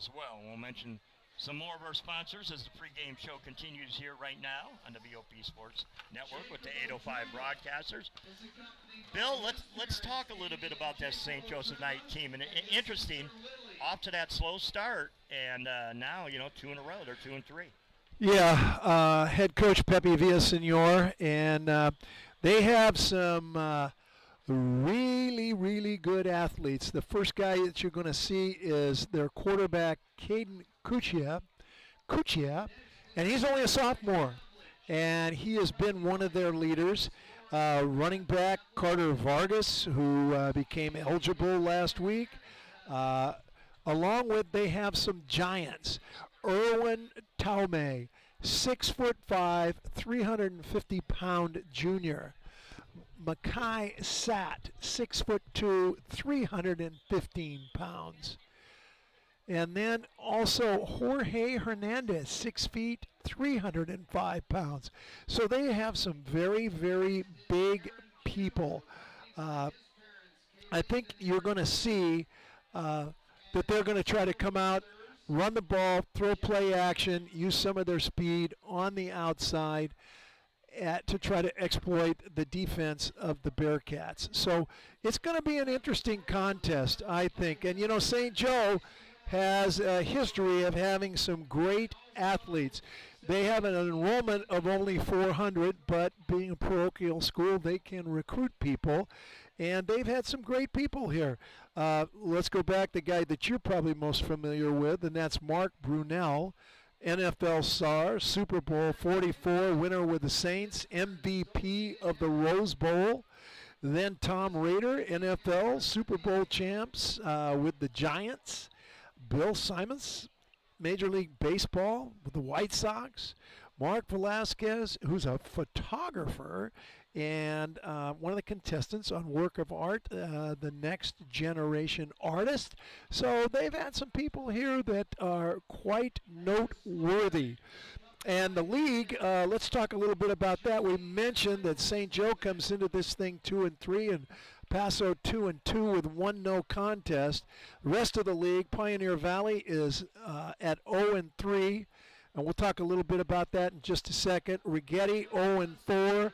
as well. We'll mention some more of our sponsors as the pregame show continues here right now on the VOP Sports Network with the 805 broadcasters. Bill, let's talk a little bit about that St. Joseph Knight team. And interesting, off to that slow start, and now, two in a row. They're 2-3. Yeah, head coach Pepe Villasenor, and they have some really, really good athletes. The first guy that you're going to see is their quarterback, Caden Cuccia, and he's only a sophomore, and he has been one of their leaders. Running back Carter Vargas, who became eligible last week. Along with, they have some giants. Erwin Taume, 6'5", 350-pound junior. Makai Sat, 6'2", 315 pounds. And then also Jorge Hernandez, 6 feet, 305 pounds. So they have some very, very big people. I think you're going to see that they're going to try to come out, run the ball, throw play action, use some of their speed on the outside to try to exploit the defense of the Bearcats. So it's going to be an interesting contest, I think. And, St. Joe has a history of having some great athletes. They have an enrollment of only 400, but being a parochial school, they can recruit people. And they've had some great people here. Let's go back to the guy that you're probably most familiar with, and that's Mark Brunell, NFL star, Super Bowl 44 winner with the Saints, MVP of the Rose Bowl. Then Tom Rader, NFL Super Bowl champs with the Giants. Bill Simons, Major League Baseball with the White Sox. Mark Velasquez, who's a photographer and one of the contestants on Work of Art, the Next Generation Artist. So they've had some people here that are quite noteworthy. And the league, let's talk a little bit about that. We mentioned that St. Joe comes into this thing 2-3, and Paso 2-2 with 1 no contest. The rest of the league, Pioneer Valley is at 0-3, and we'll talk a little bit about that in just a second. Righetti 0-4,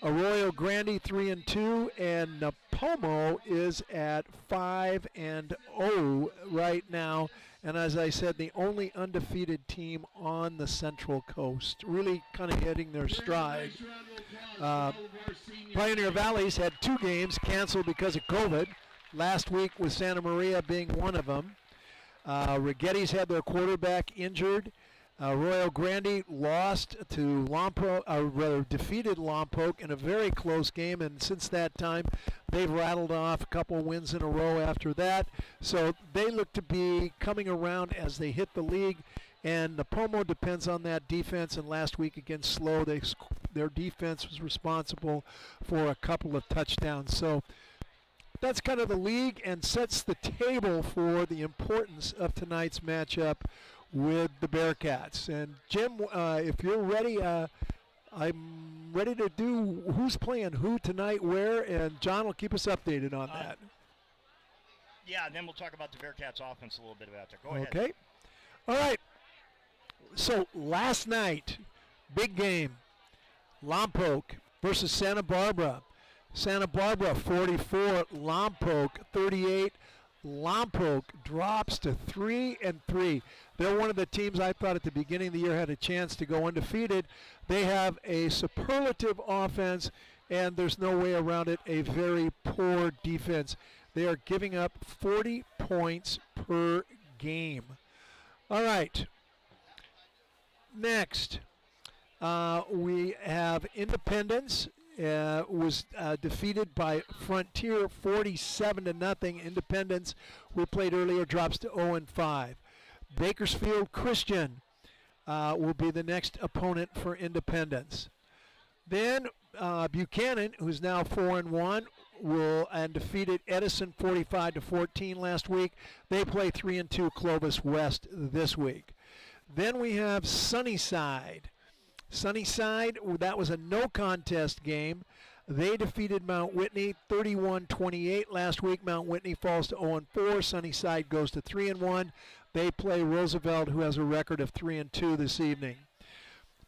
Arroyo Grande 3-2, and Napomo is at 5-0 right now. And as I said, the only undefeated team on the Central Coast, really kind of hitting their stride. Pioneer Valley's had 2 games canceled because of COVID. Last week with Santa Maria being one of them. Righetti's had their quarterback injured. Arroyo Grande lost to defeated Lompoc in a very close game, and since that time, they've rattled off a couple wins in a row after that. So they look to be coming around as they hit the league, and Napomo depends on that defense, and last week against Slow, their defense was responsible for a couple of touchdowns. So that's kind of the league and sets the table for the importance of tonight's matchup with the Bearcats. And Jim, if you're ready, I'm ready to do who's playing who tonight, where, and John will keep us updated on that. Yeah, and then we'll talk about the Bearcats offense a little bit after. Go ahead. Okay. All right. So last night, big game, Lompoc versus Santa Barbara. Santa Barbara 44, Lompoc 38. Lompoc drops to 3-3. They're one of the teams I thought at the beginning of the year had a chance to go undefeated. They have a superlative offense, and there's no way around it, a very poor defense. They are giving up 40 points per game. All right. Next, we have Independence. Was defeated by Frontier 47-0. Independence, we played earlier, drops to 0-5. Bakersfield Christian will be the next opponent for Independence. Then Buchanan, who's now 4-1, and defeated Edison 45-14 last week. They play 3-2 Clovis West this week. Then we have Sunnyside. Sunnyside, that was a no contest game. They defeated Mount Whitney 31-28 last week. Mount Whitney falls to 0-4. Sunnyside goes to 3-1. They play Roosevelt, who has a record of 3-2 this evening.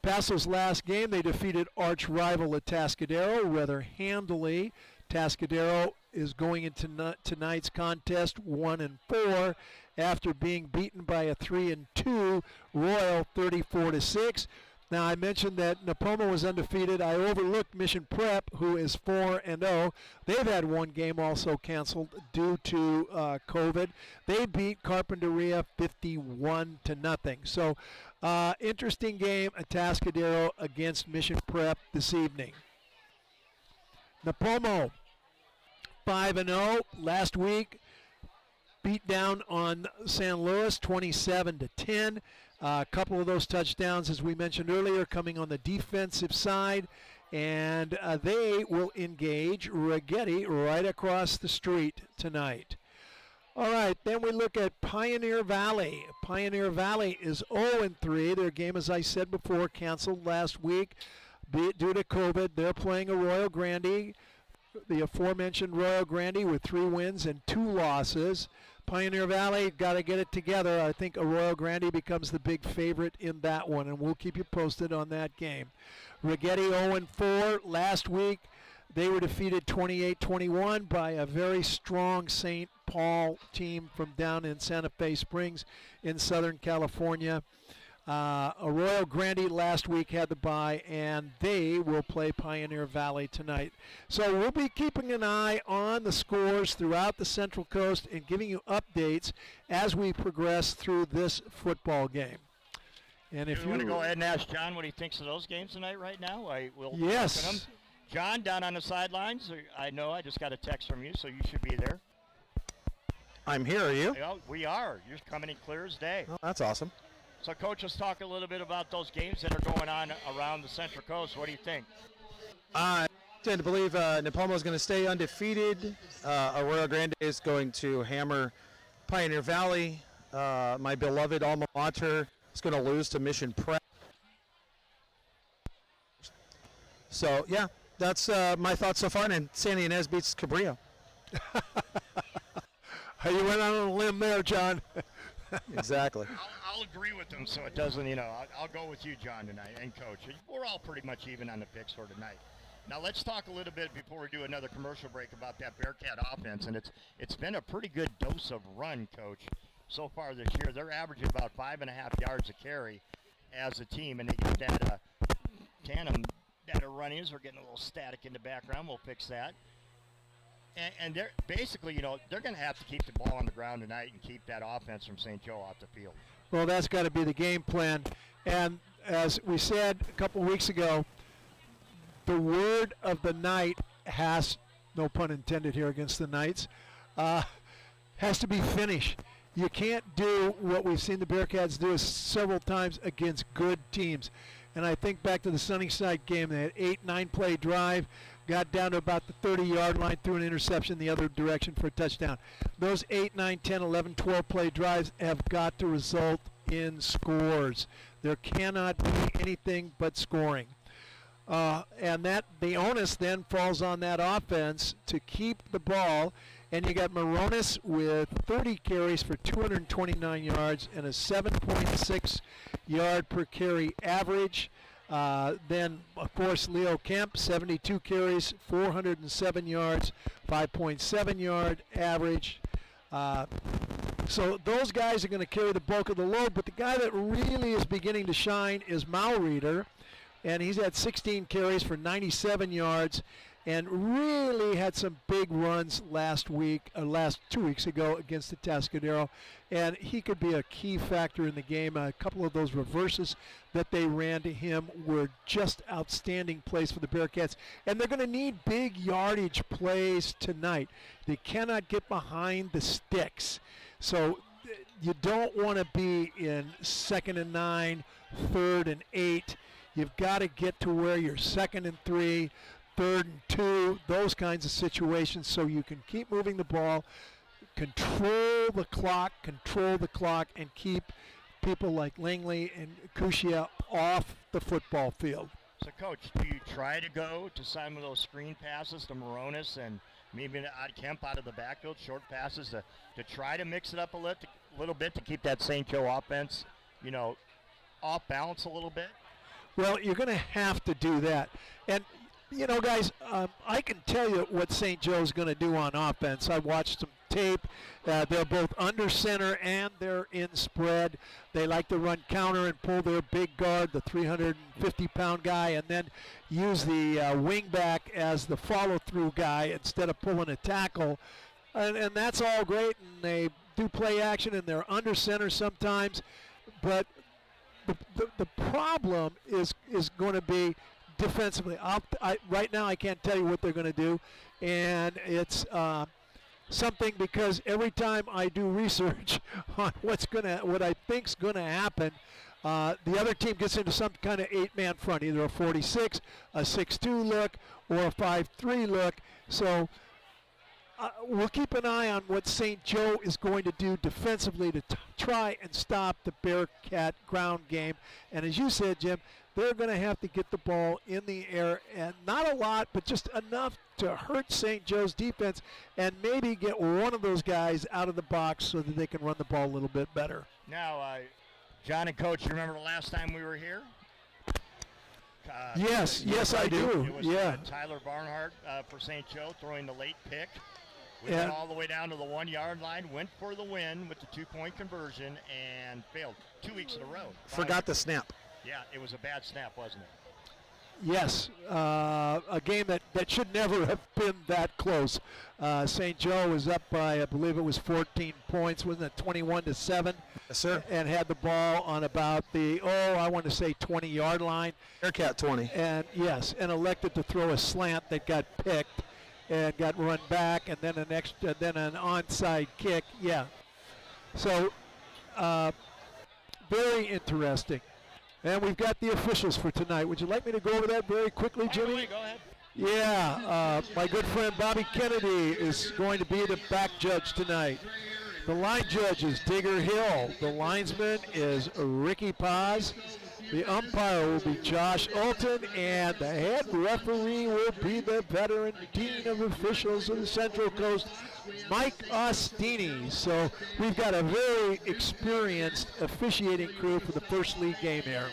Paso's last game, they defeated arch rival Atascadero rather handily. Atascadero is going into tonight's contest 1-4 after being beaten by a 3-2 Royal 34-6. Now, I mentioned that Napoma was undefeated. I overlooked Mission Prep, who is 4-0. They've had one game also canceled due to COVID. They beat Carpinteria 51-0. So, interesting game, Atascadero against Mission Prep this evening. Napomo, 5-0 last week. Beat down on San Luis 27-10. A couple of those touchdowns, as we mentioned earlier, coming on the defensive side. And they will engage Rigetti right across the street tonight. All right, then we look at Pioneer Valley. Pioneer Valley is 0-3. Their game, as I said before, canceled last week due to COVID. They're playing a Royal Grande, the aforementioned Royal Grande, with 3 wins and 2 losses. Pioneer Valley got to get it together. I think a Royal Grande becomes the big favorite in that one, and we'll keep you posted on that game. Rigetti 0-4 last week. They were defeated 28-21 by a very strong St. Paul team from down in Santa Fe Springs in Southern California. A Royal Grande last week had the bye, and they will play Pioneer Valley tonight. So we'll be keeping an eye on the scores throughout the Central Coast and giving you updates as we progress through this football game. And if you want to go ahead and ask John what he thinks of those games tonight right now, I will. Yes. John, down on the sidelines, I know I just got a text from you, so you should be there. I'm here, are you? Yeah, we are. You're coming in clear as day. Oh, that's awesome. So, Coach, let's talk a little bit about those games that are going on around the Central Coast. What do you think? I tend to believe Napomo is going to stay undefeated. Arroyo Grande is going to hammer Pioneer Valley. My beloved alma mater is going to lose to Mission Prep. So, yeah, that's my thoughts so far. And Santa Ynez beats Cabrillo. You went out on a limb there, John. Exactly. I'll agree with them, so it doesn't, I'll go with you, John, tonight, and Coach. We're all pretty much even on the picks for tonight. Now let's talk a little bit before we do another commercial break about that Bearcat offense, and it's been a pretty good dose of run, Coach, so far this year. They're averaging about 5.5 yards a carry as a team, and they get that tandem that are running. We're getting a little static in the background. We'll fix that. And they're basically, they're going to have to keep the ball on the ground tonight and keep that offense from St. Joe off the field. Well, that's got to be the game plan. And as we said a couple weeks ago, the word of the night has, no pun intended here against the Knights, has to be finish. You can't do what we've seen the Bearcats do several times against good teams. And I think back to the Sunnyside game, they had 8-9 play drive, got down to about the 30-yard line, threw an interception the other direction for a touchdown. Those 8, 9, 10, 11, 12 play drives have got to result in scores. There cannot be anything but scoring. And that the onus then falls on that offense to keep the ball. And you got Moronis with 30 carries for 229 yards and a 7.6 yard per carry average. Then, of course, Leo Kemp, 72 carries, 407 yards, 5.7 yard average. So those guys are going to carry the bulk of the load, but the guy that really is beginning to shine is Mauriter, and he's had 16 carries for 97 yards and really had some big runs last 2 weeks ago against the Atascadero, and he could be a key factor in the game. A couple of those reverses that they ran to him were just outstanding plays for the Bearcats, and they're going to need big yardage plays tonight. They cannot get behind the sticks. So you don't want to be in 2nd and 9, 3rd and 8. You've got to get to where you're 2nd and 3, 3rd and 2, those kinds of situations, so you can keep moving the ball, control the clock, and keep people like Langley and Kushia off the football field. So, Coach, do you try to go to some of those screen passes to Moronis and maybe to Kemp out of the backfield, short passes to try to mix it up a little bit to keep that St. Joe offense, off balance a little bit? Well, you're going to have to do that. And, guys, I can tell you what St. Joe's going to do on offense. I watched some tape. They're both under center and they're in spread. They like to run counter and pull their big guard, the 350-pound guy, and then use the wing back as the follow-through guy instead of pulling a tackle. And that's all great, and they do play action, and they're under center sometimes. But the problem is going to be defensively. Right now I can't tell you what they're going to do, and it's something because every time I do research on what I think's going to happen, the other team gets into some kind of 8-man front, either a 46, a 6-2 look, or a 5-3 look. So we'll keep an eye on what St. Joe is going to do defensively to try and stop the Bearcat ground game. And as you said, Jim, they're going to have to get the ball in the air, and not a lot, but just enough to hurt St. Joe's defense and maybe get one of those guys out of the box so that they can run the ball a little bit better. Now, John and Coach, you remember the last time we were here? Yes, I do. It was Tyler Barnhart for St. Joe throwing the late pick. We went all the way down to the 1-yard line, went for the win with the 2-point conversion, and failed 2 weeks in a row. Forgot the snap. Yeah, it was a bad snap, wasn't it? Yes, a game that should never have been that close. St. Joe was up by, I believe it was 14 points, wasn't it 21-7? Yes, sir. And had the ball on about the, I want to say 20-yard line. Bearcat 20. And yes, and elected to throw a slant that got picked and got run back, and then an onside kick. Yeah. So very interesting. And we've got the officials for tonight. Would you like me to go over that very quickly, Jimmy? Go ahead. Yeah, my good friend Bobby Kennedy is going to be the back judge tonight. The line judge is Digger Hill. The linesman is Ricky Paz. The umpire will be Josh Olton, and the head referee will be the veteran dean of officials of the Central Coast, Mike Ostini. So we've got a very experienced officiating crew for the first league game here.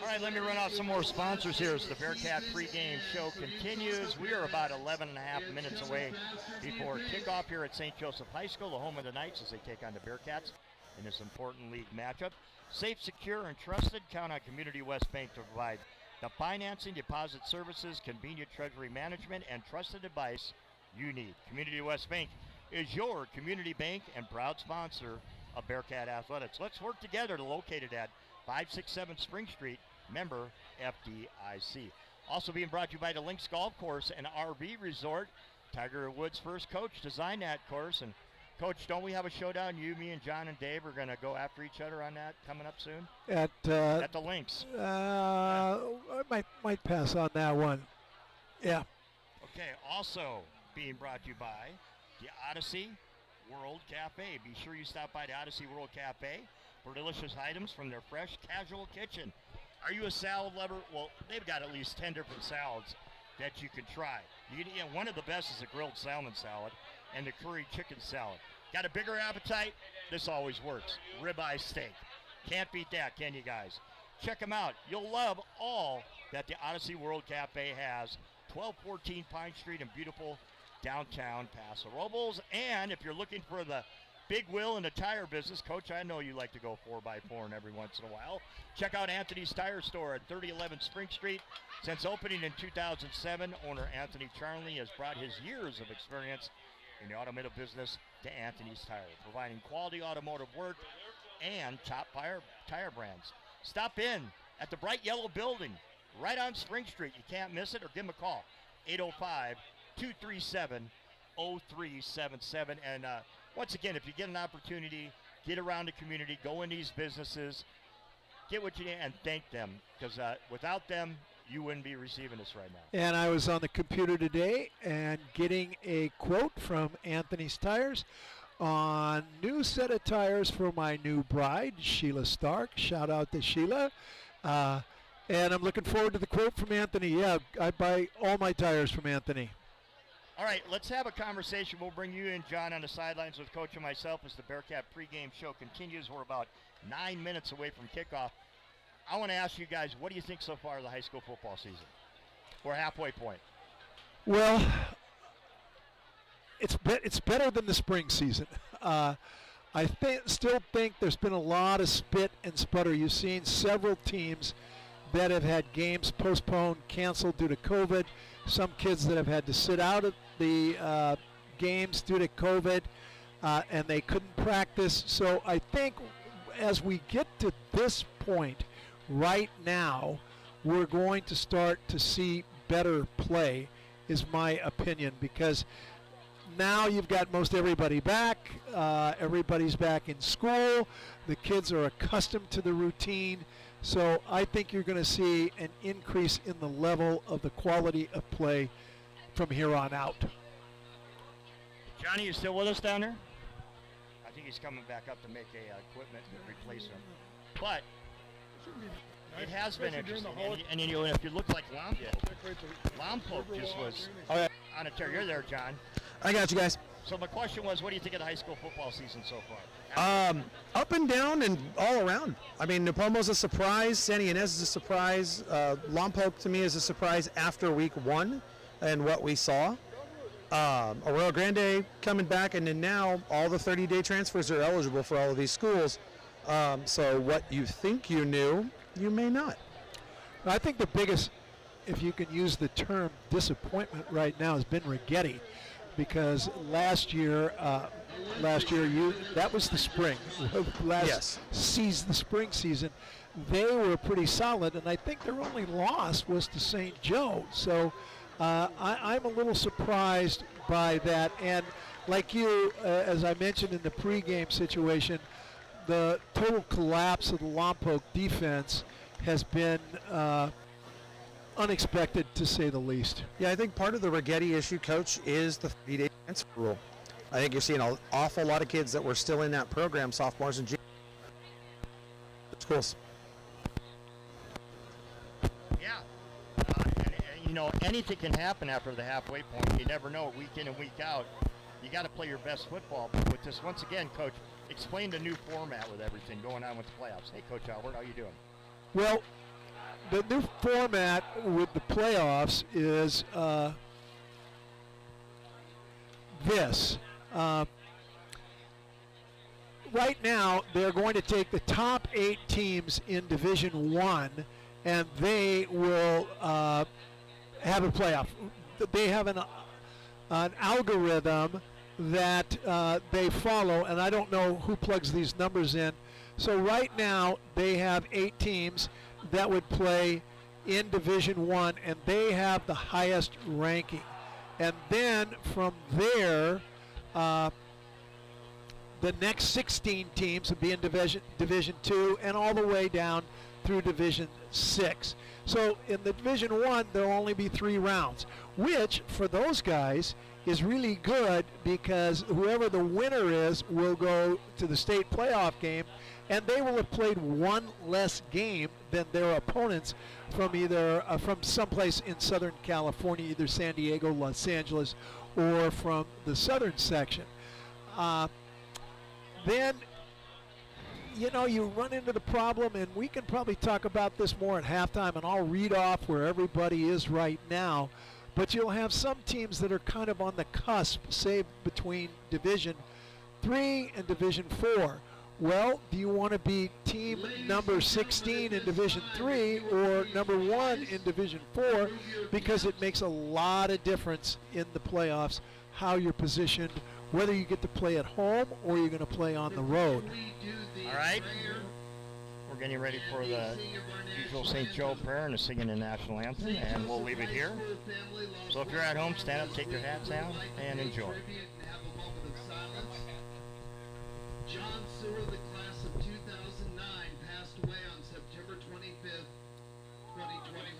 All right, let me run off some more sponsors here as the Bearcat pregame show continues. We are about 11 and a half minutes away before kickoff here at St. Joseph High School, the home of the Knights, as they take on the Bearcats in this important league matchup. Safe, secure, and trusted. Count on Community West Bank to provide the financing, deposit services, convenient treasury management, and trusted advice you need. Community West Bank is your community bank and proud sponsor of Bearcat Athletics. Let's work together to locate it at 567 Spring Street, member FDIC. Also being brought to you by the Lynx Golf Course and RV Resort. Tiger Woods' first coach designed that course. And Coach, don't we have a showdown? You, me, and John and Dave are going to go after each other on that coming up soon? At the Lynx. I might pass on that one. Yeah. Okay, also being brought to you by the Odyssey World Cafe. Be sure you stop by the Odyssey World Cafe for delicious items from their fresh casual kitchen. Are you a salad lover? Well, they've got at least 10 different salads that you can try. One of the best is the grilled salmon salad and the curry chicken salad. Got a bigger appetite? This always works. Ribeye steak. Can't beat that, can you guys? Check them out. You'll love all that the Odyssey World Cafe has. 1214 Pine Street in beautiful downtown Paso Robles. And if you're looking for the big wheel in the tire business, Coach, I know you like to go 4x4 and every once in a while. Check out Anthony's Tire Store at 3011 Spring Street. Since opening in 2007, owner Anthony Charnley has brought his years of experience in the automotive business to Anthony's Tire, providing quality automotive work and top tire brands. Stop in at the bright yellow building right on Spring Street. You can't miss it, or give them a call, 805-237-0377. And once again, if you get an opportunity, get around the community, go in these businesses, get what you need, and thank them, because without them, you wouldn't be receiving this right now. And I was on the computer today and getting a quote from Anthony's Tires on new set of tires for my new bride, Sheila Stark. Shout out to Sheila. And I'm looking forward to the quote from Anthony. Yeah, I buy all my tires from Anthony. All right, let's have a conversation. We'll bring you in, John, on the sidelines with Coach and myself as the Bearcat pregame show continues. We're about 9 minutes away from kickoff. I want to ask you guys, what do you think so far of the high school football season? We're halfway point. Well, it's better than the spring season. I still think there's been a lot of spit and sputter. You've seen several teams that have had games postponed, canceled due to COVID. Some kids that have had to sit out of the games due to COVID, and they couldn't practice. So I think as we get to this point right now, we're going to start to see better play, is my opinion, because now you've got most everybody back. Everybody's back in school. The kids are accustomed to the routine. So I think you're going to see an increase in the level of the quality of play from here on out. Johnny, you still with us down there? I think he's coming back up to make a equipment replacement. But it has been interesting. And you know, if you look like Lompoc just was on a tear. You're there, John. I got you guys. So my question was, what do you think of the high school football season so far? Up and down and all around. I mean, Napomo's a surprise. Santa Ynez is a surprise. Lompoc to me is a surprise after week 1 and what we saw. Arroyo Grande coming back, and then now all the 30-day transfers are eligible for all of these schools. So what you think you knew, you may not. I think the biggest, if you can use the term disappointment right now, has been Rigetti. Because last year that was the spring. The spring season, they were pretty solid, and I think their only loss was to St. Joe. So I'm a little surprised by that. And like you, as I mentioned in the pregame situation, the total collapse of the Lompoc defense has been unexpected, to say the least. Yeah, I think part of the Rigetti issue, Coach, is the 30-day transfer rule. I think you're seeing an awful lot of kids that were still in that program, sophomores and juniors. Schools. Yeah. And, you know, anything can happen after the halfway point. You never know, week in and week out. You got to play your best football. But with this, once again, Coach, explain the new format with everything going on with the playoffs. Hey, Coach Albert, how you doing? Well, the new format with the playoffs is this. Right now, they're going to take the top 8 teams in Division 1, and they will have a playoff. They have an algorithm that they follow, and I don't know who plugs these numbers in. So right now, they have 8 teams that would play in Division 1, and they have the highest ranking. And then from there, the next 16 teams would be in Division 2 and all the way down through Division 6. So in the Division 1, there'll only be 3 rounds, which for those guys is really good, because whoever the winner is will go to the state playoff game, and they will have played 1 less game than their opponents from either from someplace in Southern California, either San Diego, Los Angeles, or from the southern section. Then, you know, you run into the problem, and we can probably talk about this more at halftime, and I'll read off where everybody is right now. But you'll have some teams that are kind of on the cusp, say between Division 3 and Division 4. Well, do you want to be team number 16 in Division 3 or number 1 in Division 4? Because it makes a lot of difference in the playoffs how you're positioned, whether you get to play at home or you're going to play on the road. All right. We're getting ready for the usual St. Joe prayer and the singing the national anthem, and we'll leave it here. So if you're at home, stand up, take your hats down, and enjoy. John Sewer, the class of 2009, passed away on September 25th, 2021.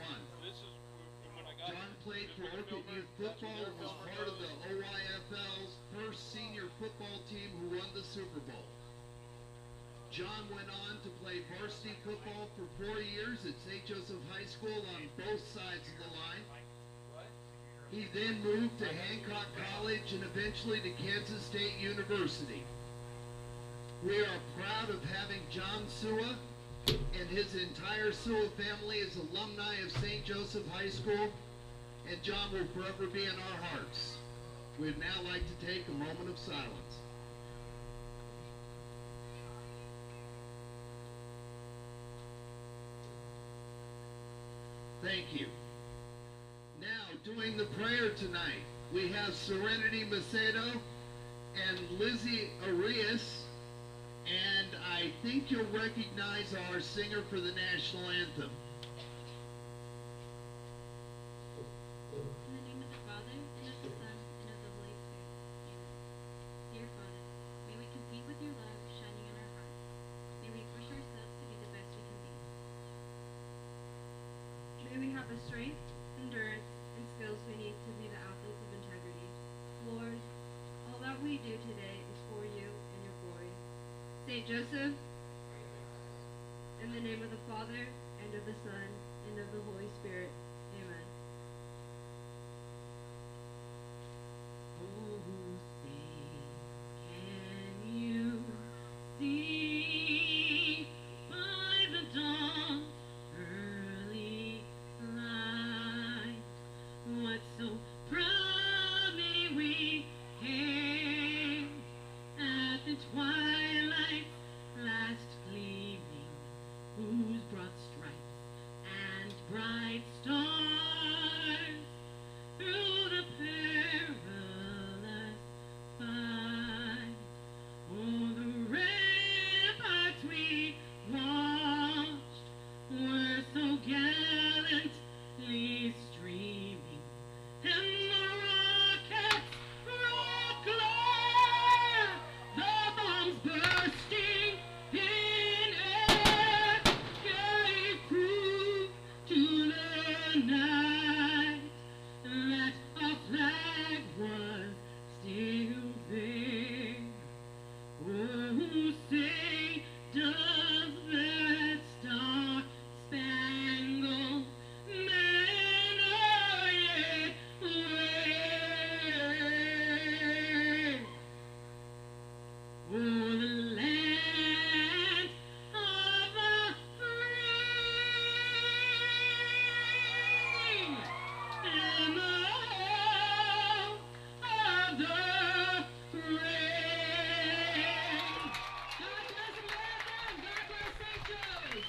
John played for Orchid Youth Football and was part of the OYFL's first senior football team who won the Super Bowl. John went on to play varsity football for 4 years at St. Joseph High School on both sides of the line. He then moved to Hancock College and eventually to Kansas State University. We are proud of having John Sua and his entire Sua family as alumni of St. Joseph High School, and John will forever be in our hearts. We'd now like to take a moment of silence. Thank you. Now, doing the prayer tonight, we have Serenity Macedo and Lizzie Arias, and I think you'll recognize our singer for the national anthem. In the name of the Father, and of the Son, and of the Holy Spirit. Amen. Dear Father, may we compete with your love shining in our hearts. May we push ourselves to be the best we can be. May we have the strength, endurance, and skills we need to be the athletes of integrity. Lord, all that we do today is for you and your glory. Saint Joseph, in the name of the Father, and of the Son, and of the Holy Spirit. Amen. Oh, say, can you see by the dawn's early light what so proudly we hailed at the twilight's last gleaming, whose broad stripes and bright stars through the perilous fight, oh, the ramparts we watched were so gallantly streaming, and the rockets roared clear, the bombs bursting in air gave proof to the night that our flag was still there. Oh, say, does that star-spangled banner yet wave? Oh, the land of the free and the home of the brave. God bless America. God bless St. Joe's.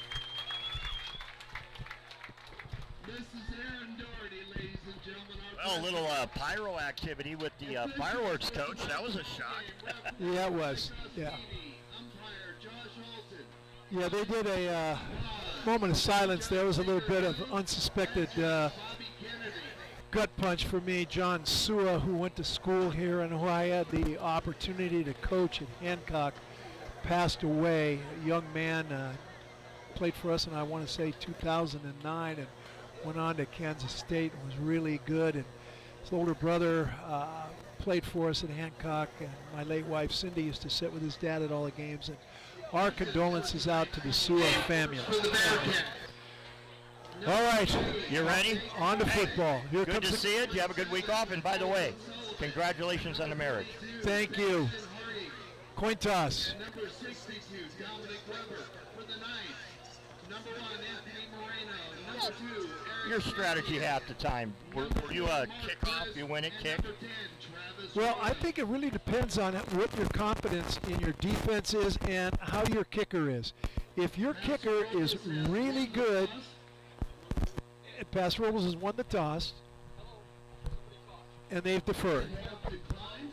This is Aaron Doherty, ladies and gentlemen. Well, a little pyro activity with the fireworks coach. That was a shock. Yeah, it was. Yeah. Umpire Josh Alton. Yeah, they did a moment of silence. There was a little bit of unsuspected Bobby Kennedy. gut punch for me. John Sua, who went to school here and who I had the opportunity to coach at Hancock, passed away. A young man, played for us in, I want to say, 2009, and went on to Kansas State and was really good. And his older brother played for us at Hancock, and my late wife Cindy used to sit with his dad at all the games. And our condolences out to the Sua family. For the Bearcats. All right, You ready? on to Hey, football. Here Good comes to the see you. Did you have a good week off? And by the way, congratulations on the marriage. Thank you. Coin toss. Number 62, Dominic Weber. For the Knights, number 1, Anthony Moreno. Number 2, Eric Your strategy half the time. Were you a kickoff? You win it, kick? Number 10, Travis Well, I think it really depends on what your confidence in your defense is and how your kicker is. If your kicker is really good, Paso Robles has won the toss, and they've deferred. declined.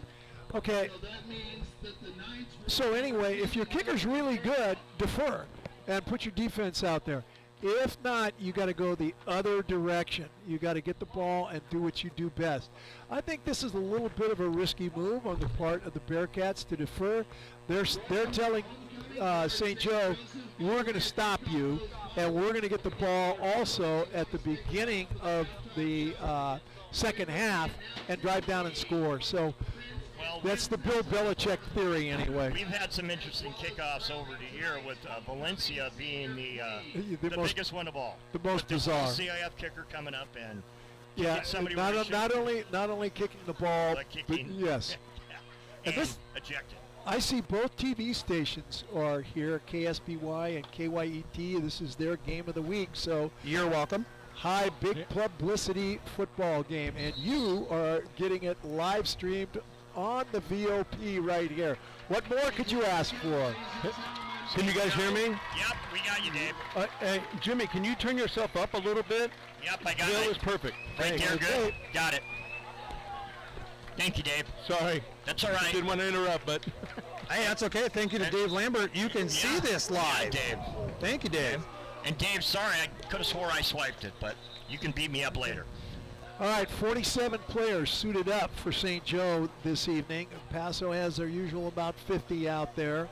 Okay, So that means that the Knights so anyway, if your kicker's really good, defer and put your defense out there. If not, you got to go the other direction. You got to get the ball and do what you do best. I think this is a little bit of a risky move on the part of the Bearcats to defer. They're telling St. Joe, we're going to stop you, and we're going to get the ball also at the beginning of the second half and drive down and score. So Well, That's the Bill Belichick theory, anyway. we've had some interesting kickoffs over the year with Valencia being the most- biggest one of all. the most With the bizarre. CIF kicker coming up and Yeah, kicking somebody not, where they not only kicking the ball, but kicking, yes. and this- ejected. I see both TV stations are here, KSBY and KYET. This is their game of the week, so You're welcome. high big publicity football game, and you are getting it live streamed on the VOP right here. What more could you ask for? Can you guys hear me? Yep, we got you, Dave. Hey, Jimmy, can you turn yourself up a little bit? Yep, I got Bill it. is perfect. Right Thanks. there, good. Okay. Got it. Thank you, Dave. Sorry. That's all right. Didn't want to interrupt, but Hey, that's okay. Thank you to Dave Lambert. You can see Yeah. this Yeah, live. Dave. Thank you, Dave. And Dave, sorry, I could have swore I swiped it, but you can beat me up later. All right, 47 players suited up for St. Joe this evening. Paso has their usual about 50 out there,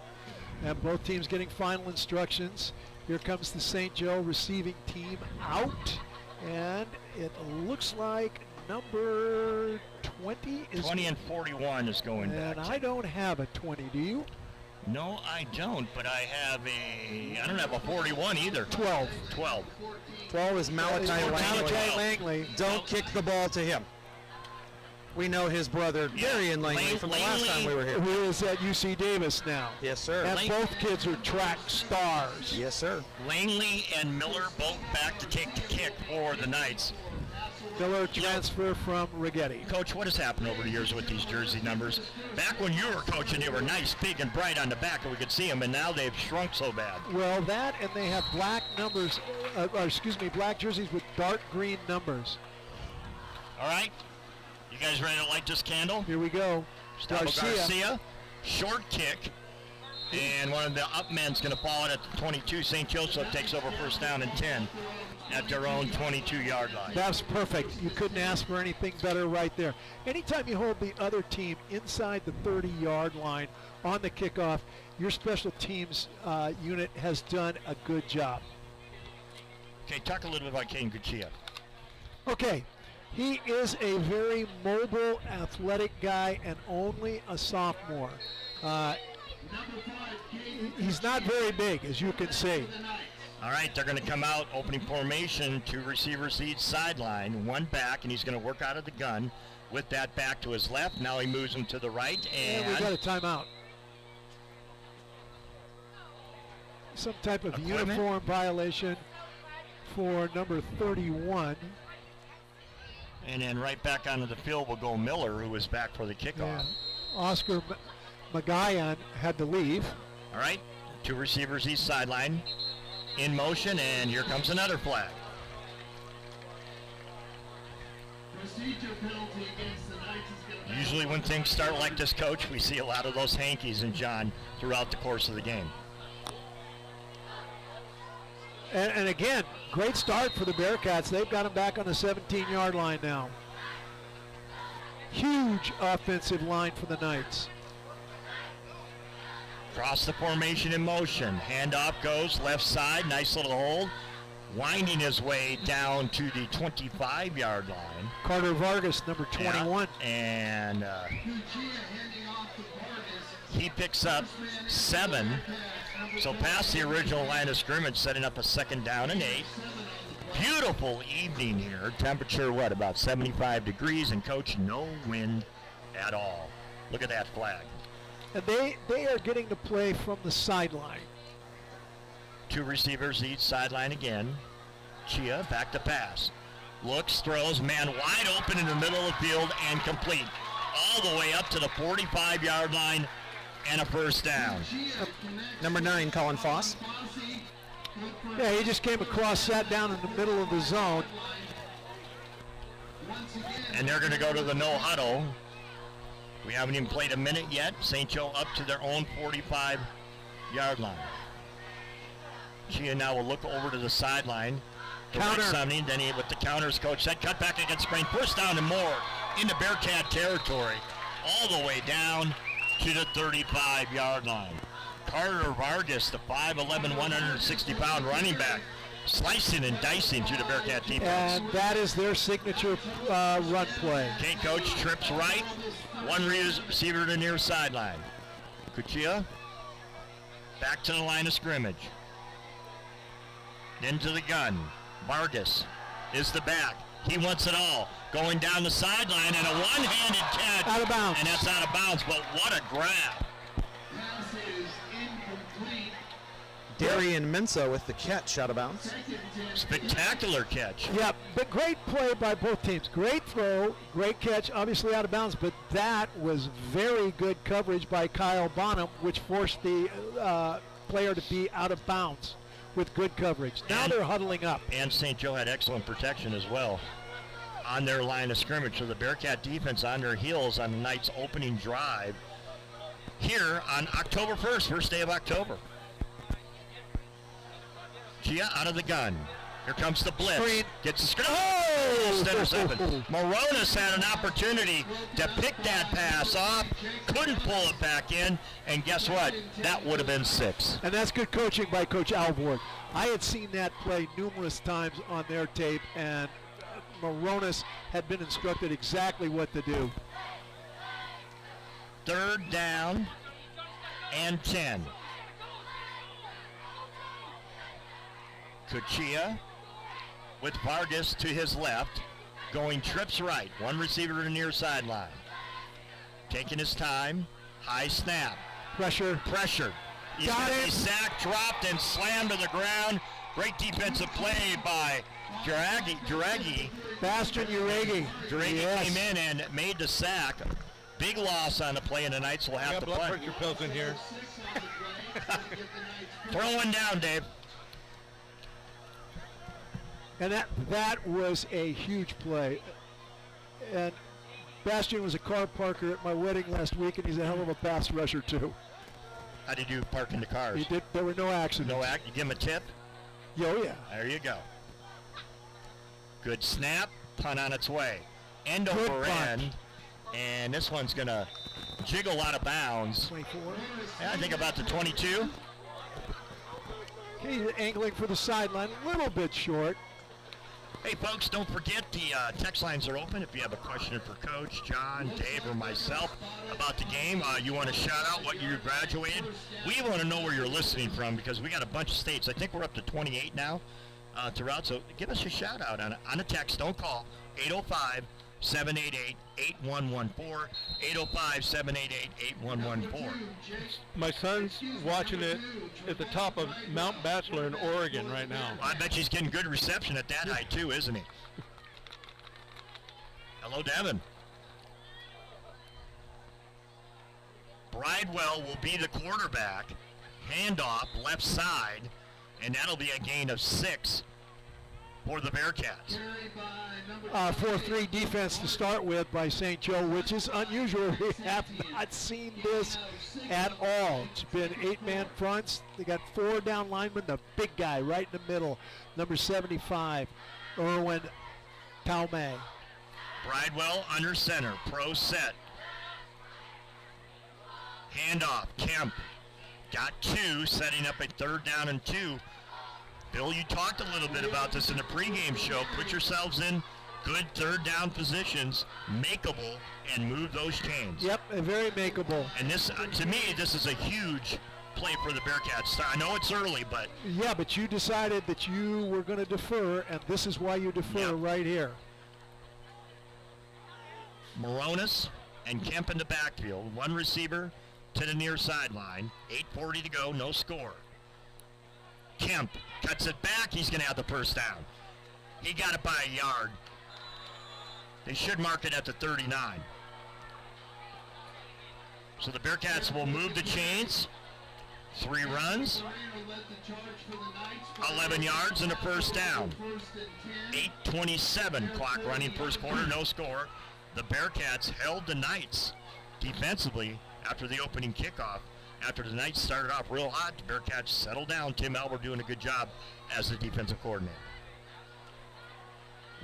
and both teams getting final instructions. Here comes the St. Joe receiving team out, and it looks like number 20 is 20 and 41 is going and back. I don't have a 20, do you? No, I don't, but I don't have a 41 either. 12. 12. 12 is Malachi Malachi Langley. Langley. Don't kick the ball to him. We know his brother, Darian Langley, from the last time we were here. Who is at UC Davis now. Yes, sir. And both kids are track stars. Yes, sir. Langley and Miller both back to take the kick for the Knights. Miller transfer from Rigetti. Coach, what has happened over the years with these jersey numbers? Back when you were coaching, they were nice, big, and bright on the back, and we could see them, and now they've shrunk so bad. Well, that and they have black numbers, black jerseys with dark green numbers. All right? You guys ready to light this candle? Here we go. Gustavo Garcia, short kick, and one of the up men's going to follow it at the 22. St. Joseph takes over first down and 10 at their own 22-yard line. That's perfect. You couldn't ask for anything better right there. Anytime you hold the other team inside the 30-yard line on the kickoff, your special teams unit has done a good job. Okay, talk a little bit about Kane Guccia. Okay, he is a very mobile, athletic guy and only a sophomore. He's not very big, as you can see. All right, they're going to come out, opening formation, two receivers each sideline, one back, and he's going to work out of the gun with that back to his left. Now he moves him to the right, And we got a timeout. Some type of Equipment? uniform violation for number 31. and then right back onto the field will go Miller, who was back for the kickoff. And Oscar Magayan had to leave. All right, two receivers each sideline in motion, and here comes another flag. Procedure penalty against the Knights is going to Usually when things start like this, Coach, we see a lot of those hankies and John throughout the course of the game. And again, great start for the Bearcats. They've got them back on the 17-yard line now. Huge offensive line for the Knights. Cross the formation in motion. Handoff goes left side. Nice little hold. Winding his way down to the 25-yard line. Carter Vargas, number 21. Yeah, and Guccia handing off to Vargas. he picks up 7. So past the original line of scrimmage, setting up a second down and 8. Beautiful evening here. Temperature, what, about 75 degrees, and Coach, no wind at all. Look at that flag. And they are getting to play from the sideline. Two receivers each sideline again. Chia back to pass. Looks, throws, man wide open in the middle of the field and complete. All the way up to the 45-yard line and a first down. Number 9, Colin Foss. Yeah, he just came across, sat down in the middle of the zone. And they're going to go to the no huddle. We haven't even played a minute yet. St. Joe up to their own 45-yard line. Chia now will look over to the sideline. Counter. Something. Then he, with the counters, coach said, cut back against Spain. First down and more into Bearcat territory. All the way down to the 35-yard line. Carter Vargas, the 5'11", 160-pound running back, slicing and dicing through the Bearcat defense. And that is their signature run play. Okay, coach trips right. One receiver to the near sideline. Kuchia back to the line of scrimmage. Into the gun. Vargas is the back. He wants it all. Going down the sideline and a one-handed catch. Out of bounds. And that's out of bounds, but what a grab. Pass is incomplete. Darian Mensa with the catch out of bounds. Spectacular catch. Yeah, but great play by both teams. Great throw, great catch, obviously out of bounds, but that was very good coverage by Kyle Bonham, which forced the player to be out of bounds with good coverage. Now And- they're huddling up. And St. Joe had excellent protection as well on their line of scrimmage. So the Bearcat defense on their heels on the night's opening drive here on October 1st, first day of October. Gia out of the gun. Here comes the blitz. Screen. Gets the screen. Oh! Almost intercepted. Moronis had an opportunity to pick that pass off. Couldn't pull it back in. And guess what? That would have been 6. And that's good coaching by Coach Alvord. I had seen that play numerous times on their tape, and Moronis had been instructed exactly what to do. 3rd down and 10. Kuchia with Vargas to his left, going trips right. One receiver to the near sideline. Taking his time. High snap. Pressure. Pressured. He's Got gonna be it. sacked, dropped, and slammed to the ground. Great defensive play by Juragi. Bastion Uregi. Juragi Yes. came in and made the sack. Big loss on the play, and the Knights will have Got to blood play. pressure pills in here. Throw one down, Dave. And that was a huge play. And Bastion was a car parker at my wedding last week, and he's a hell of a pass rusher too. How did you park in the cars? He did. There were no accidents. No act. You give him a tip. Oh yeah. There you go. Good snap. Punt on its way. End Good over punt. end. And this one's going to jiggle out of bounds. 24. Yeah, I think about the 22. Okay, angling for the sideline, a little bit short. Hey, folks, don't forget the text lines are open. If you have a question for Coach, John, Dave, or myself about the game, you want to shout out what you graduated, we want to know where you're listening from because we got a bunch of states. I think we're up to 28 now throughout, so give us a shout out on a text. Don't call. 805-788-8114, 805-788-8114. My son's watching it at the top of Mount Bachelor in Oregon right now. Well, I bet she's getting good reception at that height too, isn't he? Hello, Devin. Bridewell will be the quarterback. Handoff left side, and that'll be a gain of 6 for the Bearcats. 4-3 defense to start with by St. Joe, which is unusual. We have not seen this at all. It's been 8-man fronts. They got 4 down linemen, the big guy right in the middle, number 75, Erwin Taumay. Bridewell under center, pro set. Handoff, Kemp. Got 2, setting up a 3rd down and 2. Bill, you talked a little bit about this in the pregame show. Put yourselves in good 3rd down positions, makeable, and move those chains. Yep, very makeable. And this, to me, this is a huge play for the Bearcats. I know it's early, but Yeah, but you decided that you were going to defer, and this is why you defer Yep. right here. Moronis and Kemp in the backfield. One receiver to the near sideline. 8:40 to go, no score. Kemp cuts it back. He's going to have the first down. He got it by a yard. They should mark it at the 39. So the Bearcats will move the chains. 3 runs, 11 yards, and a first down. 8:27 clock running first quarter, no score. The Bearcats held the Knights defensively after the opening kickoff. After the Knights started off real hot, the Bearcats settled down. Tim Albert doing a good job as the defensive coordinator.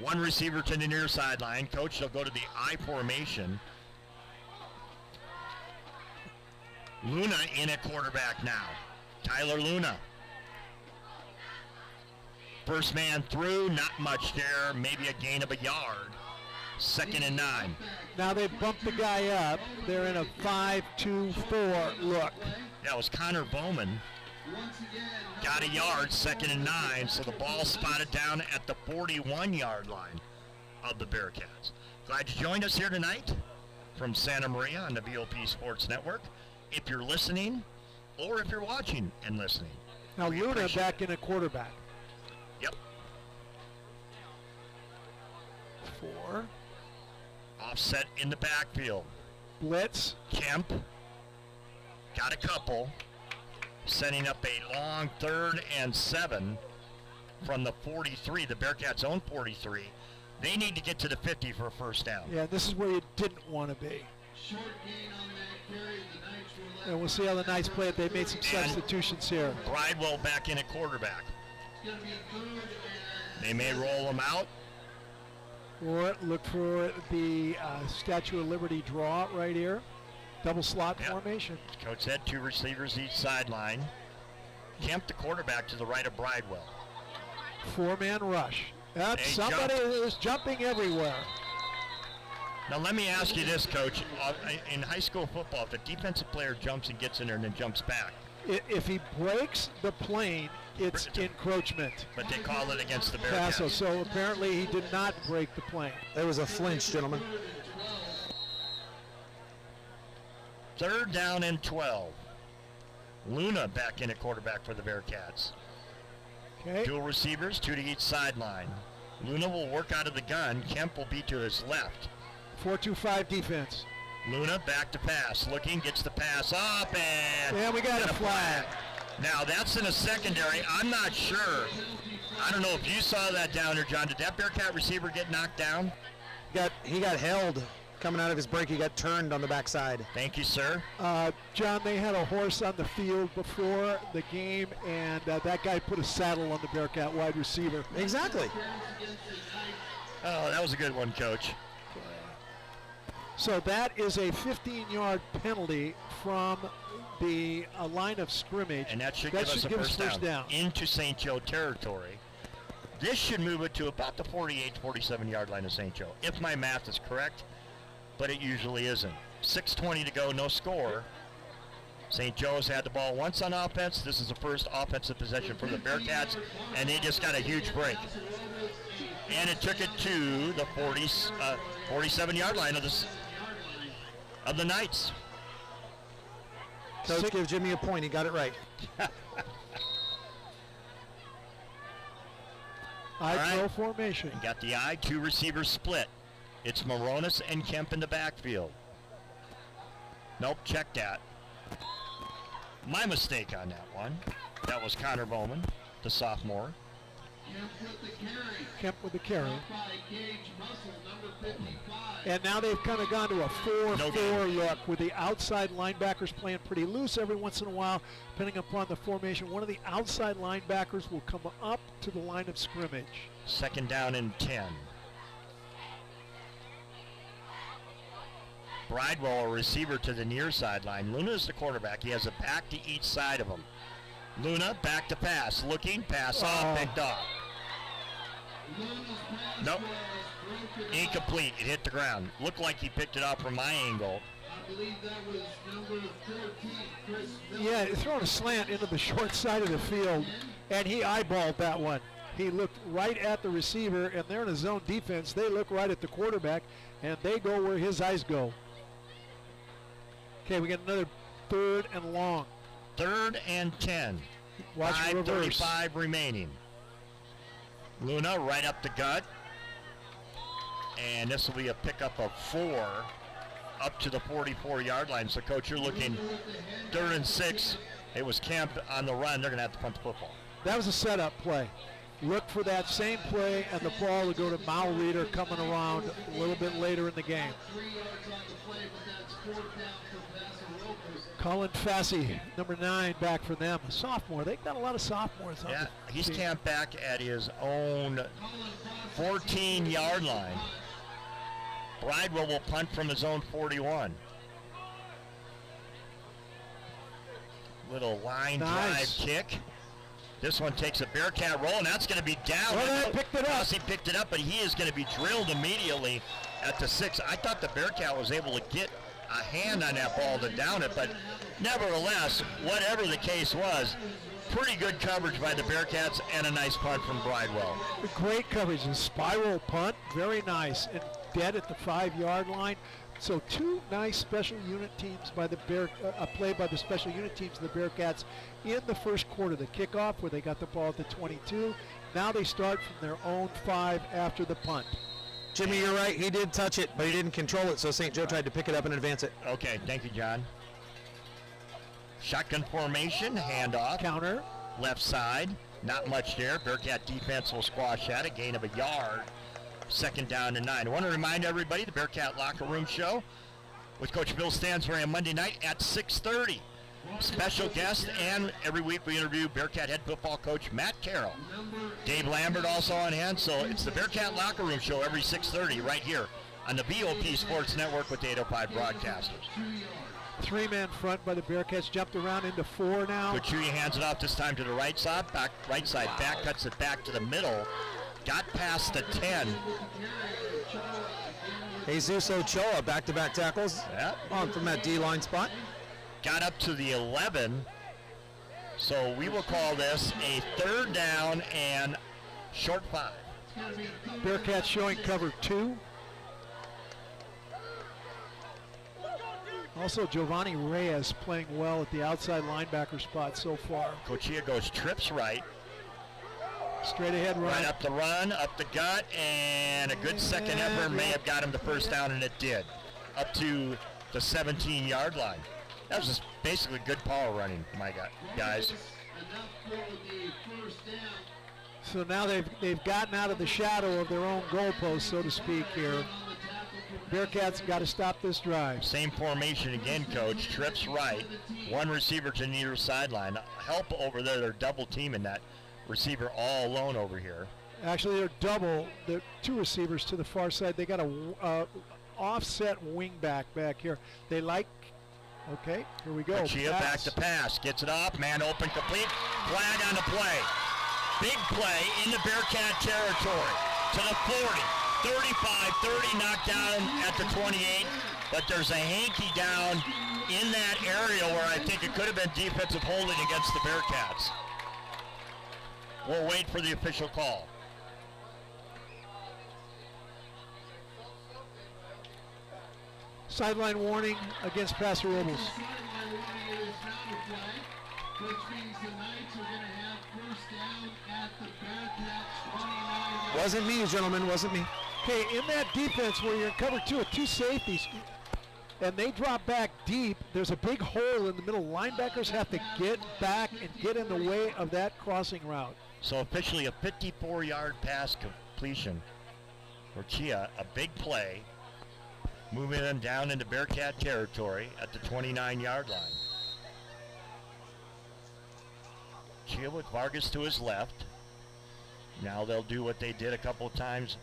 One receiver to the near sideline. Coach, they'll go to the I formation. Luna in at quarterback now. Tyler Luna. First man through, not much there, maybe a gain of a yard. 2nd and 9. Now they bumped the guy up. They're in a 5-2-4 look. That was Connor Bowman. Got a yard, 2nd and 9, so the ball spotted down at the 41-yard line of the Bearcats. Glad you joined us here tonight from Santa Maria on the VOP Sports Network. If you're listening, or if you're watching and listening. Now we Luna appreciate back in a quarterback. Yep. 4. Offset in the backfield. Blitz. Kemp got a couple, setting up a long 3rd and 7 from the 43, the Bearcats' own 43. They need to get to the 50 for a first down. Yeah, this is where you didn't want to be. Short gain on that carry. The Knights were left. And we'll see how the Knights play it. They made some substitutions here. Bridewell back in at quarterback. It's going to be good. They may roll him out. Or look for the Statue of Liberty draw right here. Double slot Yep. formation. Coach said 2 receivers each sideline. Kemp, the quarterback, to the right of Bridewell. 4-man rush. Yep, They somebody is jumping everywhere. Now let me ask you this, Coach. In high school football, if the defensive player jumps and gets in there and then jumps back, If he breaks the plane, it's encroachment. but they call it against the Paso. Bearcats. So apparently he did not break the plane. There was a flinch, gentlemen. 3rd down and 12. Luna back in at quarterback for the Bearcats. Okay. Dual receivers, 2 to each sideline. Luna will work out of the gun. Kemp will be to his left. 4-2-5 defense. Luna back to pass. Looking, gets the pass up, and Yeah, we got and a flag. Now, that's in a secondary. I'm not sure. I don't know if you saw that down there, John. Did that Bearcat receiver get knocked down? He got held coming out of his break. He got turned on the backside. Thank you, sir. John, they had a horse on the field before the game, and that guy put a saddle on the Bearcat wide receiver. Exactly. Oh, that was a good one, Coach. So that is a 15-yard penalty from the line of scrimmage. And that should give us a first down into St. Joe territory. This should move it to about the 48, 47-yard line of St. Joe, if my math is correct, but it usually isn't. 6:20 to go, no score. St. Joe's had the ball once on offense. This is the first offensive possession for the Bearcats, and they just got a huge break. And it took it to the 47-yard line of the Knights. Coach, give Jimmy a point. He got it right. I-throw right. formation. Got the eye, 2 receivers split. It's Moronis and Kemp in the backfield. Nope, check that. My mistake on that one. That was Connor Bowman, the sophomore. Kemp with the carry. By Gage Russell, number 55. And now they've kind of gone to a 4-4 look with the outside linebackers playing pretty loose every once in a while, depending upon the formation. One of the outside linebackers will come up to the line of scrimmage. 2nd down and 10. Bridewell, a receiver to the near sideline. Luna's the quarterback. He has a back to each side of him. Luna back to pass. Looking, pass off, picked off. Nope. Incomplete. It hit the ground. Looked like he picked it off from my angle. I believe that was number 13, Chris Miller. Yeah, throwing a slant into the short side of the field, and he eyeballed that one. He looked right at the receiver, and they're in a zone defense. They look right at the quarterback, and they go where his eyes go. Okay, we got another 3rd and long. 3rd and 10. Watch the reverse. 5:35 remaining. Luna right up the gut. And this will be a pickup of 4 up to the 44-yard line. So, Coach, you're looking 3rd and 6. It was Kemp on the run. They're going to have to punt the football. That was a setup play. Look for that same play, and the ball will go to Mal Reeder coming around a little bit later in the game. 3 yards on the play, but that's 4th down for Paso Robles. Colin Fassey, number 9, back for them. A sophomore. They've got a lot of sophomores on Yeah, the he's team. camped back at his own 14-yard line. Bridewell will punt from his own 41. Little line Nice. drive kick. This one takes a Bearcat roll, and that's going to be down. Well, they picked it up. He picked it up, but he is going to be drilled immediately at the 6. I thought the Bearcat was able to get a hand on that ball to down it, but nevertheless, whatever the case was, pretty good coverage by the Bearcats and a nice punt from Bridewell. Great coverage. A spiral punt, very nice, and dead at the 5-yard line. So 2 nice special unit teams by the play by the special unit teams of the Bearcats in the first quarter. The kickoff where they got the ball at the 22. Now they start from their own 5 after the punt. Jimmy, you're right. He did touch it, but he didn't control it, so St. Joe tried to pick it up and advance it. Okay, thank you, John. Shotgun formation, handoff. Counter. Left side, not much there. Bearcat defense will squash that, a gain of a yard. 2nd down and 9. I want to remind everybody the Bearcat Locker Room Show with Coach Bill Stansbury on Monday night at 6:30. Special guest, and every week we interview Bearcat head football coach Matt Carroll. Dave Lambert also on hand, so it's the Bearcat Locker Room Show every 6:30 right here on the BOP Sports Network with the 805 broadcasters. 3-man front by the Bearcats, jumped around into 4 now. Kuchuya hands it off this time to the right side, back cuts it back to the middle, got past the 10. Jesus Ochoa, back-to-back tackles. Yep. On from that D-line spot. Got up to the 11, so we will call this a 3rd down and short 5. Bearcats showing cover 2. Also, Giovanni Reyes playing well at the outside linebacker spot so far. Kuchuya goes trips right. Straight ahead run. Right up the run, up the gut, and a good second effort may have got him the first down, and it did. Up to the 17-yard line. That was just basically good power running, my guys. So now they've gotten out of the shadow of their own goalpost, so to speak, here. Bearcats got to stop this drive. Same formation again, Coach. Trips right. 1 receiver to neither sideline. Help over there. They're double teaming that receiver all alone over here. Actually, they're double. They're 2 receivers to the far side. They got a offset wing back here. They like. Okay, here we go. Kuchuya back to pass. Gets it off. Man open, complete. Flag on the play. Big play in the Bearcat territory. To the 40. 35, 30 knocked down at the 28, but there's a hanky down in that area where I think it could have been defensive holding against the Bearcats. We'll wait for the official call. Sideline warning against Paso Robles. Which means the Knights are going to have first down at the Bearcats 29. Wasn't me, gentlemen, wasn't me. Okay, in that defense where you're in cover 2 with 2 safeties, and they drop back deep, there's a big hole in the middle. Linebackers have to get back and get in the way of that crossing route. So officially a 54-yard pass completion for Chia, a big play, moving them down into Bearcat territory at the 29-yard line. Chia with Vargas to his left. Now they'll do what they did a couple of times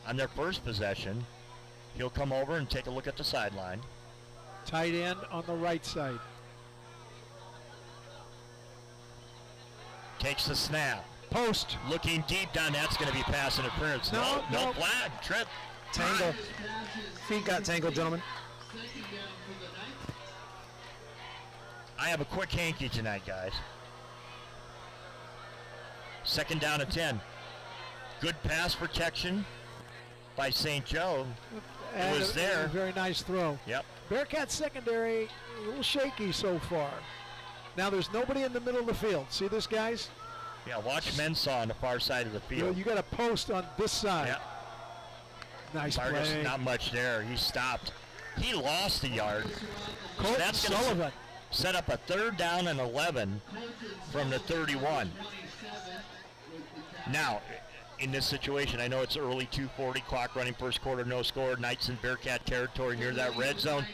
on their first possession. He'll come over and take a look at the sideline. Tight end on the right side. Takes the snap. Post. Looking deep down. That's going to be pass interference. No flag. Trip. Tangle. Feet got tangled, gentlemen. I have a quick hanky tonight, guys. 2nd down and 10. Good pass protection by St. Joe. It was there. A very nice throw. Yep. Bearcat secondary, a little shaky so far. Now there's nobody in the middle of the field. See this, guys? Yeah, watch Mensah on the far side of the field. You got a post on this side. Yep. Nice Vargas, play. not much there. He stopped. He lost a yard. Colt That's going Sullivan. to set up a 3rd down and 11 from the 31. Now, in this situation, I know it's early, 2:40, clock running, first quarter, no score. Knights in Bearcat territory near that red zone.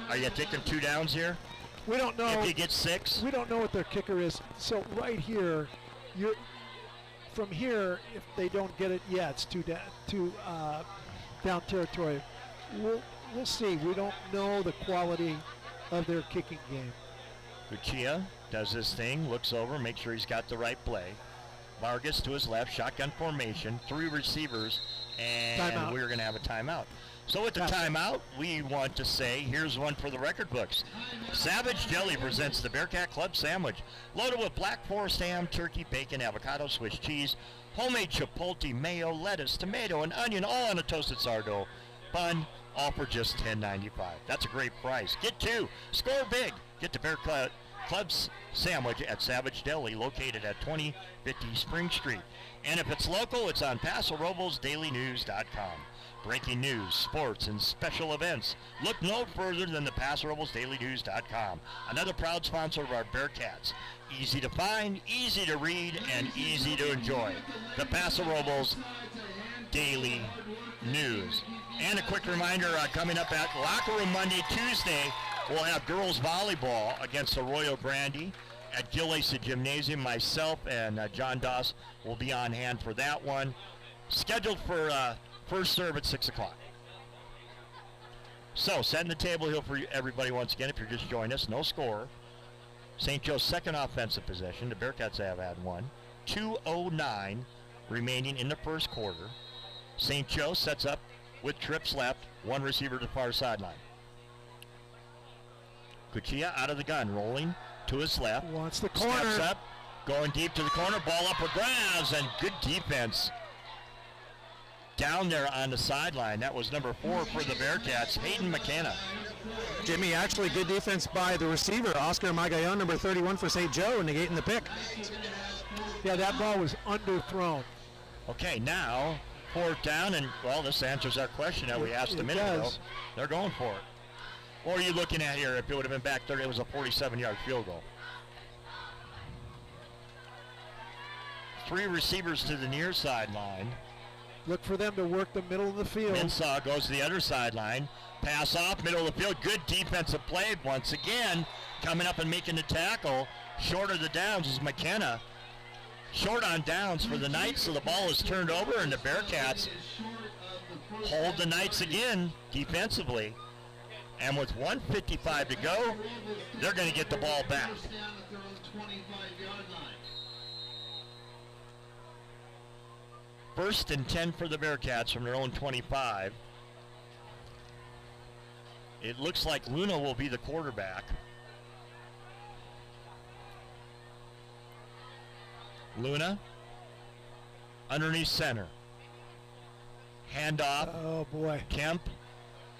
Are you taking 2 downs here? We don't know. If you get 6? We don't know what their kicker is. So right here, from here, if they don't get it, yeah, it's 2 down territory. We'll see. We don't know the quality of their kicking game. Kuchuya does his thing, looks over, makes sure he's got the right play. Vargas to his left, shotgun formation, 3 receivers, and Timeout. we're going to have a timeout. So with the Paso. timeout, we want to say, here's one for the record books. Savage Deli presents the Bearcat Club Sandwich, loaded with Black Forest ham, turkey, bacon, avocado, Swiss cheese, homemade chipotle, mayo, lettuce, tomato, and onion, all on a toasted sourdough bun, all for just $10.95. That's a great price. Get 2. Score big. Get the Bearcat Club's Sandwich at Savage Deli, located at 2050 Spring Street. And if it's local, it's on Paso Robles DailyNews.com. Breaking news, sports, and special events. Look no further than the Paso Robles DailyNews.com. Another proud sponsor of our Bearcats. Easy to find, easy to read, and easy to enjoy. The Paso Robles Daily News. And a quick reminder, coming up at Locker Room Monday, Tuesday, we'll have girls volleyball against Arroyo Grande at Gillespie Gymnasium. Myself and John Doss will be on hand for that one. Scheduled for first serve at 6 o'clock. So, setting the table here for everybody once again, if you're just joining us, no score. St. Joe's second offensive possession. The Bearcats have had one. 2:09 remaining in the first quarter. St. Joe sets up with trips left, 1 receiver to the far sideline. Cuchilla out of the gun, rolling to his left. Wants the corner. Steps up, going deep to the corner, ball up for grabs, and good defense down there on the sideline. That was number 4 for the Bearcats, Hayden McKenna. Jimmy, actually good defense by the receiver, Oscar Magayon, number 31 for St. Joe, negating the pick. Yeah, that ball was underthrown. Okay, now 4th down, and, well, this answers our question that we asked a minute ago. They're going for it. What are you looking at here? If it would have been back 30, it was a 47-yard field goal. 3 receivers to the near sideline. Look for them to work the middle of the field. Mensah goes to the other sideline. Pass off, middle of the field. Good defensive play once again. Coming up and making the tackle. Short of the downs is McKenna. Short on downs for the Knights, so the ball is turned over, and the Bearcats hold the Knights again defensively. And with 1:55 to go, they're going to get the ball back. First and 10 for the Bearcats from their own 25. It looks like Luna will be the quarterback. Luna, underneath center. Handoff. Oh, boy. Kemp.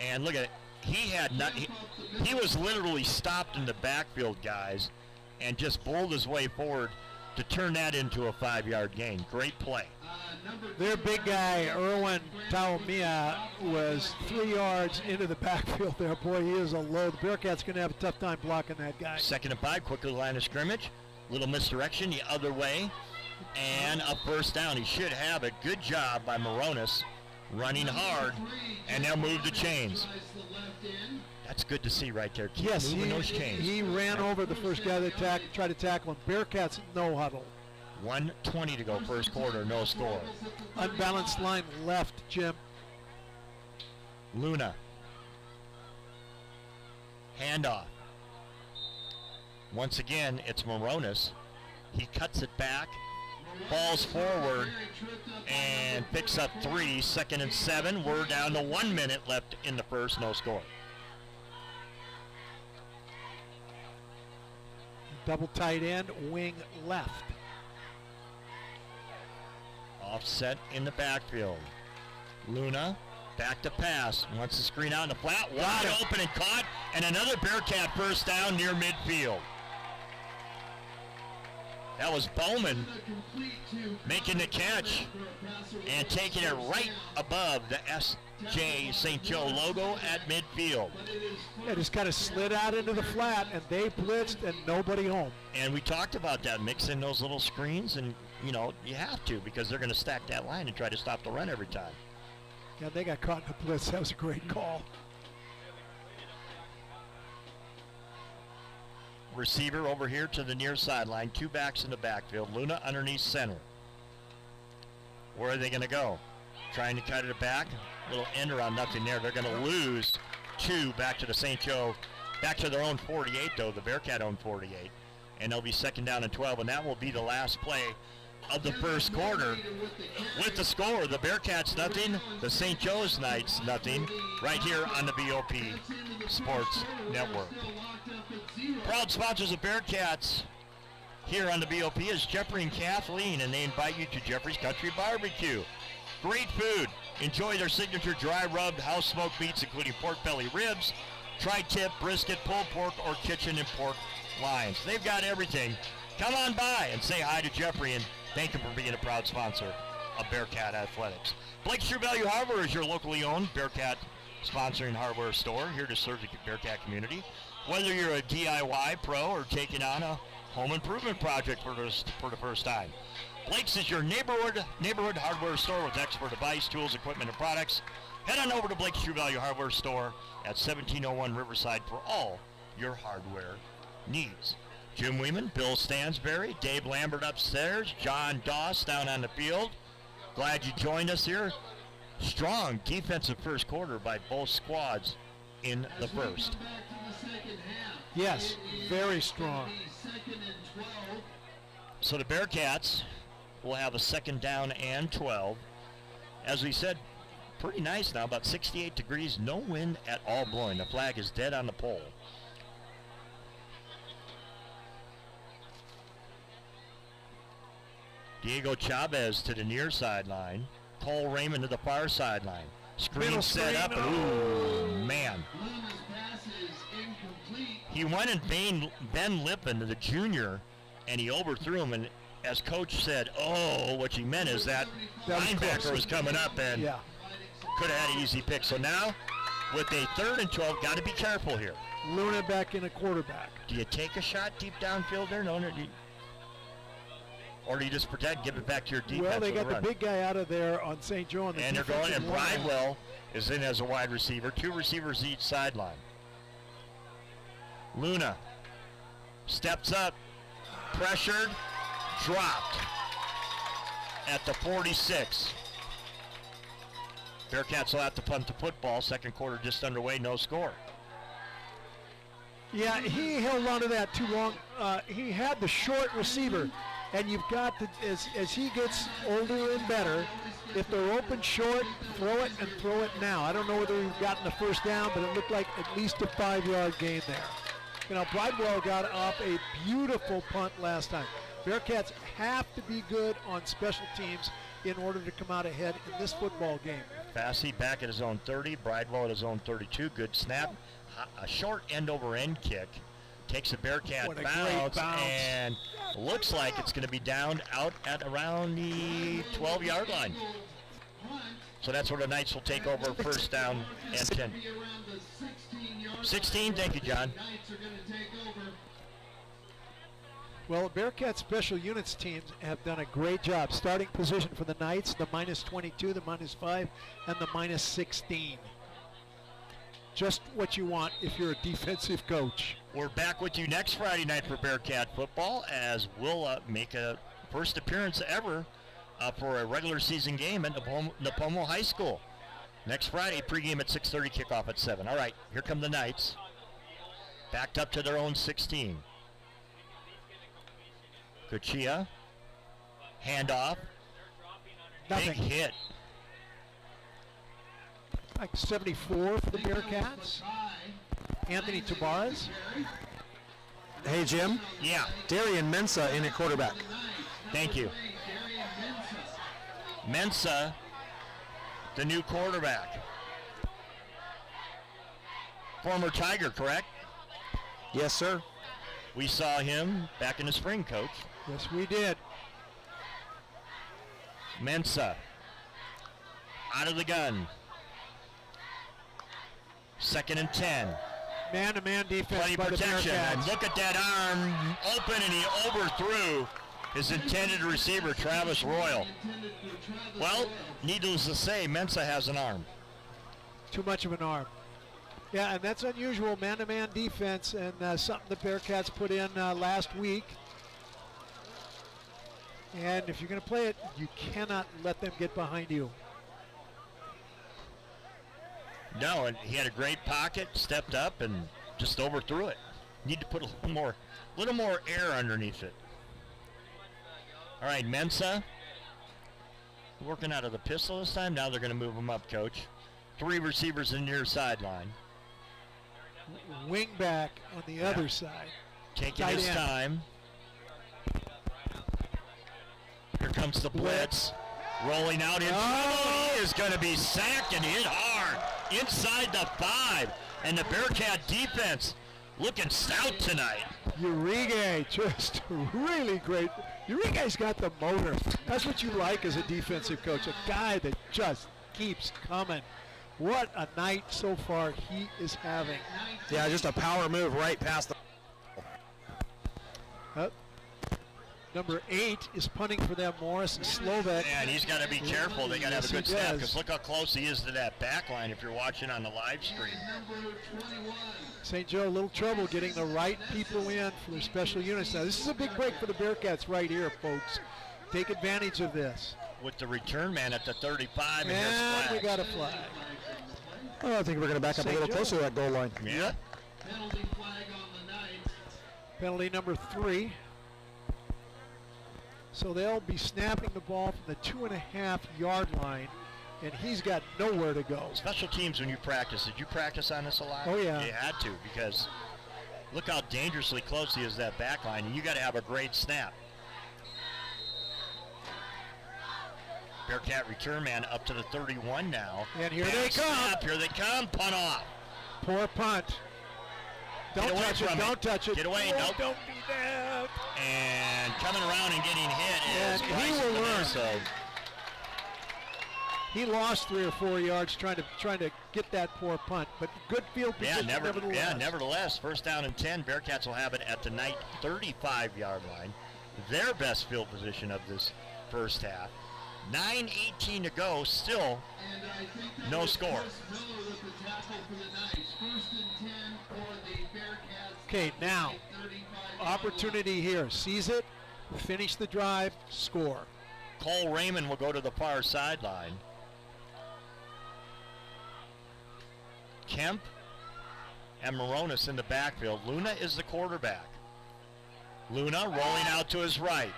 And look at it. He was literally stopped in the backfield, guys, and just bowled his way forward to turn that into a 5-yard gain. Great play. Their big guy, Erwin Taumia, was 3 yards into the backfield there. Boy, he is a load. The Bearcats going to have a tough time blocking that guy. 2nd and 5, quickly line of scrimmage. Little misdirection the other way. And a first down. He should have it. Good job by Moronis, running hard. And they'll move the chains. That's good to see right there. Keep Yes, moving those chains. he ran over the first guy that tried to tackle him. Bearcats no huddle. 1:20 to go first quarter, no score. Unbalanced line left, Jim. Luna. Handoff. Once again, it's Moronis. He cuts it back, falls forward, and picks up 3. 2nd and 7. We're down to 1 minute left in the first, no score. Double tight end, wing left. Offset in the backfield. Luna, back to pass. Wants to screen out in the flat. Wide open and caught. And another Bearcat first down near midfield. That was Bowman making the catch and taking it right above the S.J. St. Joe logo at midfield. Yeah, just kind of slid out into the flat, and they blitzed, and nobody home. And we talked about that, mixing those little screens, and, you know, you have to because they're going to stack that line and try to stop the run every time. Yeah, they got caught in the blitz. That was a great call. Receiver over here to the near sideline. 2 backs in the backfield. Luna underneath center. Where are they going to go? Trying to cut it back. Little end around, nothing there. They're going to lose 2 back to the St. Joe. Back to their own 48, though. The Bearcat own 48. And they'll be 2nd down and 12. And that will be the last play of the first quarter. With the score, the Bearcats nothing, the St. Joe's Knights nothing, right here on the BOP Sports Network. Proud sponsors of Bearcats here on the BOP is Jeffrey and Kathleen, and they invite you to Jeffrey's Country Barbecue. Great food. Enjoy their signature dry rubbed house smoked meats, including pork belly ribs, tri-tip, brisket, pulled pork, or kitchen and pork lines. They've got everything. Come on by and say hi to Jeffrey, and thank him for being a proud sponsor of Bearcat Athletics. Blake's True Value Hardware is your locally owned Bearcat sponsoring hardware store, here to serve the Bearcat community. Whether you're a DIY pro or taking on a home improvement project for the first time, Blake's is your neighborhood hardware store with expert advice, tools, equipment, and products. Head on over to Blake's True Value Hardware Store at 1701 Riverside for all your hardware needs. Jim Weeman, Bill Stansberry, Dave Lambert upstairs, John Doss down on the field. Glad you joined us here. Strong defensive first quarter by both squads in the first. Yes, very strong. So the Bearcats will have a second down and 12. As we said, pretty nice now, about 68 degrees, no wind at all blowing. The flag is dead on the pole. Diego Chavez to the near sideline. Cole Raymond to the far sideline. Screen set up. Ooh, man. He went and Ben Lippin, the junior, and he overthrew him. And as coach said, what he meant is that linebacker was coming up and could have had an easy pick. So now, with a 3rd and 12, got to be careful here. Luna back in a quarterback. Do you take a shot deep downfield there? No. Or do you just protect, give it back to your defense? Well, they got the big guy out of there on St. Joe. And they're going, and Bridewell is in as a wide receiver. 2 receivers each sideline. Luna steps up, pressured, dropped at the 46. Bearcats will have to punt the football. Second quarter just underway, no score. Yeah, he held on to that too long. He had the short receiver. And you've got to, as he gets older and better, if they're open short, throw it and throw it now. I don't know whether we've gotten the first down, but it looked like at least a 5-yard gain there. You know, Bridewell got off a beautiful punt last time. Bearcats have to be good on special teams in order to come out ahead in this football game. Fassy back at his own 30, Bridewell at his own 32. Good snap. A short end-over-end kick. Takes a Bearcat bounce and looks like it's going to be down out at around the 12-yard line. So that's where the Knights will take over first down and 10. 16, thank you, John. Well, Bearcat special units teams have done a great job. Starting position for the Knights, the -22, the -5, and the -16. Just what you want if you're a defensive coach. We're back with you next Friday night for Bearcat football, as we'll make a first appearance ever for a regular season game at Napomo High School. Next Friday, pregame at 6:30, kickoff at 7. All right, here come the Knights. Backed up to their own 16. Kuchia, handoff, Nothing. big hit. Like 74 for the Bearcats. Anthony Tabarez. Hey, Jim. Yeah. Darian Mensa in at quarterback. Thank you. Mensa, the new quarterback. Former Tiger, correct? Yes, sir. We saw him back in the spring, Coach. Yes, we did. Mensa, out of the gun. 2nd and 10. Man-to-man defense Plenty by the protection. And Bearcats. look at that arm open, and he overthrew his intended receiver, Travis Royal. Well, needless to say, Mensa has an arm. Too much of an arm. Yeah, and that's unusual, man-to-man defense, and something the Bearcats put in last week. And if you're going to play it, you cannot let them get behind you. No, and he had a great pocket, stepped up, and just overthrew it. Need to put a little more air underneath it. All right, Mensa working out of the pistol this time. Now they're going to move him up, Coach. 3 receivers in the near sideline. Wing back on the other side. Taking Tight his end. time. Here comes the blitz. Rolling out in trouble. He is going to be sacked and hit hard inside the 5. And the Bearcat defense looking stout tonight. Uribe, just really great. Uribe's got the motor. That's what you like as a defensive coach, a guy that just keeps coming. What a night so far he is having. Yeah, just a power move right past the. Number 8 is punting for them, Morris Slovak. And he's got to be careful. They got to have a Yes, good he snap does. because look how close he is to that back line if you're watching on the live stream. St. Joe, a little trouble getting the right people in for their special units. Now, this is a big break for the Bearcats right here, folks. Take advantage of this. With the return man at the 35 and his And we flag. got a flag. Oh, I think we're going to back up a St. little Joe. closer to that goal line. Yeah. Penalty flag on the night. Penalty number 3. So they'll be snapping the ball from the 2.5-yard line, and he's got nowhere to go. Special teams when you practice. Did you practice on this a lot? Oh, yeah. You had to because look how dangerously close he is to that back line, and you got to have a great snap. Bearcat return man up to the 31 now. And here Back they come. snap, here they come. Punt off. Poor punt. Don't away touch it, from it. don't touch it. Get away, Oh, nope. don't do that. And coming around and getting hit is And he Bryson will learn. Vanessa. He lost 3 or 4 yards trying to get that poor punt, but good field position nevertheless. Nevertheless, first down and 10. Bearcats will have it at the night 35-yard line. Their best field position of this first half. 9:18 to go, still And I think that no was score. Chris Miller with the tackle for the night. First and 10 for the Bearcats. Okay, now, 35 opportunity here. Seize it, finish the drive, score. Cole Raymond will go to the far sideline. Kemp and Moronis in the backfield. Luna is the quarterback. Luna rolling out to his right.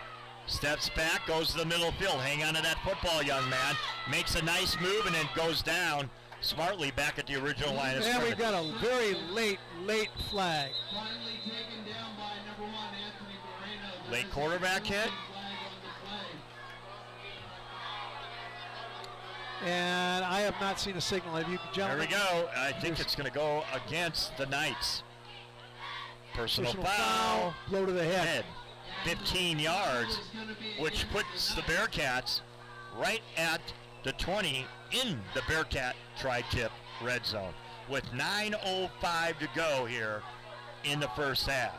Steps back, goes to the middle field. Hang on to that football, young man. Makes a nice move and then goes down smartly back at the original line of And scrimmage. we've got a very late flag. Finally taken down by number 1, Anthony Moreno. Late quarterback hit. Flag on the play. And I have not seen a signal. Have you, There gentlemen? we go. I think it's going to go against the Knights. Personal foul. Blow to the head. Head. 15 yards, which puts the Bearcats right at the 20 in the Bearcat tri-tip red zone with 9:05 to go here in the first half.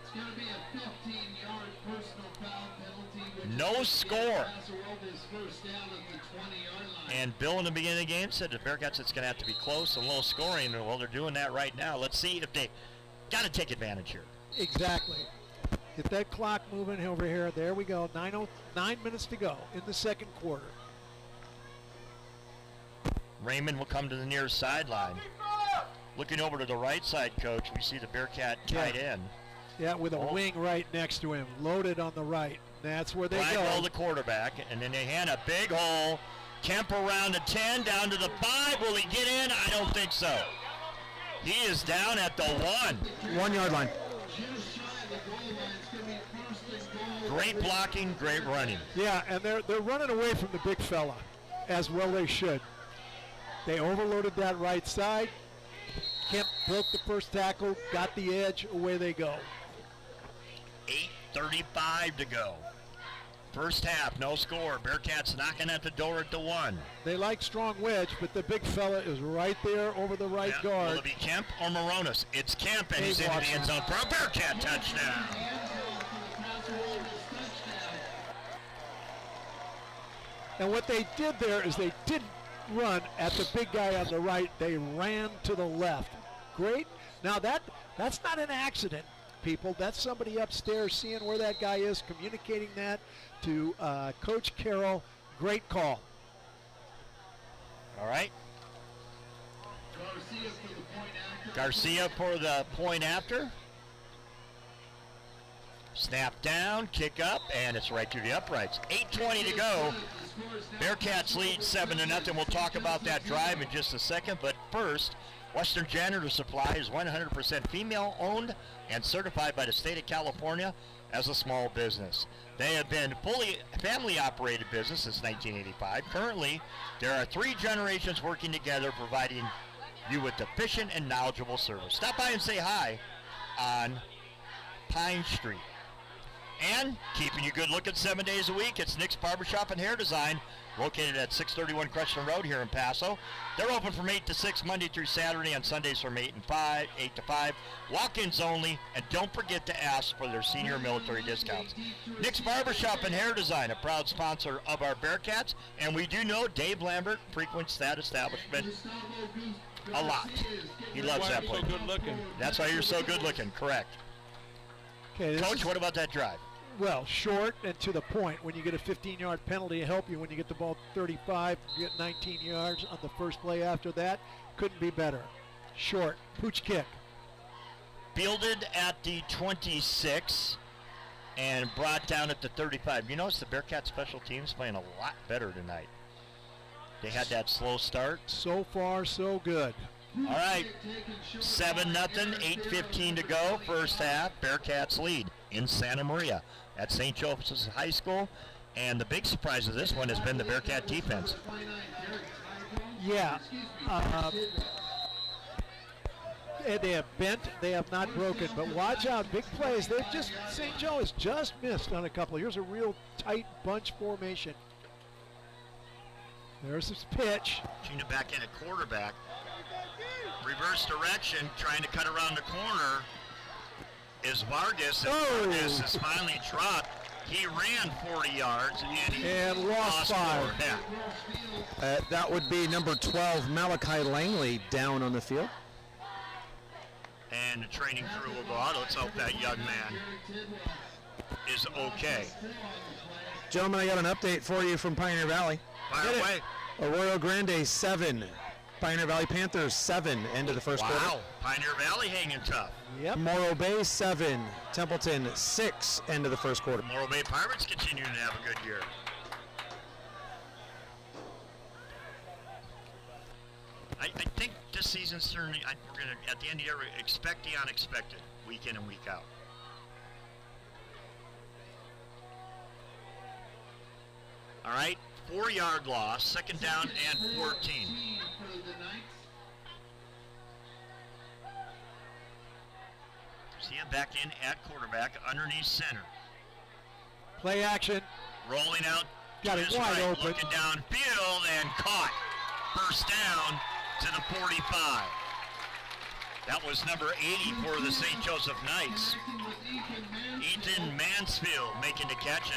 It's going to be a 15-yard personal foul penalty. Which No is score. Paso Robles first down at the 20-yard line. And Bill in the beginning of the game said the Bearcats it's going to have to be close and low scoring. Well, they're doing that right now. Let's see if they got to take advantage here. Exactly. Get that clock moving over here. There we go. 9 minutes to go in the second quarter. Raymond will come to the near sideline. Looking over to the right side, Coach, we see the Bearcat tight end. Yeah, with a Oh. wing right next to him, loaded on the right. That's where they Blackwell, go. the quarterback, and then they hand a big hole. Kemp around the 10, down to the 5. Will he get in? I don't think so. He is down at the 1. 1 yard line. Just shy of the goal line. It's going to be first and goal. Great blocking, great running. Yeah, and they're running away from the big fella, as well they should. They overloaded that right side. Kemp broke the first tackle, got the edge, away they go. 8:35 to go. First half, no score. Bearcats knocking at the door at the 1. They like strong wedge, but the big fella is right there over the right Yeah, will guard. it be Kemp or Moronis? It's Kemp, and he's Dave into the Watson. end zone for a Bearcat touchdown. And what they did there is they didn't run at the big guy on the right. They ran to the left. Great. Now that's not an accident, people. That's somebody upstairs seeing where that guy is, communicating that to Coach Carroll. Great call. All right. Garcia for the point after. Garcia for the point after. Snap down, kick up, and it's right through the uprights. 8:20 to go. Bearcats lead 7-0. We'll talk about that drive in just a second, but first, Western Janitor Supply is 100% female-owned and certified by the state of California as a small business. They have been fully family-operated business since 1985. Currently, there are 3 generations working together, providing you with efficient and knowledgeable service. Stop by and say hi on Pine Street. And keeping you good looking 7 days a week, it's Nick's Barbershop and Hair Design, located at 631 Crestline Road here in Paso. They're open from 8 to 6 Monday through Saturday, on Sundays from 8 to 5. Walk-ins only, and don't forget to ask for their senior military discounts. Nick's Barbershop and Hair Design, a proud sponsor of our Bearcats, and we do know Dave Lambert frequents that establishment a lot. He loves that place. So good looking. That's why you're so good looking, correct. Okay, Coach, what about that drive? Well, short and to the point. When you get a 15-yard penalty to help you, when you get the ball 35, you get 19 yards on the first play after that. Couldn't be better. Short, pooch kick. Fielded at the 26 and brought down at the 35. You notice the Bearcat special teams playing a lot better tonight. They had that slow start. So far, so good. All right, 7-0, 8:15 to go, first half. Bearcats lead in Santa Maria at St. Joseph's High School. And the big surprise of this one has been the Bearcat defense. Yeah. They have bent, they have not broken, but watch out, big plays. St. Joe has just missed on a couple. Here's a real tight bunch formation. There's his pitch. Chino back in at quarterback. Reverse direction, trying to cut around the corner is Vargas. And Vargas is finally dropped. He ran 40 yards and lost 5. Yeah. That would be number 12, Malachi Langley, down on the field. And the training crew will go out. Let's hope that young man is okay. Gentlemen, I got an update for you from Pioneer Valley. Fire away. Arroyo Grande 7, Pioneer Valley Panthers 7, end of the first quarter. Wow, Pioneer Valley hanging tough. Yep. Morro Bay 7, Templeton 6, end of the first quarter. Morro Bay Pirates continuing to have a good year. I think this season's certainly, we're going to, at the end of the year, expect the unexpected, week in and week out. All right, 4-yard loss, second down and 14. See him back in at quarterback, underneath center. Play action. Rolling out Got to it his wide right, open. looking downfield and caught. First down to the 45. That was number 80 for the St. Joseph Knights. Ethan Mansfield making the catch,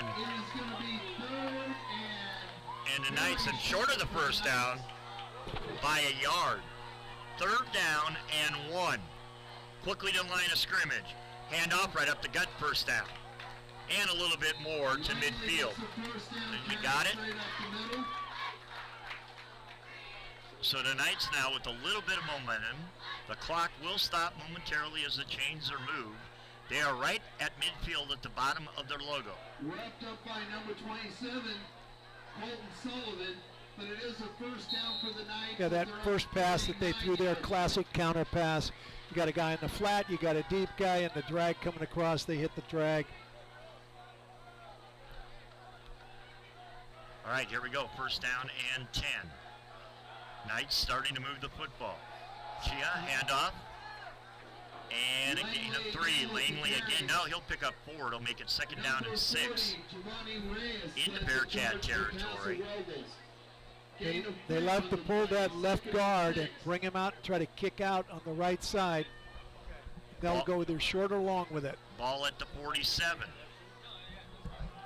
and the Knights, and short of the first down by a yard. Third down and 1. Quickly to the line of scrimmage. Hand off right up the gut, first down. And a little bit more to midfield. You got it? So the Knights now with a little bit of momentum. The clock will stop momentarily as the chains are moved. They are right at midfield at the bottom of their logo. Wrapped up by number 27, Colton Sullivan, but it is a first down for the Knights. Yeah, that first pass that they threw there, classic counter pass. You got a guy in the flat, you got a deep guy in the drag coming across, they hit the drag. All right, here we go, first down and 10. Knights starting to move the football. Chia, handoff. And a gain of 3. Langley again. No, he'll pick up 4. It'll make it second down and 6. Into Bearcat territory. They love to pull that left guard and bring him out and try to kick out on the right side. They'll go either short or long with it. Ball at the 47.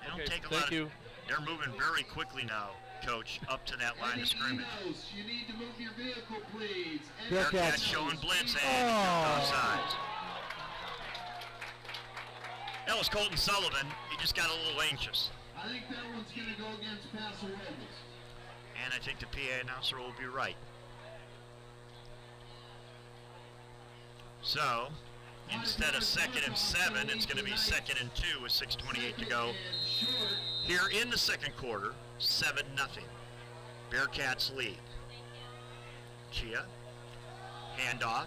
They don't take a lot thank you. They're moving very quickly now, Coach, up to that line of scrimmage. You need to move your vehicle, please. Bearcats showing blitz and both sides. That was Colton Sullivan. He just got a little anxious. I think that one's going to go against Paso Robles. And I think the PA announcer will be right. So, instead of 2nd and 7, it's going to be 2nd and 2 with 6:28 to go. Here in the second quarter, 7-0. Bearcats lead. Chia, handoff.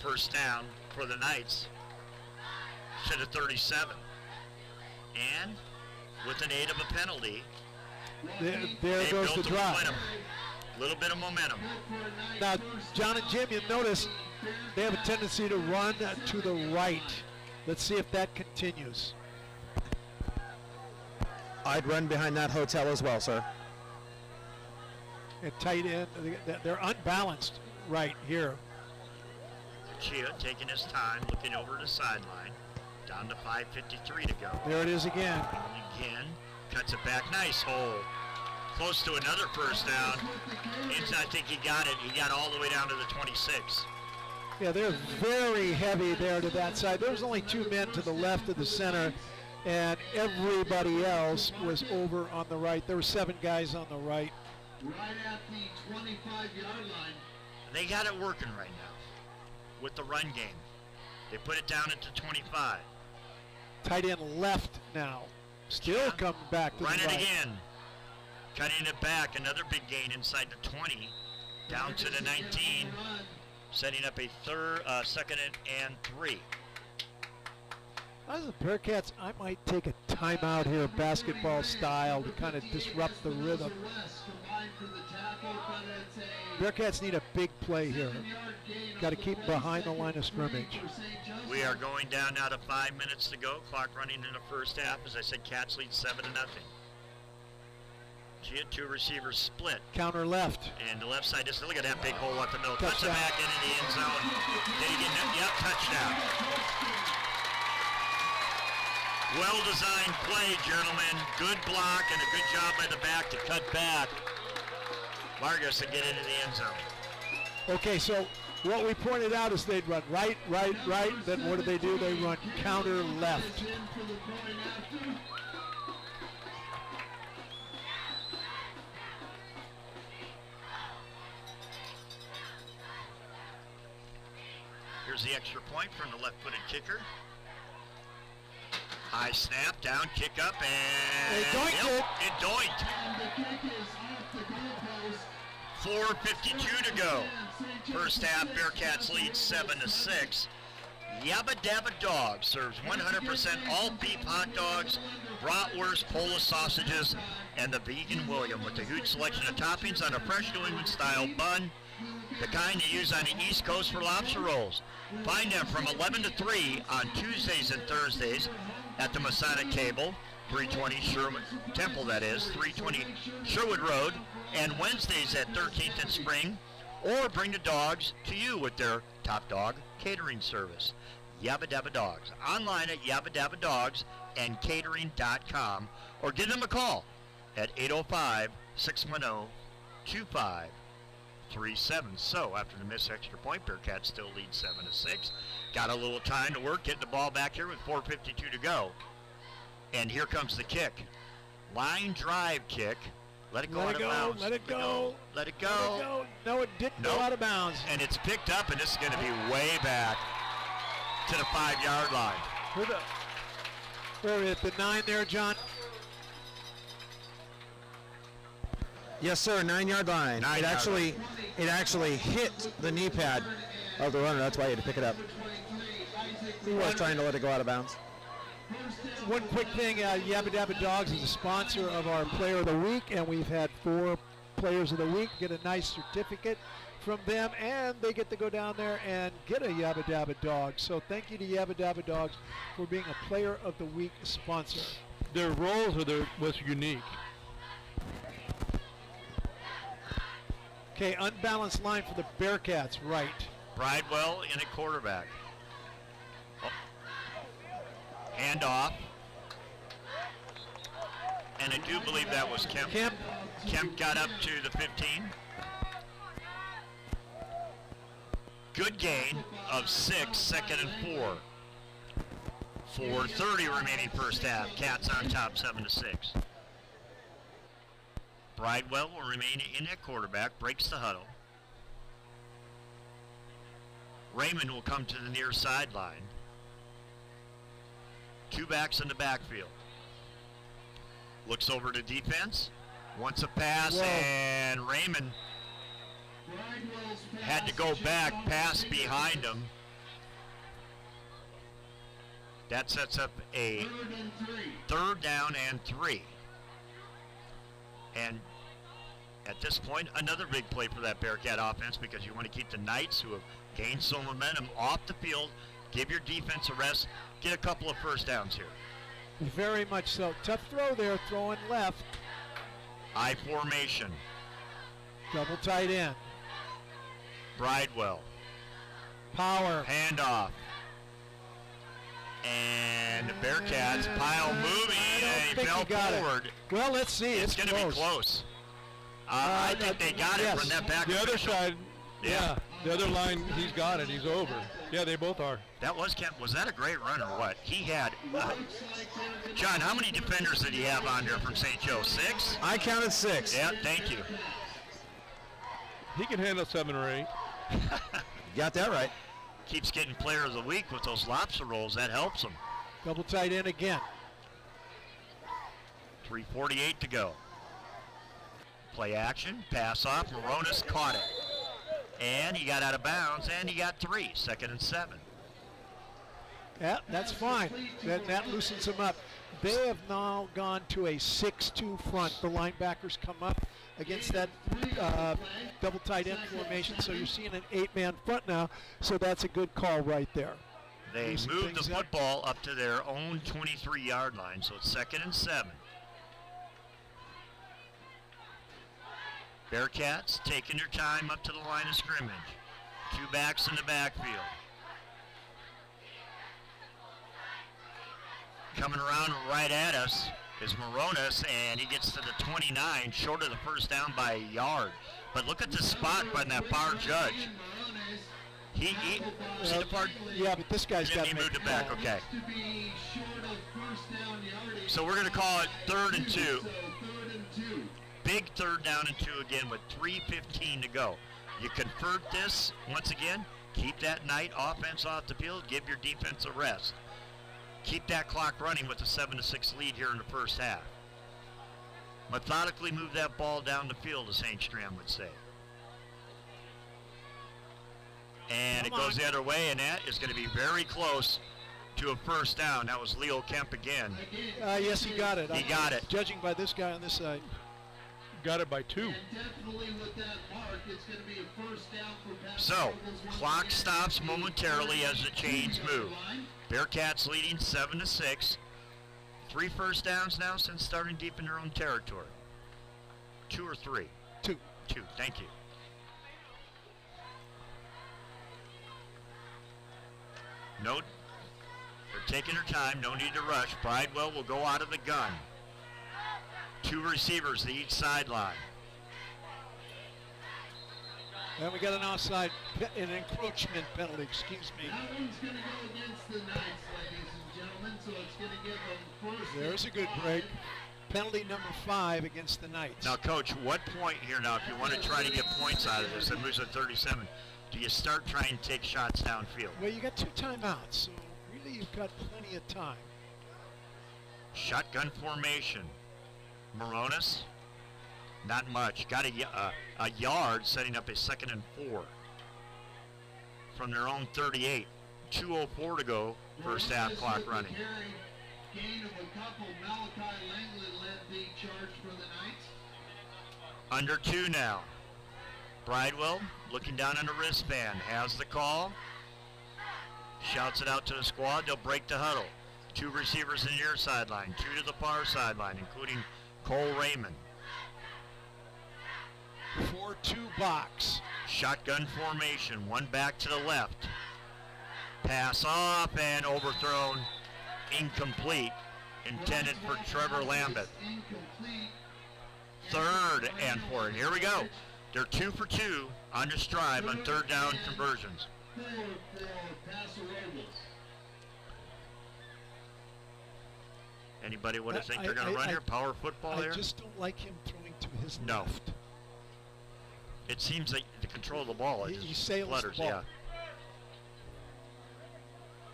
First down for the Knights. To the 37. And with an 8 of a penalty, There they goes built the drive. momentum. Little bit of momentum. Now, John and Jim, you notice they have a tendency to run to the right. Let's see if that continues. I'd run behind that hotel as well, sir. At tight end, they're unbalanced right here. Chia taking his time, looking over the sideline. Down to 5:53 to go. There it is again. And again, cuts it back. Nice hole. Close to another first down. I think he got it. He got all the way down to the 26. Yeah, they're very heavy there to that side. There was only 2 men to the left of the center, and everybody else was over on the right. There were 7 guys on the right. Right at the 25-yard line. They got it working right now with the run game. They put it down into 25. Tight end left now. Still coming back to Run the it right. again. Cutting it back. Another big gain inside the 20. Down to the 19. Setting up a 2nd and 3. As the Bearcats, I might take a timeout here, basketball style, to kind of disrupt the rhythm. Bearcats need a big play here. Got to keep behind the line of scrimmage. We are going down now to 5 minutes to go. Clock running in the first half. As I said, Cats lead 7-0. She had 2 receivers split. Counter left. And the left side, just look at that big hole up the middle. Cuts it Touchdown. back into the end zone. Did he get it? Yep, touchdown. Well-designed play, gentlemen. Good block and a good job by the back to cut back. Vargas to get into the end zone. Okay, so what we pointed out is they'd run right, right, right. Then what do? They run counter left. Here's the extra point from the left-footed kicker. High snap, down, kick up, and They doinked it. It doinked. 4:52 to go. First half, Bearcats lead 7-6. Yabba Dabba Dog serves 100% all beef hot dogs, bratwurst, Polish sausages, and the vegan William with a huge selection of toppings on a fresh New England style bun, the kind you use on the East Coast for lobster rolls. Find them from 11 to 3 on Tuesdays and Thursdays at the Masonic Table, 320 Sherwood Temple, that is, 320 Sherwood Road, and Wednesdays at 13th and Spring, or bring the dogs to you with their Top Dog catering service. Yabba Dabba Dogs. Online at yabbadabbadogs.catering.com, or give them a call at 805-610-2537. So after the missed extra point, Bearcats still lead 7-6. Got a little time to work, getting the ball back here with 4:52 to go. And here comes the kick. Line drive kick. Let it go out of bounds. Let it go. Let it go. Let it go. No, it didn't Nope. go out of bounds. And it's picked up, and this is going to be way back to the 5-yard line. Where is the 9 there, John? Yes, sir. 9-yard line. 9 It yard actually hit the knee pad of the runner. That's why he had to pick it up. He was trying to let it go out of bounds. One quick thing, Yabba Dabba Dogs is a sponsor of our Player of the Week, and we've had 4 Players of the Week get a nice certificate from them, and they get to go down there and get a Yabba Dabba Dog. So thank you to Yabba Dabba Dogs for being a Player of the Week sponsor. Their roles was unique. Okay, unbalanced line for the Bearcats, right. Bridewell in at quarterback. Hand off. And I do believe that was Kemp. Kemp got up to the 15. Good gain of 6, 2nd and 4. 4:30 remaining first half. Cats on top 7-6. Bridewell will remain in at quarterback, breaks the huddle. Raymond will come to the near sideline. 2 backs in the backfield. Looks over to defense. Wants a pass, and Raymond had to go back, pass behind him. That sets up a 3rd down and 3. And at this point, another big play for that Bearcat offense, because you want to keep the Knights, who have gained some momentum, off the field, give your defense a rest, get a couple of first downs here. Very much so. Tough throw there, throwing left. I formation. Double tight end. Bridewell. Power. Handoff. And the Bearcats pile moving, and he fell forward. Well, let's see. It's going to be close. I think they got it from that back. The other side, yeah. The other line, he's got it. He's over. Yeah, they both are. That was Kemp. Was that a great run or what? He had, John, how many defenders did he have on there from St. Joe? 6? I counted 6. Yeah, thank you. He can handle 7 or 8. You got that right. Keeps getting player of the week with those lobster rolls. That helps him. Double tight end again. 3:48 to go. Play action, pass off. Moronis caught it. And he got out of bounds, and he got 3. 2nd and 7. Yeah, that's fine. That loosens him up. They have now gone to a 6-2 front. The linebackers come up against that double tight end formation, so you're seeing an 8-man front now, so that's a good call right there. They moved the football up to their own 23-yard line, so it's 2nd and 7. Bearcats taking their time up to the line of scrimmage. 2 backs in the backfield. Coming around right at us is Moronis, and he gets to the 29, short of the first down by a yard. But look at the spot by that power judge. He see the part? Yeah, but this guy's got to make moved it back, okay. So we're going to call it 3rd and 2. Big 3rd down and 2 again with 3:15 to go. You convert this, once again, keep that Knight offense off the field, give your defense a rest. Keep that clock running with a 7-6 lead here in the first half. Methodically move that ball down the field, as St. Stram would say. And it goes the other way, and that is going to be very close to a first down. That was Leo Kemp again. Yes, he got it. He got it. Judging by this guy on this side. Got it by 2. So, clock stops momentarily as the chains move. Bearcats leading 7-6. 3 first downs now since starting deep in their own territory. 2 or 3? 2. 2, thank you. No, they're taking their time, no need to rush. Bridewell will go out of the gun. 2 receivers to each sideline. And we got an offside, an encroachment penalty, excuse me. That one's going to go against the Knights, ladies and gentlemen, so it's going to give them first. There's a good break. Penalty number 5 against the Knights. Now, Coach, what point here now, if you want to try to get points out of this, it moves at 37, do you start trying to take shots downfield? Well, you got 2 timeouts, so really you've got plenty of time. Shotgun formation. Moronis, not much. Got a yard, setting up a 2nd and 4 from their own 38. 2:04 to go, first half clock running. Gain of a couple. Malachi Langley led the charge for the Knights. Under 2 now. Bridewell looking down on the wristband, has the call, shouts it out to the squad. They'll break the huddle. 2 receivers in the near sideline, 2 to the far sideline, including Cole Raymond. 4-2 box. Shotgun formation, 1 back to the left. Pass off and overthrown, incomplete, intended for Trevor Lambeth. 3rd and 4, and here we go. They're 2 for 2 on this drive on 3rd down conversions. 4 for Paso Robles. Anybody would think they're going to run here? Power football here? I just don't like him throwing to his No. left. It seems like to control the ball. It He just sails flutters, the ball. yeah.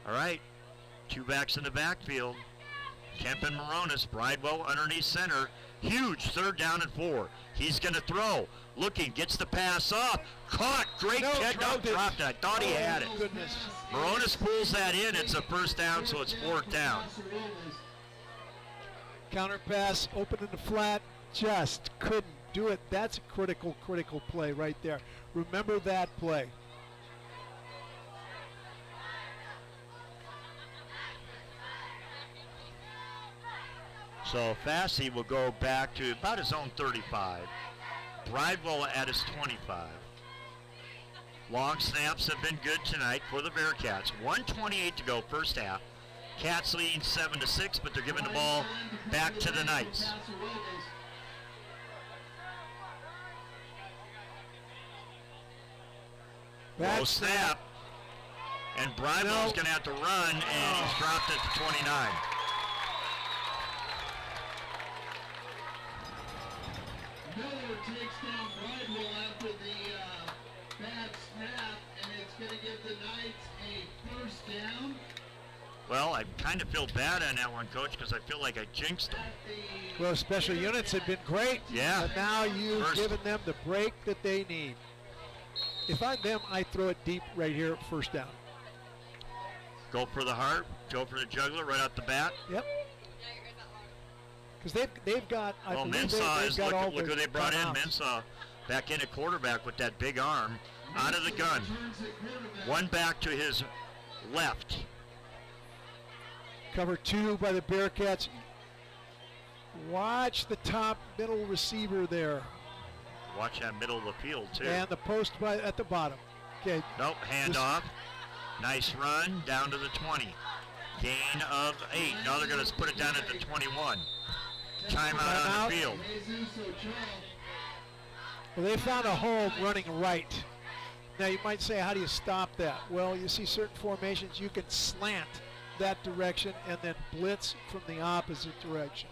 All right, 2 backs in the backfield. Kemp and Moronis. Bridewell underneath center. Huge 3rd down and 4. He's going to throw. Looking, gets the pass off. Caught. Great catch. Dropped it. I thought he had it. Goodness. Moronis pulls that in. It's a 1st down, so it's 4th down. Counter pass, open in the flat, just couldn't do it. That's a critical play right there. Remember that play. So Fassey will go back to about his own 35. Bridewell at his 25. Long snaps have been good tonight for the Bearcats. 1:28 to go, first half. Cats leading 7-6, but they're giving the ball back to the Knights. Low snap. And Bridewell's going to have to run, and he's dropped it to 29. Miller takes down Bridewell after the bad snap, and it's going to give the Knights a 1st down. Well, I kind of feel bad on that one, Coach, because I feel like I jinxed them. Well, special units have been great. Yeah. But now you've given them the break that they need. If I'm them, I throw it deep right here, 1st down. Go for the heart, go for the juggler right off the bat. Yep. Because they've got, I well, believe Mensah they've got all look who they brought in. timeouts. Mensah back in at quarterback with that big arm. Out of the gun. One back to his left. Cover 2 by the Bearcats. Watch the top middle receiver there. Watch that middle of the field, too. And the post at the bottom. Okay. Nope, handoff. Nice run down to the 20. Gain of 8. Now they're going to put it down at the 21. Timeout on the field. Well, they found a home running right. Now you might say, how do you stop that? Well, you see certain formations, you can slant that direction and then blitz from the opposite direction.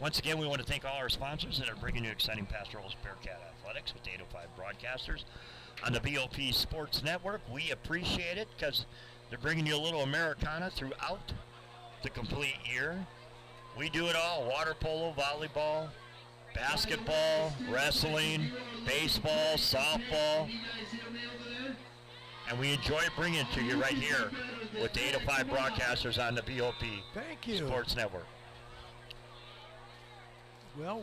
Once again, we want to thank all our sponsors that are bringing you exciting pastoral Bearcat athletics with the 805 broadcasters on the BOP Sports Network. We appreciate it because they're bringing you a little Americana throughout the complete year. We do it all: water polo, volleyball, basketball, wrestling, baseball, softball. And we enjoy bringing it to you right here with the 805 broadcasters on the BOP Thank you. Sports Network. Well,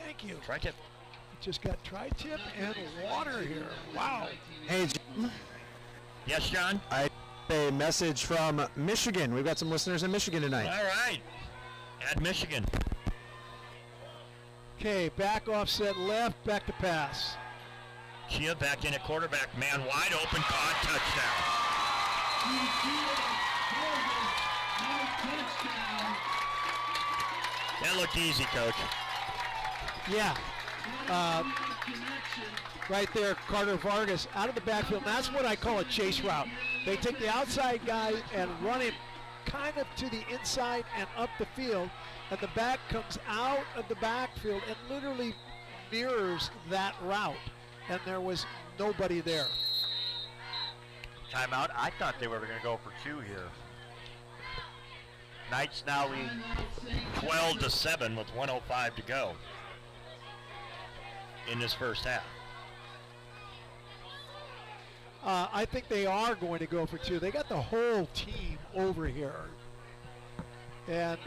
thank you. Tri-tip. We just got tri-tip and water here. Wow. Hey, Jim. Yes, John? I have a message from Michigan. We've got some listeners in Michigan tonight. All right. At Michigan. Okay, back offset left, back to pass. Chia back in at quarterback, man wide open, caught, touchdown. That looked easy, Coach. Yeah. Right there, Carter Vargas out of the backfield. And that's what I call a chase route. They take the outside guy and run him kind of to the inside and up the field, and the back comes out of the backfield and literally mirrors that route. And there was nobody there. Timeout. I thought they were going to go for 2 here. Knights now lead 12-7 with 1:05 to go in this first half. I think they are going to go for 2. They got the whole team over here. And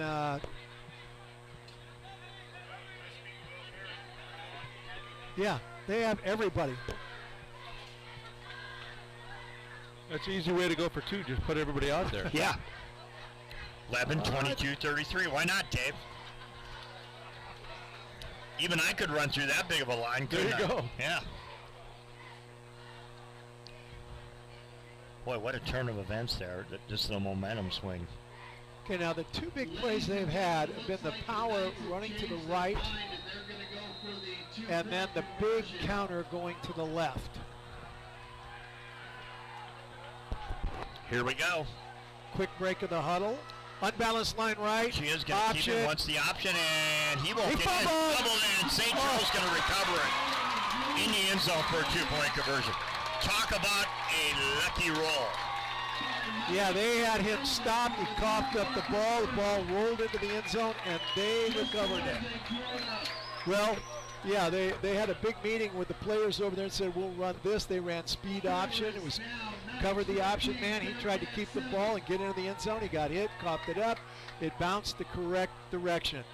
yeah, they have everybody. That's an easy way to go for 2. Just put everybody out there. Yeah. 11, 22, 33. Why not, Dave? Even I could run through that big of a line, couldn't I? There you go. Yeah. Boy, what a turn of events there. Just the momentum swing. Okay, now the 2 big plays they've had have been the power running to the right and then the big counter going to the left. Here we go. Quick break of the huddle. Unbalanced line right. She is going to keep it, wants the option, and he won't get it. Doubled in. St. Joe's going to recover it. in the end zone for a two-point conversion. Talk about a lucky roll. Yeah, they had him stopped. He coughed up the ball. The ball rolled into the end zone, and they recovered it. Well, yeah, they had a big meeting with the players over there and said, we'll run this. They ran speed option. It was covered the option man. He tried to keep the ball and get into the end zone. He got hit, coughed it up. It bounced the correct direction.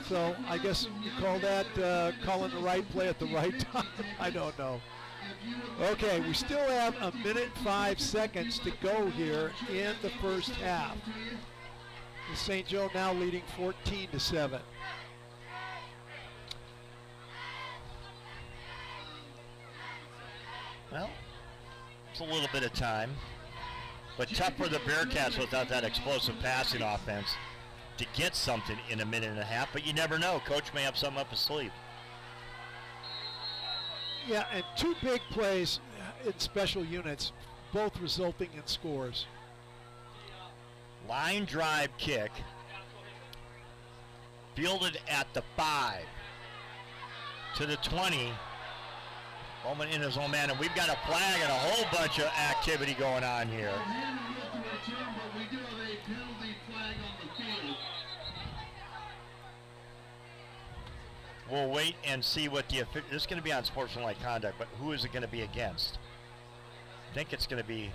So I guess you call that calling the right play at the right time. I don't know. Okay, we still have a minute 5 seconds to go here in the first half. St. Joe now leading 14-7. Well, it's a little bit of time, but tough for the Bearcats without that explosive passing offense to get something in a minute and a half, but you never know. Coach may have something up his sleeve. Yeah, and two big plays in special units, both resulting in scores. Line drive kick, fielded at the 5 to the 20. Bowman in his own man, and we've got a flag and a whole bunch of activity going on here. We'll wait and see what this is going to be on sportsmanlike conduct, but who is it going to be against? I think it's going to be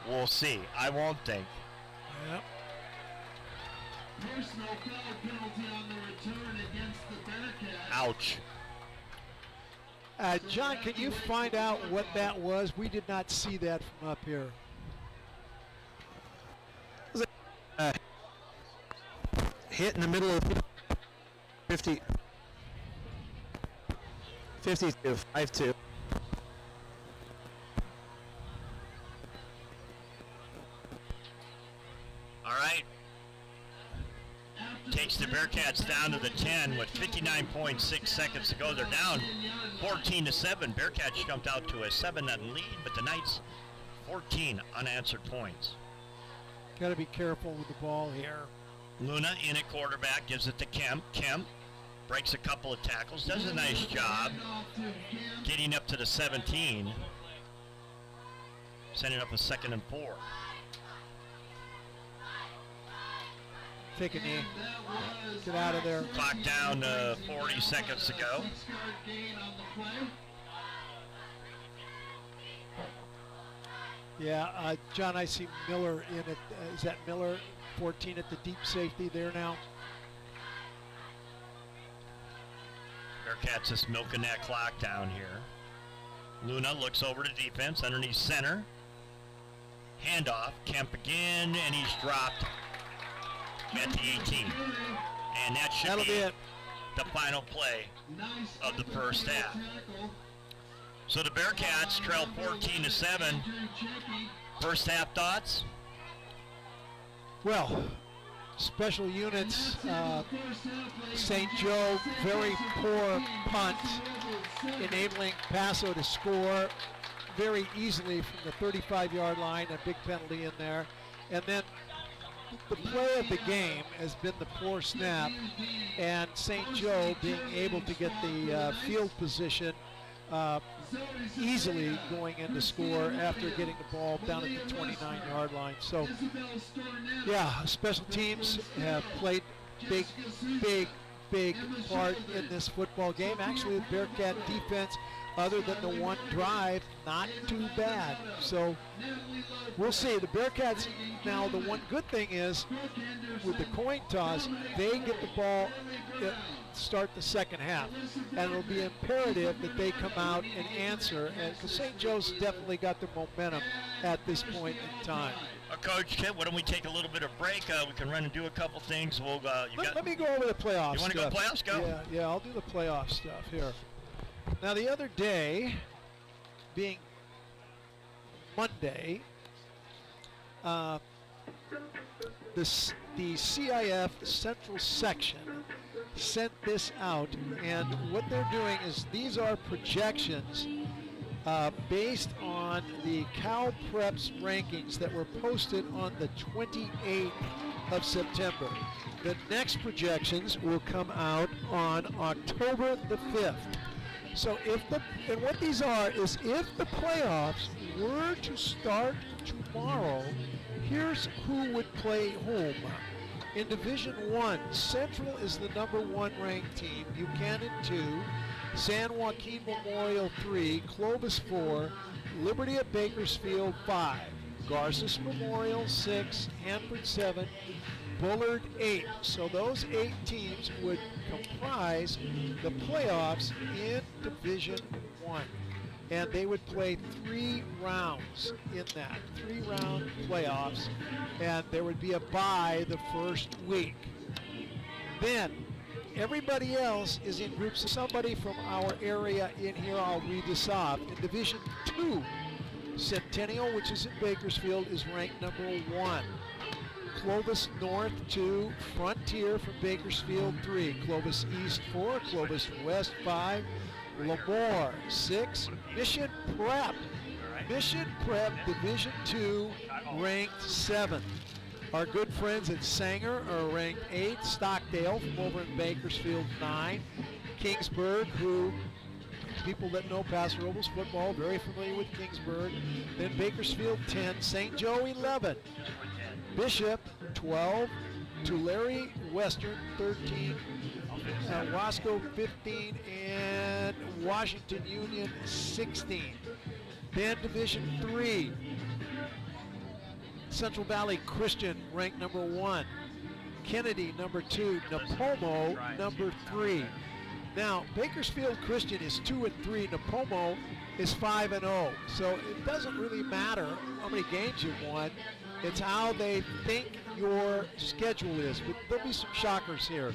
we'll see. I won't think. Yep. Personal foul penalty on the return against the Bearcats. Ouch. John, can you find out what that was? We did not see that from up here. Hit in the middle of 50 to 5-2. All right. Takes the Bearcats down to the 10 with 59.6 seconds to go. They're down 14-7. Bearcats jumped out to a 7-0 lead, but the Knights 14 unanswered points. Got to be careful with the ball here. Luna in at quarterback, gives it to Kemp. Kemp breaks a couple of tackles, does a nice job getting up to the 17, sending up a 2nd and 4. Take a knee. Get out of there. Clock down to 40 seconds to go. Yeah, John, I see Miller in it. Is that Miller, 14 at the deep safety there now? Bearcats just milking that clock down here. Luna looks over to defense underneath center. Handoff, Kemp again, and he's dropped at the 18. And that should That'll be it. The final play of the first half. So the Bearcats trail 14-7. First half thoughts? Well, special units, St. Joe, very poor punt, enabling Paso to score very easily from the 35-yard line, a big penalty in there. And then the play of the game has been the poor snap, and St. Joe being able to get the field position easily going in to score after getting the ball down at the 29-yard line. So, yeah, special teams have played big part in this football game. Actually, the Bearcat defense, other than the one drive, not too bad. So we'll see. The Bearcats, now the one good thing is with the coin toss, they get the ball start the second half, and it'll be imperative that they come out and answer, because St. Joe's definitely got the momentum at this point in time. Coach, why don't we take a little bit of break? We can run and do a couple things. We'll let me go over the playoffs. You want to go playoffs? Go. Yeah, I'll do the playoff stuff here. Now, the other day, being Monday, the CIF Central Section sent this out, and what they're doing is these are projections based on the Cal Preps rankings that were posted on the 28th of September. The next projections will come out on October the 5th. So and what these are is if the playoffs were to start tomorrow, here's who would play whom. In Division 1, Central is the number 1 ranked team, Buchanan 2, San Joaquin Memorial 3, Clovis 4, Liberty at Bakersfield 5, Garces Memorial 6, Hanford 7, Bullard 8. So those 8 teams would comprise the playoffs in Division 1. And they would play 3 rounds in that, 3-round playoffs, and there would be a bye the first week. Then everybody else is in groups. Somebody from our area in here, I'll read this off. In Division 2, Centennial, which is in Bakersfield, is ranked number 1. Clovis North 2, Frontier from Bakersfield 3, Clovis East 4, Clovis West 5, Lemoore 6, Mission Prep. Mission Prep Division 2 ranked 7. Our good friends at Sanger are ranked 8. Stockdale from over in Bakersfield 9. Kingsburg, who people that know Paso Robles football very familiar with Kingsburg. Then Bakersfield 10, St. Joe 11, Bishop 12, Tulare Western 13, Wasco 15, and Washington Union 16. Then Division 3, Central Valley Christian ranked number 1, Kennedy number 2, Napomo number 3. Now Bakersfield Christian is 2 and 3, Napomo is 5 and 0. So it doesn't really matter how many games you've won. It's how they think your schedule is. But there'll be some shockers here.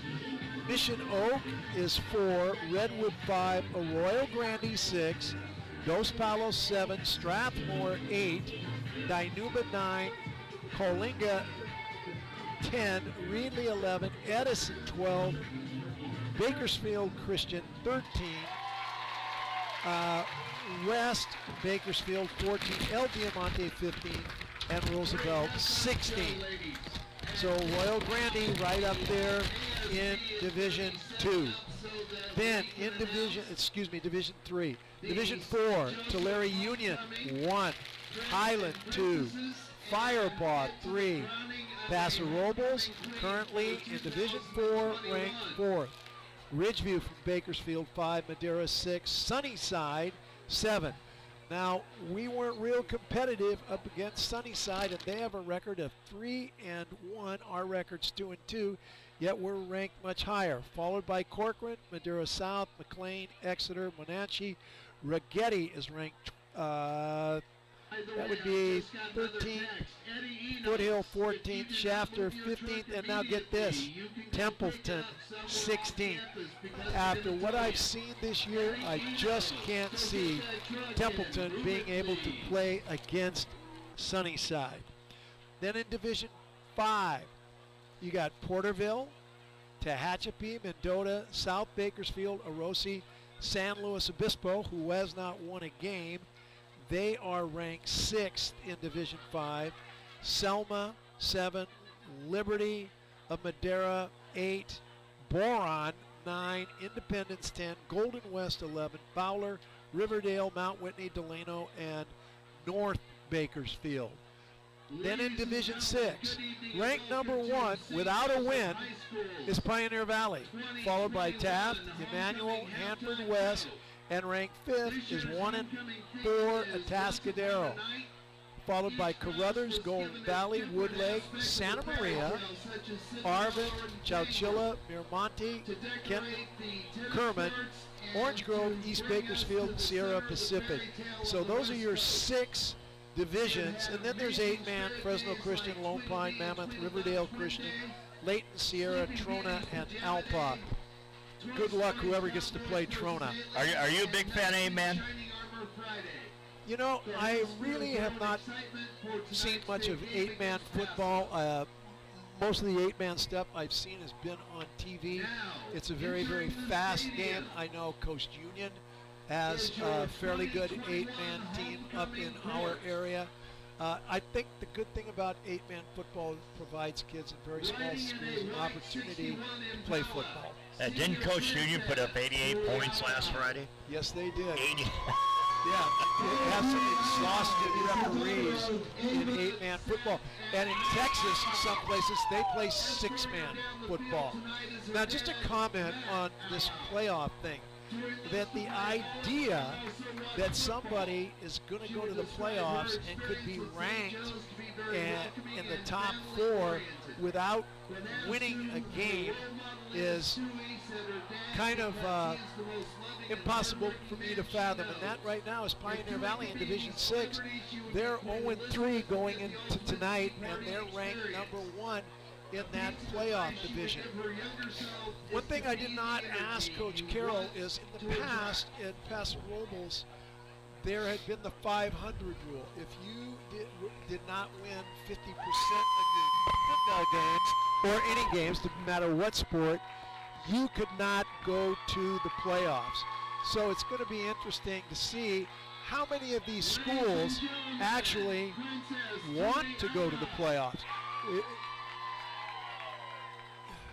Mission Oak is 4, Redwood 5, Arroyo Grande 6, Dos Palos 7, Strathmore 8, Dinuba 9, Coalinga 10, Reedley 11, Edison 12, Bakersfield Christian 13, West Bakersfield 14, El Diamante 15, and Roosevelt 16. So Royal Grande right up there in Division 2. Then in Division 3. Division 4, Tulare Union 1, Highland 2, Firebaugh 3, Paso Robles currently in Division 4 ranked 4th. Ridgeview from Bakersfield 5, Madera 6, Sunnyside 7. Now, we weren't real competitive up against Sunnyside, and they have a record of 3 and 1. Our record's 2 and 2, yet we're ranked much higher. Followed by Corcoran, Madera South, McLean, Exeter, Wenatchee. Ragetti is ranked, that would be 13th, Foothill 14th, Shafter 15th, and now get this, Templeton 16th. After what I've seen this year, I just can't see Templeton being able to play against Sunnyside. Then in Division 5, you got Porterville, Tehachapi, Mendota, South Bakersfield, Orosi, San Luis Obispo, who has not won a game. They are ranked 6th in Division 5. Selma 7, Liberty of Madera 8, Boron 9, Independence 10, Golden West 11, Fowler, Riverdale, Mount Whitney, Delano, and North Bakersfield. Then in Division 6, ranked number 1 without a win is Pioneer Valley, followed by Taft, Emmanuel, Hanford West, and ranked 5th is 1 and 4 Atascadero, followed by Carruthers, Golden Valley, Woodlake, Santa Maria, Arvin, Chowchilla, Miramonte, Kenton, Kermit, Orange Grove, East Bakersfield, and Sierra Pacific. So those are your 6 divisions, and then there's 8-man, Fresno Christian, Lone Pine, Mammoth, Riverdale Christian, Layton, Sierra, Trona, and Alpa. Good luck whoever gets to play Trona. Are you a big fan of 8-man? You know, I really have not seen much of 8-man football. Most of the 8-man stuff I've seen has been on TV. It's a very, very fast game. I know Coach Union has a fairly good 8-man team up in our area. I think the good thing about 8-man football provides kids in very small schools an opportunity to play football. Didn't Coach Union put up 88 points last Friday? Yes, they did. 80. Yeah, it has some exhausted referees in 8-man football. And in Texas, some places, they play 6-man football. Now, just a comment on this playoff thing, that the idea that somebody is going to go to the playoffs and could be ranked in the top 4 without winning a game is kind of impossible for me to fathom. And that right now is Pioneer Valley in Division 6. They're 0-3 going into tonight, and they're ranked number 1 in that playoff division. One thing I did not ask Coach Carroll is in the past at Paso Robles, there had been the 500 rule. If you did not win 50% of your football games or any games, no matter what sport, you could not go to the playoffs. So it's going to be interesting to see how many of these schools actually want to go to the playoffs.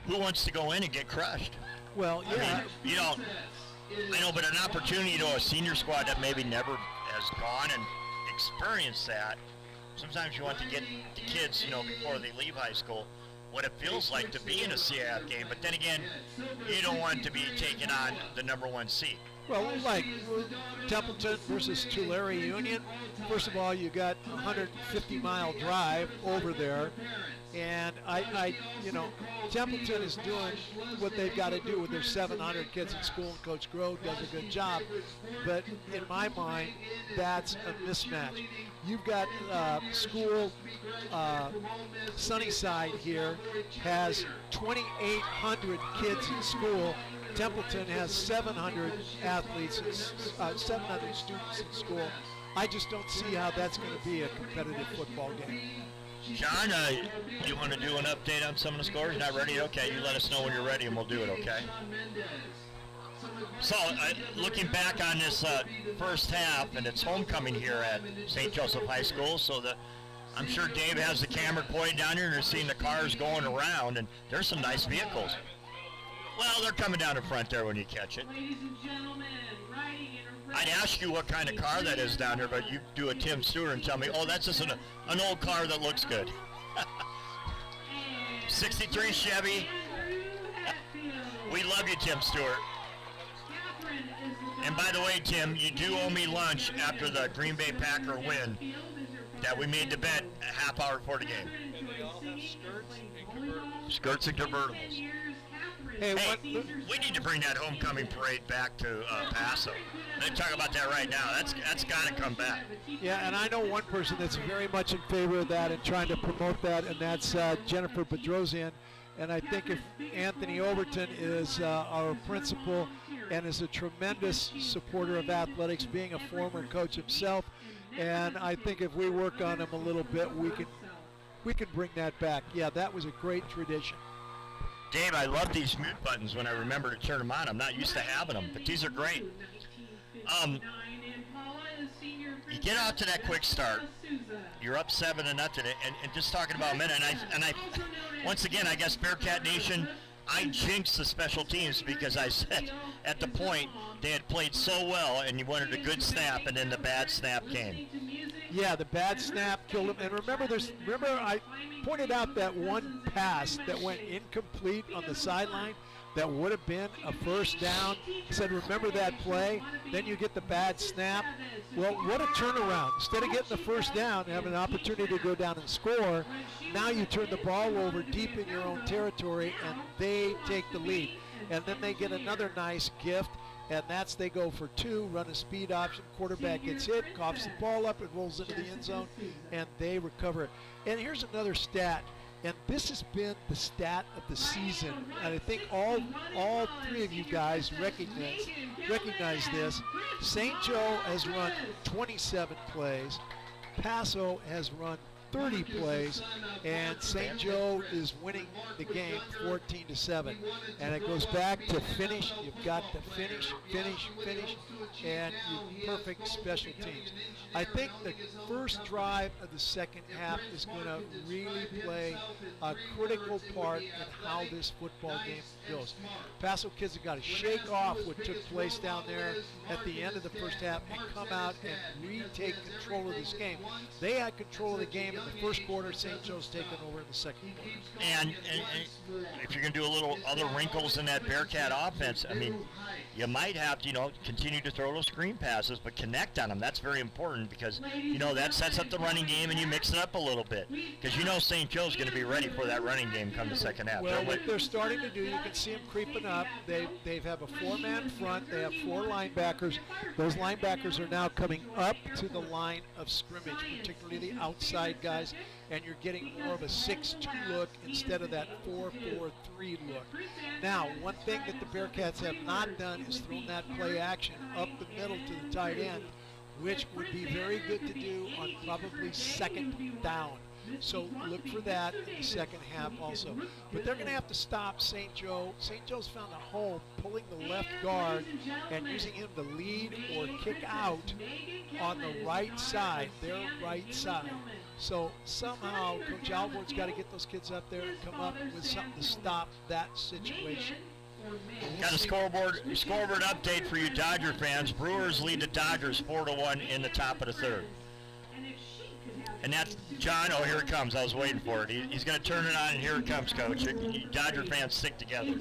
Who wants to go in and get crushed? Well, yeah. I mean, I know, but an opportunity to a senior squad that maybe never has gone and experienced that. Sometimes you want to get the kids, before they leave high school, what it feels like to be in a CIF game. But then again, you don't want to be taking on the number 1 seed. Well, like Templeton versus Tulare Union, first of all, you got a 150-mile drive over there. And Templeton is doing what they've got to do with their 700 kids in school, and Coach Grove does a good job. But in my mind, that's a mismatch. You've got school, Sunnyside here has 2,800 kids in school. Templeton has 700 athletes, 700 students in school. I just don't see how that's going to be a competitive football game. John, you want to do an update on some of the scores? Not ready? Okay, you let us know when you're ready and we'll do it, okay? So, looking back on this first half, and it's homecoming here at St. Joseph High School, so I'm sure Dave has the camera pointed down here and they're seeing the cars going around, and there's some nice vehicles. Well, they're coming down in front there when you catch it. I'd ask you what kind of car that is down there, but you do a Tim Stewart and tell me, oh, that's just an old car that looks good. 63 Chevy. We love you, Tim Stewart. And by the way, Tim, you do owe me lunch after the Green Bay Packer win that we made the bet a half hour before the game. Skirts and convertibles. Hey, we need to bring that homecoming parade back to Paso. They talk about that right now. That's got to come back. Yeah, and I know one person that's very much in favor of that and trying to promote that, and that's Jennifer Bedrosian. And I think if Anthony Overton is our principal and is a tremendous supporter of athletics, being a former coach himself, and I think if we work on him a little bit, we can bring that back. Yeah, that was a great tradition. Dave, I love these mute buttons when I remember to turn them on. I'm not used to having them, but these are great. You get out to that quick start. You're up 7-0, and just talking about a minute. And I, once again, I guess Bearcat Nation, I jinxed the special teams because I said at the point they had played so well, and you wanted a good snap, and then the bad snap came. Yeah, the bad snap killed him. And remember I pointed out that one pass that went incomplete on the sideline that would have been a first down. I said, remember that play? Then you get the bad snap. Well, what a turnaround. Instead of getting the first down and having an opportunity to go down and score, now you turn the ball over deep in your own territory, and they take the lead. And then they get another nice gift, and that's they go for 2, run a speed option, quarterback gets hit, coughs the ball up, it rolls into the end zone, and they recover it. And here's another stat, and this has been the stat of the season, and I think all 3 of you guys recognize this. St. Joe has run 27 plays. Paso has run 30 plays, and St. Joe is winning the game 14-7. And it goes back to finish. You've got to finish, and perfect special teams. I think the first drive of the second half is going to really play a critical part in how this football game goes. Paso kids have got to shake off what took place down there at the end of the first half and come out and retake control of this game. They had control of the game in the first quarter. St. Joe's taken over in the second quarter. And if you're going to do a little other wrinkles in that Bearcat offense, I mean, you might have to, continue to throw those screen passes, but connect on them. That's very important because, that sets up the running game and you mix it up a little bit. Because St. Joe's going to be ready for that running game come the second half. Well, what they're starting to do, you can see them creeping up. They have a four-man front. They have four linebackers. Those linebackers are now coming up to the line of scrimmage, particularly the outside guys, and you're getting more of a 6-2 look instead of that 4-4-3 look. Now, one thing that the Bearcats have not done is thrown that play action up the middle to the tight end, which would be very good to do on probably second down. So look for that in the second half also. But they're going to have to stop St. Joe. St. Joe's found a home pulling the left guard and using him to lead or kick out on the right side, their right side. So somehow Coach Alvort's got to get those kids up there and come up with something to stop that situation. Got a scoreboard update for you Dodger fans. Brewers lead the Dodgers 4-1 in the top of the third. And that's John. Oh, here it comes. I was waiting for it. He's going to turn it on, and here it comes, Coach. Dodger fans stick together.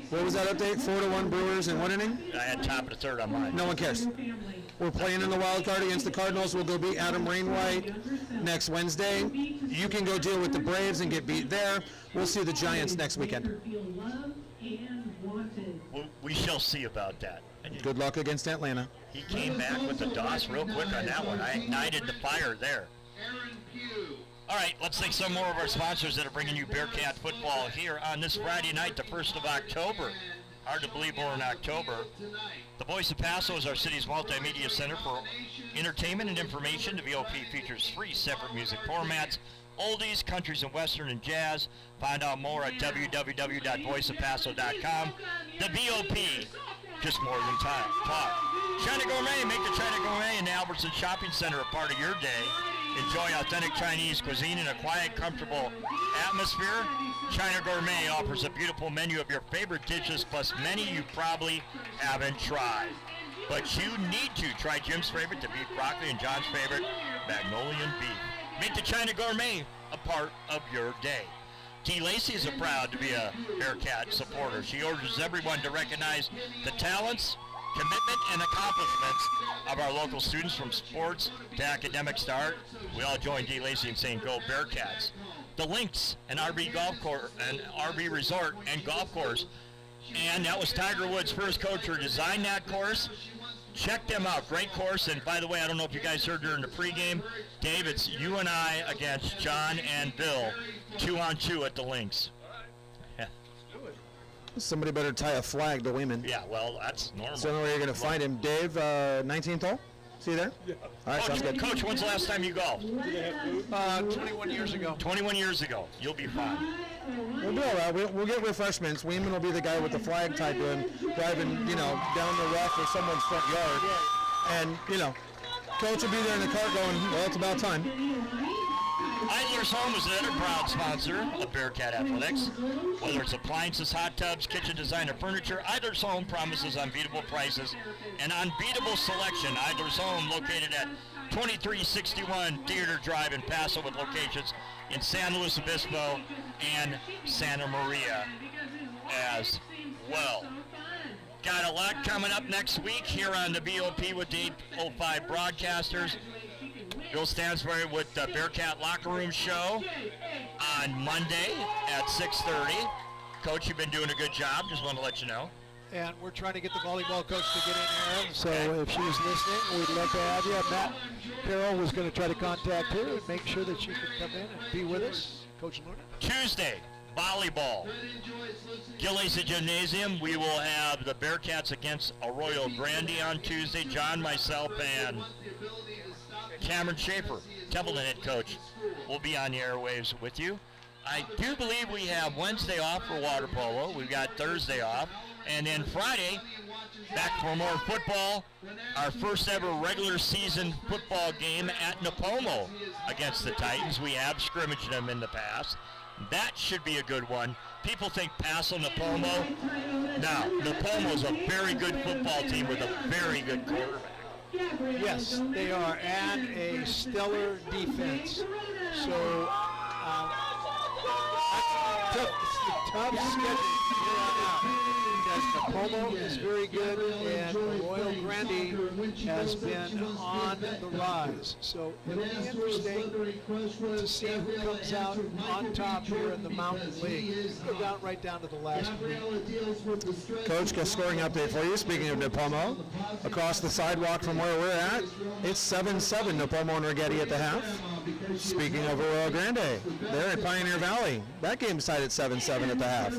What was that update? 4-1 Brewers in what inning? I had top of the third on mine. No one cares. We're playing in the wild card against the Cardinals. We'll go beat Adam Rainwhite next Wednesday. You can go deal with the Braves and get beat there. We'll see the Giants next weekend. We shall see about that. Good luck against Atlanta. He came back with the DOS real quick on that one. I ignited the fire there. All right, let's thank some more of our sponsors that are bringing you Bearcat football here on this Friday night, the 1st of October. Hard to believe we're in October. The Voice of Paso is our city's multimedia center for entertainment and information. The VOP features 3 separate music formats: oldies, countries, and western, and jazz. Find out more at www.voiceofpaso.com. The VOP, just more than talk. China Gourmet, make the China Gourmet in the Albertson Shopping Center a part of your day. Enjoy authentic Chinese cuisine in a quiet, comfortable atmosphere. China Gourmet offers a beautiful menu of your favorite dishes, plus many you probably haven't tried. But you need to try Jim's favorite, the beef broccoli, and John's favorite, Magnolian beef. Make the China Gourmet a part of your day. T. Lacey is proud to be a Bearcat supporter. She urges everyone to recognize the talents, commitment, and accomplishments of our local students, from sports to academics to art. We all join D. Lacey in saying go Bearcats. The Links, an RV golf course, an RV resort and golf course, and that was Tiger Woods' first coach who designed that course. Check them out. Great course. And by the way, I don't know if you guys heard during the pregame, Dave, it's you and I against John and Bill, 2-on-2 at the Links. Yeah. Somebody better tie a flag to women. Yeah, well, that's normal. So I don't know where you're going to find him. Dave, 19th hole? See you there? Yeah. All right, sounds good. Coach, when's the last time you golfed? 21 years ago. 21 years ago. You'll be fine. We'll be all right. We'll get refreshments. Weeman will be the guy with the flag tied to him, driving, down the rough or someone's front yard. And, Coach will be there in the car going, well, it's about time. Idler's Home is another proud sponsor of Bearcat Athletics. Whether it's appliances, hot tubs, kitchen design, or furniture, Idler's Home promises unbeatable prices and unbeatable selection. Idler's Home, located at 2361 Theater Drive in Paso, with locations in San Luis Obispo and Santa Maria as well. Got a lot coming up next week here on the VOP with the 805 broadcasters. Bill Stansbury with the Bearcat Locker Room Show on Monday at 6:30. Coach, you've been doing a good job. Just want to let you know. And we're trying to get the volleyball coach to get in here. So if she was listening, we'd love to have you. Matt Carroll was going to try to contact her and make sure that she could come in and be with us. Coach Luna. Tuesday, volleyball. Gillespie Gymnasium. We will have the Bearcats against Arroyo Grande on Tuesday. John, myself, and Cameron Schaefer, Templeton head coach, will be on the airwaves with you. I do believe we have Wednesday off for water polo. We've got Thursday off. And then Friday, back for more football. Our first ever regular season football game at Napomo against the Titans. We have scrimmaged them in the past. That should be a good one. People think Paso, Napomo. Now, Napomo's a very good football team with a very good quarterback. Yes, they are, and a stellar defense. So, it's a tough schedule here on out, because Napomo is very good, and Royal Grande has been on the rise. So it'll be interesting to see who comes out on top here in the Mountain League. Go down right down to the last week. Coach, a scoring update for you. Speaking of Napomo, across the sidewalk from where we're at, it's 7-7 Napomo and Rigetti at the half. Speaking of Royal Grande, they're at Pioneer Valley. That game's tied at 7-7 at the half.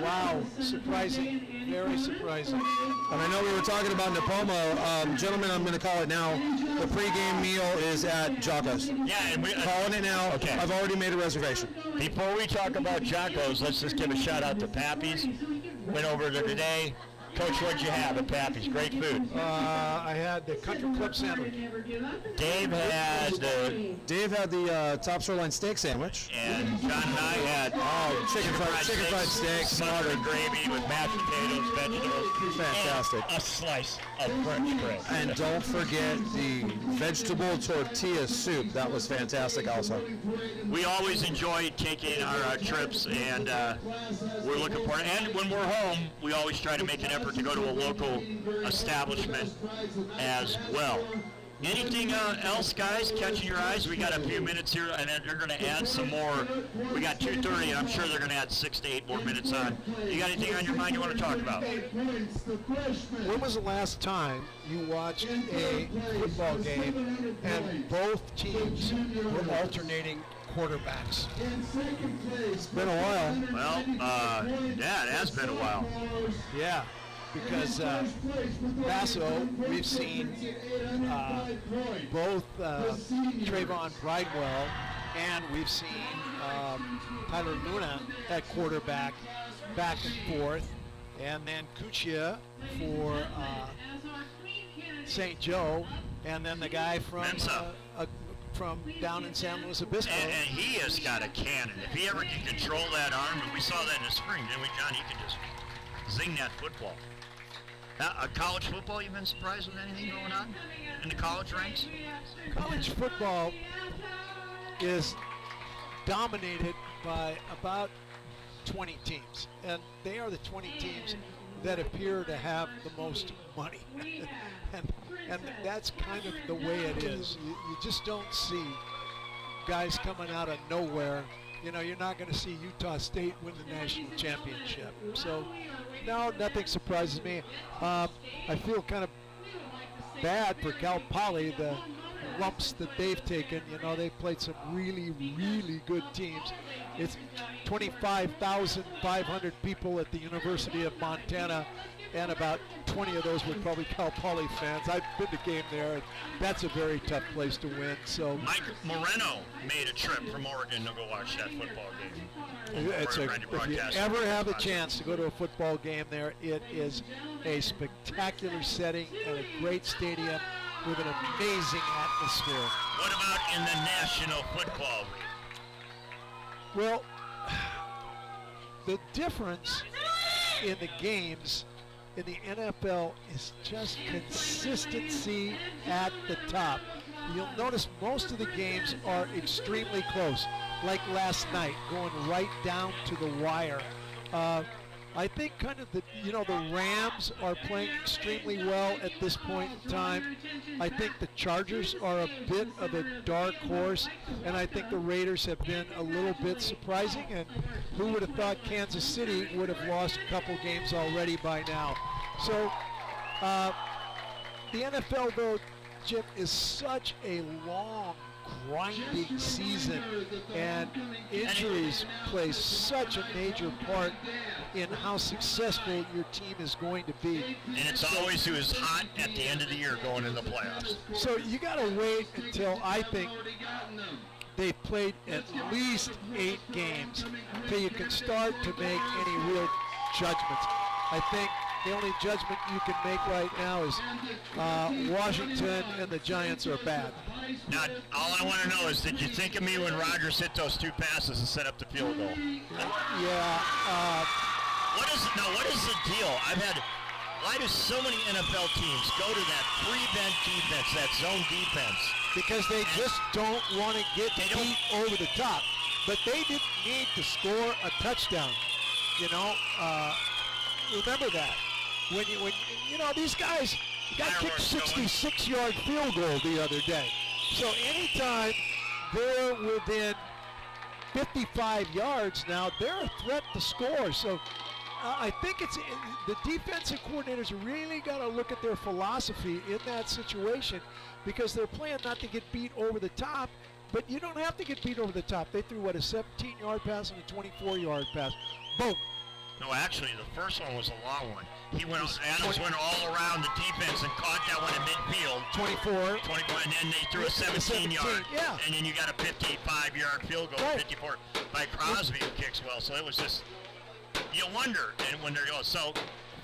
Wow, surprising, very surprising. And I know we were talking about Napomo. Gentlemen, I'm going to call it now. The pregame meal is at Jocko's. Yeah, and Calling it now. Okay. I've already made a reservation. Before we talk about Jocko's, let's just give a shout out to Pappy's. Went over there today. Coach, what'd you have at Pappy's? Great food. I had the Country Club sandwich. Dave had the top sirloin steak sandwich. And John and I had chicken fried steak, smothered gravy with mashed potatoes, vegetables. Fantastic. And a slice of French bread. And don't forget the vegetable tortilla soup. That was fantastic also. We always enjoy taking our trips, and we're looking for it. And when we're home, we always try to make an effort to go to a local establishment as well. Anything else, guys, catching your eyes? We got a few minutes here, and then they're going to add some more. We got 2:30, and I'm sure they're going to add 6 to 8 more minutes on. You got anything on your mind you want to talk about? When was the last time you watched a football game and both teams were alternating quarterbacks? It's been a while. Well, yeah, it has been a while. Yeah, because Paso, we've seen both Trayvon Bridewell and we've seen Tyler Luna at quarterback back and forth, and then Kuchia for St. Joe, and then the guy from down in San Luis Obispo. And he has got a cannon. If he ever can control that arm, and we saw that in the spring, didn't we, John? He can just zing that football. College football, you've been surprised with anything going on in the college ranks? College football is dominated by about 20 teams, and they are the 20 teams that appear to have the most money. and that's kind of the way it is. You just don't see guys coming out of nowhere. You know, you're not going to see Utah State win the national championship. So, no, nothing surprises me. I feel kind of bad for Cal Poly, the lumps that they've taken. You know, they've played some really, really good teams. It's 25,500 people at the University of Montana, and about 20 of those were probably Cal Poly fans. I've been to game there, and that's a very tough place to win. So Mike Moreno made a trip from Oregon to go watch that football game. if you ever have a chance to go to a football game there, it is a spectacular setting and a great stadium with an amazing atmosphere. What about in the National Football League? Well, the difference in the games in the NFL is just consistency at the top. You'll notice most of the games are extremely close, like last night, going right down to the wire. I think kind of the Rams are playing extremely well at this point in time. I think the Chargers are a bit of a dark horse, and I think the Raiders have been a little bit surprising. And who would have thought Kansas City would have lost a couple games already by now? So the NFL, though, Jim, is such a long, grinding season, and injuries play such a major part in how successful your team is going to be. And it's always who is hot at the end of the year going in the playoffs. So you got to wait until I think they've played at least 8 games until you can start to make any real judgments. I think the only judgment you can make right now is Washington and the Giants are bad. Now, all I want to know is, did you think of me when Rodgers hit those 2 passes and set up the field goal? Yeah. What is the deal? Why do so many NFL teams go to that prevent defense, that zone defense? Because they just don't want to get beat over the top. But they didn't need to score a touchdown. Remember that. When these guys got kicked 66-yard field goal the other day. So anytime they're within 55 yards now, they're a threat to score. So I think it's the defensive coordinators really got to look at their philosophy in that situation, because they're playing not to get beat over the top, but you don't have to get beat over the top. They threw, a 17-yard pass and a 24-yard pass. Boom. No, actually, the first one was a long one. Adams went all around the defense and caught that one in midfield. 24, and then they threw a 17-yard. Yeah. And then you got a 55-yard field goal, right. 54 by Crosby, who kicks well. So it was just, you wonder, and when they're going. So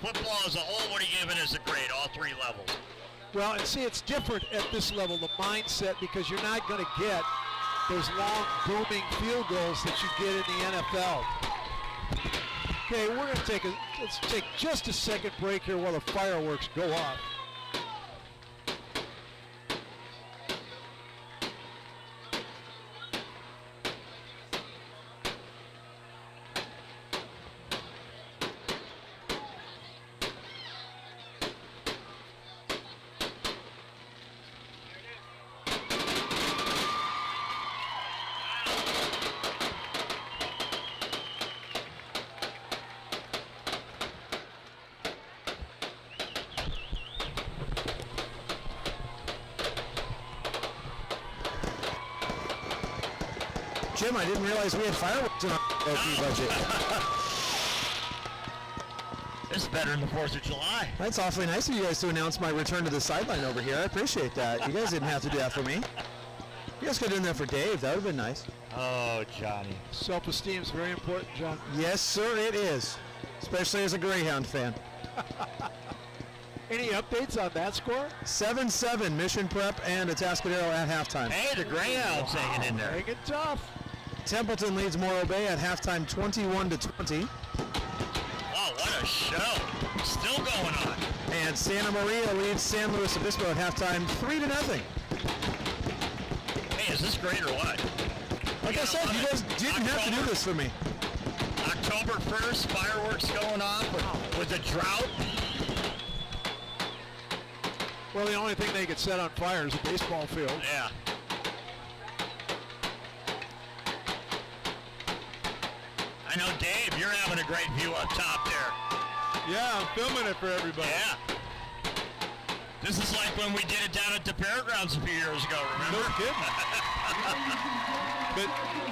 football as a whole, what are you giving as a grade, all 3 levels? Well, and see, it's different at this level, the mindset, because you're not going to get those long, booming field goals that you get in the NFL. Okay, we're going to let's take just a second break here while the fireworks go off. Jim, I didn't realize we had fireworks in our budget. This is better than the 4th of July. That's awfully nice of you guys to announce my return to the sideline over here. I appreciate that. You guys didn't have to do that for me. You guys could have done that for Dave. That would have been nice. Oh, Johnny. Self-esteem is very important, John. Yes, sir, it is. Especially as a Greyhound fan. Any updates on that score? 7-7, Mission Prep and Atascadero at halftime. Hey, the Greyhounds hanging in there. Hanging tough. Templeton leads Morro Bay at halftime 21-20. Oh, what a show. Still going on. And Santa Maria leads San Luis Obispo at halftime 3-0. Hey, is this great or what? Like I said, you guys didn't have to do this for me. October 1st, fireworks going off with a drought. Well, the only thing they could set on fire is a baseball field. Yeah. I know, Dave, you're having a great view up top there. Yeah, I'm filming it for everybody. Yeah. This is like when we did it down at the fairgrounds a few years ago, remember? No kidding. But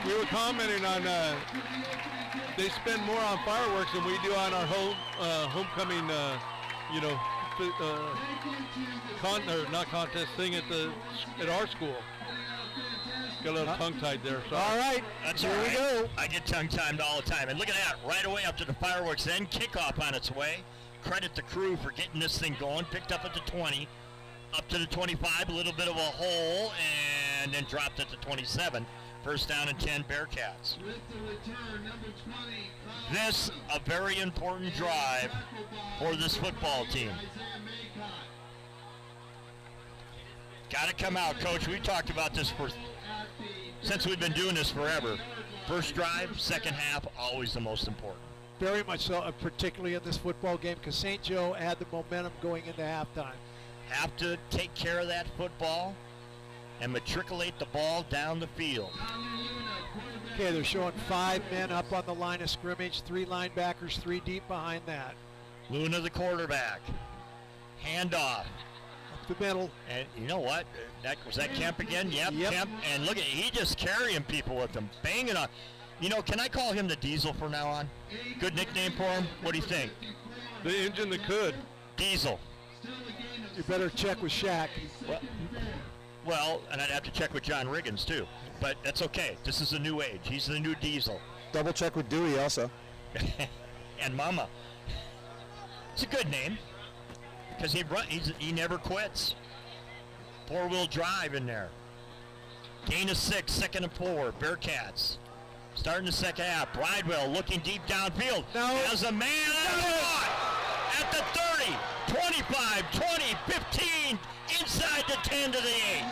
we were commenting on, they spend more on fireworks than we do on our homecoming, not contest thing at our school. Got a little tongue-tied there. Sorry. All right, That's here all right. we go. I get tongue-tied all the time. And look at that, right away up to the fireworks, then kickoff on its way. Credit the crew for getting this thing going. Picked up at the 20, up to the 25, a little bit of a hole, and then dropped at the 27. First down and 10, Bearcats. With the return, number 20, This, a very important drive for this football team. Got to come out, Coach. We talked about this since we've been doing this forever. First drive, second half, always the most important. Very much so, particularly in this football game, because St. Joe had the momentum going into halftime. Have to take care of that football and matriculate the ball down the field. Okay, they're showing 5 men up on the line of scrimmage, 3 linebackers, 3 deep behind that. Luna, the quarterback. Handoff. the middle. And you know what? Was that Kemp again? Yep, Yep. Kemp. And look at he just carrying people with him, banging on. You know, can I call him the Diesel from now on? Good nickname for him. What do you think? The engine that could. Diesel. You better check with Shaq. Well, and I'd have to check with John Riggins too. But that's okay. This is a new age. He's the new Diesel. Double check with Dewey also. And Mama. It's a good name because he never quits. 4-wheel drive in there. Gain of 6, second and 4. Bearcats. Starting the second half. Bridewell looking deep downfield. No. As a man at the 30, 25, 20, 15, inside the 10 to the 8.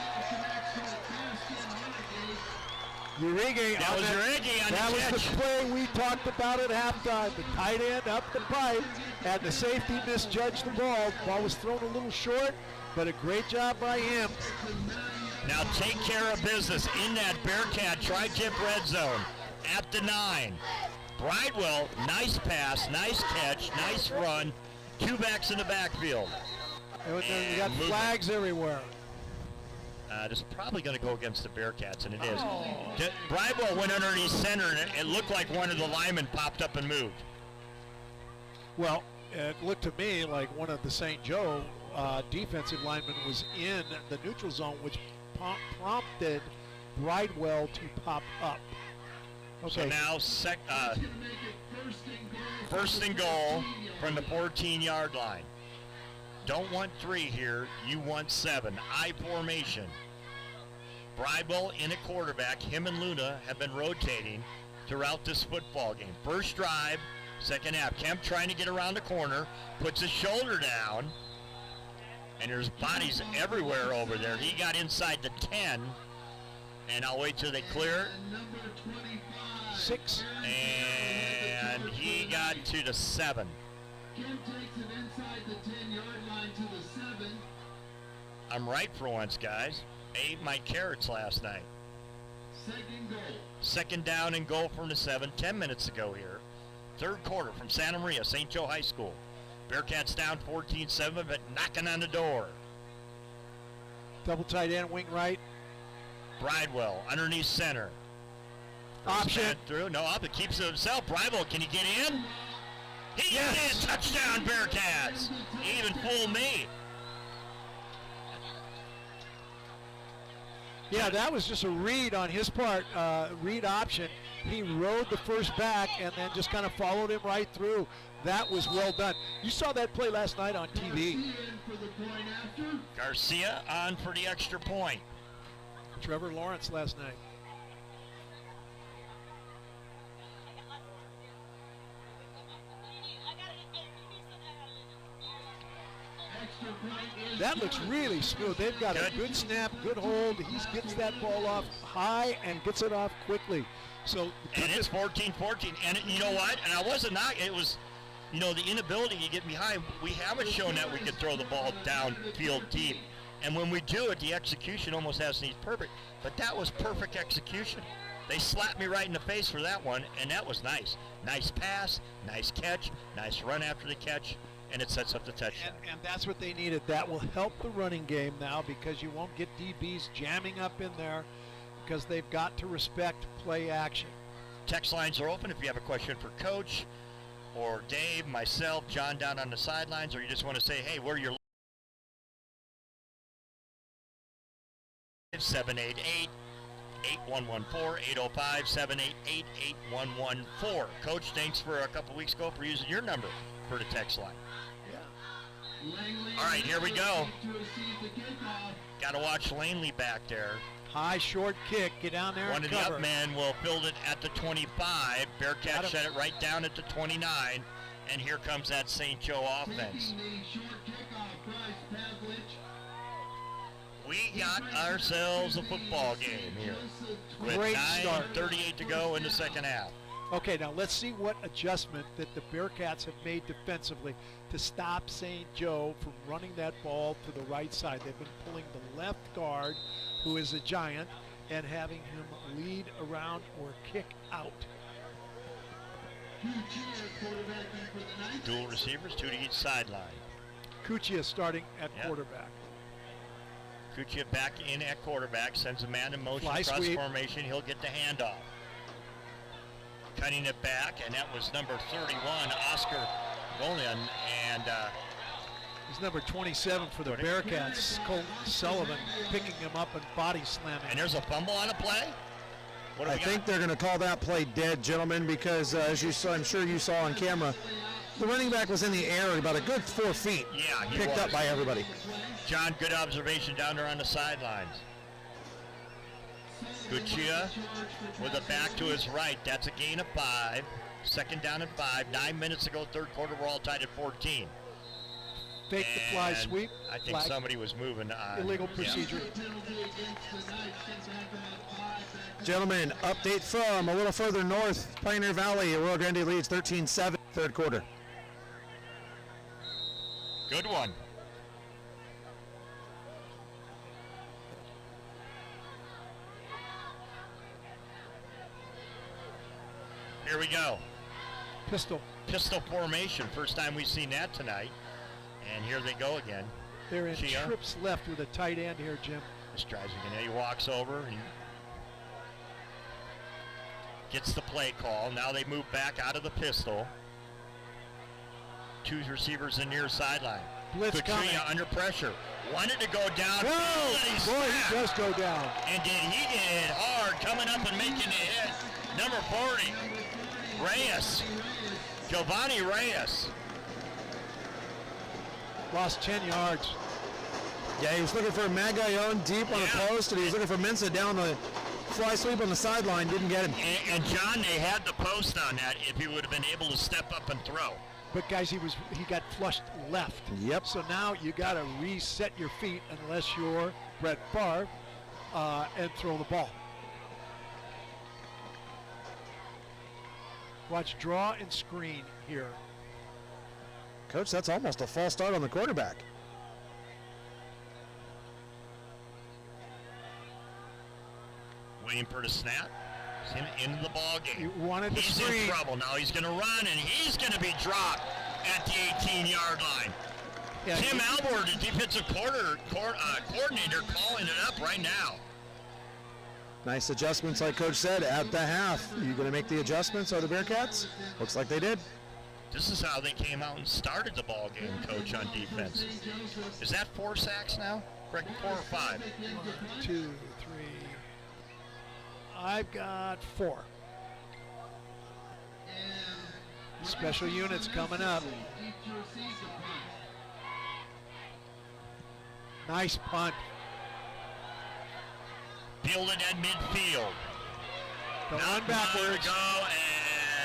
Urigi. That was Urigi on That the was catch. the play we talked about at halftime. The tight end up the pipe, and the safety misjudged the ball. Ball was thrown a little short, but a great job by him. Now take care of business in that Bearcat tri-tip red zone at the 9. Bridewell, nice pass, nice catch, nice run. 2 backs in the backfield. And we got movement. flags everywhere. This is probably going to go against the Bearcats, and it is. Bridewell went underneath center, and it looked like one of the linemen popped up and moved. Well, it looked to me like one of the St. Joe defensive linemen was in the neutral zone, which prompted Bridewell to pop up. So Okay. now first and goal from the 14-yard line. Don't want 3 here. You want 7. I formation. Bridewell in at quarterback. Him and Luna have been rotating throughout this football game. First drive, second half. Kemp trying to get around the corner, puts his shoulder down, and there's bodies everywhere over there. He got inside the 10, and I'll wait till they clear. 6. And he got to the 7. Kemp takes it inside the 10-yard line to the 7. I'm right for once, guys. I ate my carrots last night. Second goal. Second down and goal from the 7, 10 minutes ago here. Third quarter from Santa Maria, St. Joe High School. Bearcats down 14-7, but knocking on the door. Double tight end, wing right. Bridewell underneath center. Option. Through. No, up. It keeps it himself. Bridewell, can he get in? He got in. Touchdown, Bearcats. He even fooled me. Yeah, that was just a read on his part, read option. He rode the first back and then just kind of followed him right through. That was well done. You saw that play last night on TV. Garcia on for the extra point. Trevor Lawrence last night. That looks really smooth. They've got a good snap, good hold. He gets that ball off high and gets it off quickly. So and it's 14-14. And you know what? And I wasn't not. It was, you know, the inability to get behind. We haven't shown that we could throw the ball downfield deep. And when we do it, the execution almost has to be perfect. But that was perfect execution. They slapped me right in the face for that one, and that was nice. Nice pass, nice catch, nice run after the catch, and it sets up the touchdown. And that's what they needed. That will help the running game now because you won't get DBs jamming up in there because they've got to respect play action. Text lines are open if you have a question for Coach or Dave, myself, John down on the sidelines, or you just want to say, hey, where you're 788-8114-805-788-8114. Coach, thanks for a couple weeks ago for using your number for the text line. All right, here we go. Got to watch Langley back there. High short kick, get down there One and of the cover. up men will build it at the 25. Bearcats shut it right down at the 29. And here comes that St. Joe offense. We got ourselves a football game here. With Great start. 9:38 to go in the second half. Okay, now let's see what adjustment that the Bearcats have made defensively to stop St. Joe from running that ball to the right side. They've been pulling the left guard, who is a giant, and having him lead around or kick out. Dual receivers, 2 to each sideline. Kuchia starting at quarterback. Kuchia back in at quarterback, sends a man in motion, Fly cross sweep. formation. He'll get the handoff. Cutting it back, and that was number 31, Oscar Golian, and He's number 27 for the Bearcats, Colton Sullivan, picking him up and body slamming. and there's a fumble on a play? What do I we think got? they're going to call that play dead, gentlemen, because as you saw, I'm sure you saw on camera, the running back was in the air about a good 4 feet. Yeah, he Picked was. up by everybody. John, good observation down there on the sidelines. Kuchia with a back to his right. That's a gain of 5. Second down and 5. 9 minutes ago, third quarter, we're all tied at 14. Fake the fly And sweep. I think Flag. somebody was moving on. Illegal Yeah. procedure. Gentlemen, update from a little further north, Pioneer Valley. Rio Grande leads 13-7, third quarter. Good one. Here we go. Pistol. Pistol formation. First time we've seen that tonight. And here they go again. They're in Chia. trips left with a tight end here, Jim. This drives again. He walks over and gets the play call. Now they move back out of the pistol. 2 receivers in near sideline. Blitz coming. Kuchia under pressure. Wanted to go down. Whoa! And he Boy, he snapped. does go down. And did he get hit hard coming up and making the hit? Number 40, Reyes. Giovanni Reyes. Lost 10 yards. Yeah, he was looking for Magayon deep on the Yeah. post, and he was looking for Mensa down the fly sweep on the sideline. Didn't get him. And John, they had the post on that if he would have been able to step up and throw. But guys, he got flushed left. Yep. So now you got to reset your feet unless you're Brett Favre and throw the ball. Watch draw and screen here. Coach, that's almost a false start on the quarterback. Waiting for the snap. He's into the ball You game. wanted the He's in screen. trouble. Now he's going to run, and he's going to be dropped at the 18-yard line. Yeah, Tim Albert, the defensive coordinator, calling it up right now. Nice adjustments, like Coach said, at the half. You going to make the adjustments, are the Bearcats? Looks like they did. This is how they came out and started the ball game, Coach, on defense. Is that 4 sacks now? Correct, 4 or 5? 1, 2, 3. I've got 4. Special units coming up. Nice punt. Fielded at midfield. The Not run backwards. to go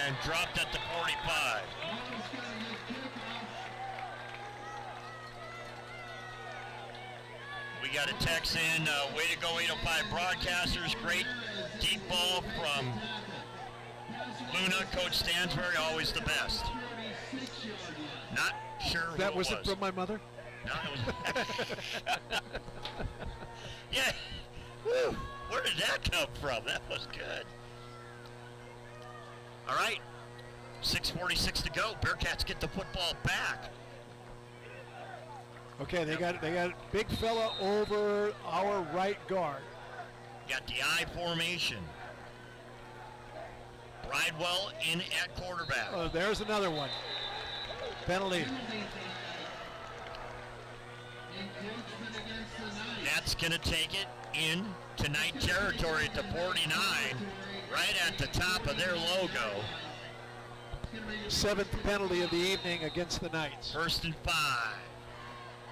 and dropped at the 45. We got a text in, way to go 805 broadcasters, great deep ball from Luna, Coach Stansbury, always the best. Not sure who That it wasn't was. from my mother? No, it was. Yeah. Woo. Where did that come from? That was good. All right. 6:46 to go. Bearcats get the football back. Okay, they got big fella over our right guard. Got the I formation. Bridewell in at quarterback. Oh, there's another one. Penalty. That's going to take it in to night territory at the 49, right at the top of their logo. 7th penalty of the evening against the Knights. 1st and 5.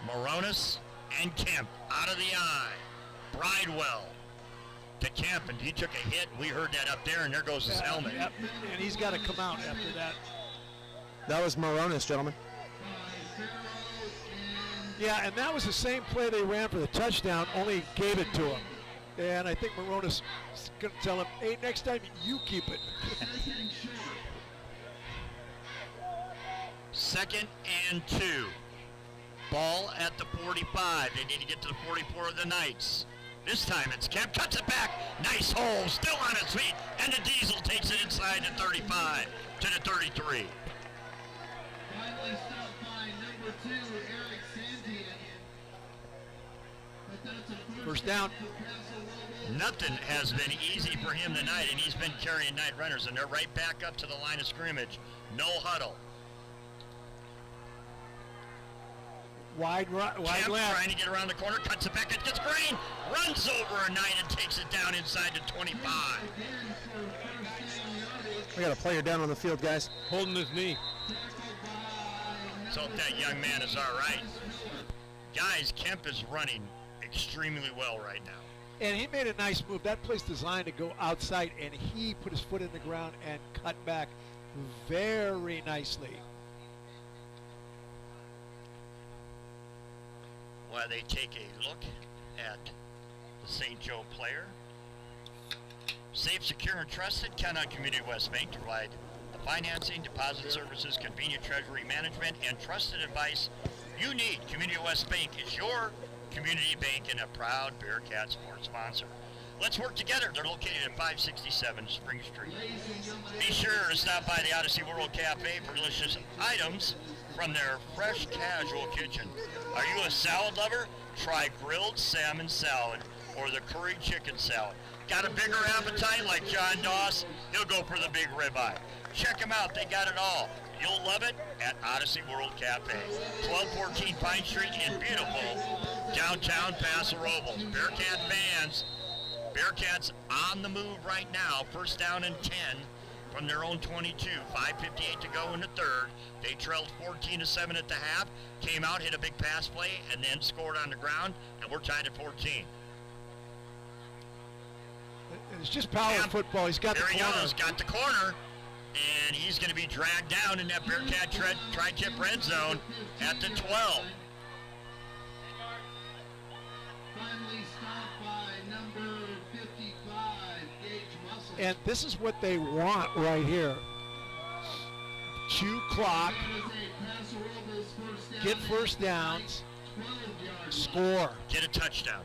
Moronis and Kemp out of the eye. Bridewell to Kemp, and he took a hit. We heard that up there, and there goes his helmet. Yep, and he's got to come out after that. That was Moronis, gentlemen. Yeah, and that was the same play they ran for the touchdown, only gave it to him. And I think Moronis is going to tell him, hey, next time you keep it. 2nd and 2. Ball at the 45. They need to get to the 44 of the Knights. This time it's Kemp, cuts it back. Nice hole, still on his feet. And the Diesel takes it inside the 35 to the 33. Finally stopped by number 2, Eric Santian. But that's a First down. Nothing has been easy for him tonight, and he's been carrying night runners, and they're right back up to the line of scrimmage. No huddle. Wide Kemp left. trying to get around the corner, cuts it back, it gets Green, runs over a Knight and takes it down inside the 25. We got a player down on the field, guys. Holding his knee. So hope that young man is all right. Guys, Kemp is running extremely well right now. And he made a nice move. That play's designed to go outside, and he put his foot in the ground and cut back very nicely. While they take a look at the St. Joe player. Safe, secure, and trusted. Count on Community West Bank to provide the financing, deposit services, convenient treasury management, and trusted advice you need. Community West Bank is your community bank and a proud Bearcat sports sponsor. Let's work together. They're located at 567 Spring Street. Be sure to stop by the Odyssey World Cafe for delicious items from their fresh casual kitchen. Are you a salad lover? Try grilled salmon salad or the curry chicken salad. Got a bigger appetite like John Doss? He'll go for the big ribeye. Check them out. They got it all. You'll love it at Odyssey World Cafe. 1214 Pine Street in beautiful downtown Paso Robles. Bearcat fans, Bearcats on the move right now. First down and 10 from their own 22. 5:58 to go in the third. They trailed 14-7 at the half. Came out, hit a big pass play, and then scored on the ground, and we're tied at 14. It's just power football. He's got the corner. There he goes, got the corner, and he's going to be dragged down in that Bearcat tri-tip red zone at the 12. Finally stopped by number 55, Gage Muscle. And this is what they want right here. Chew clock, get first downs, score. Get a touchdown.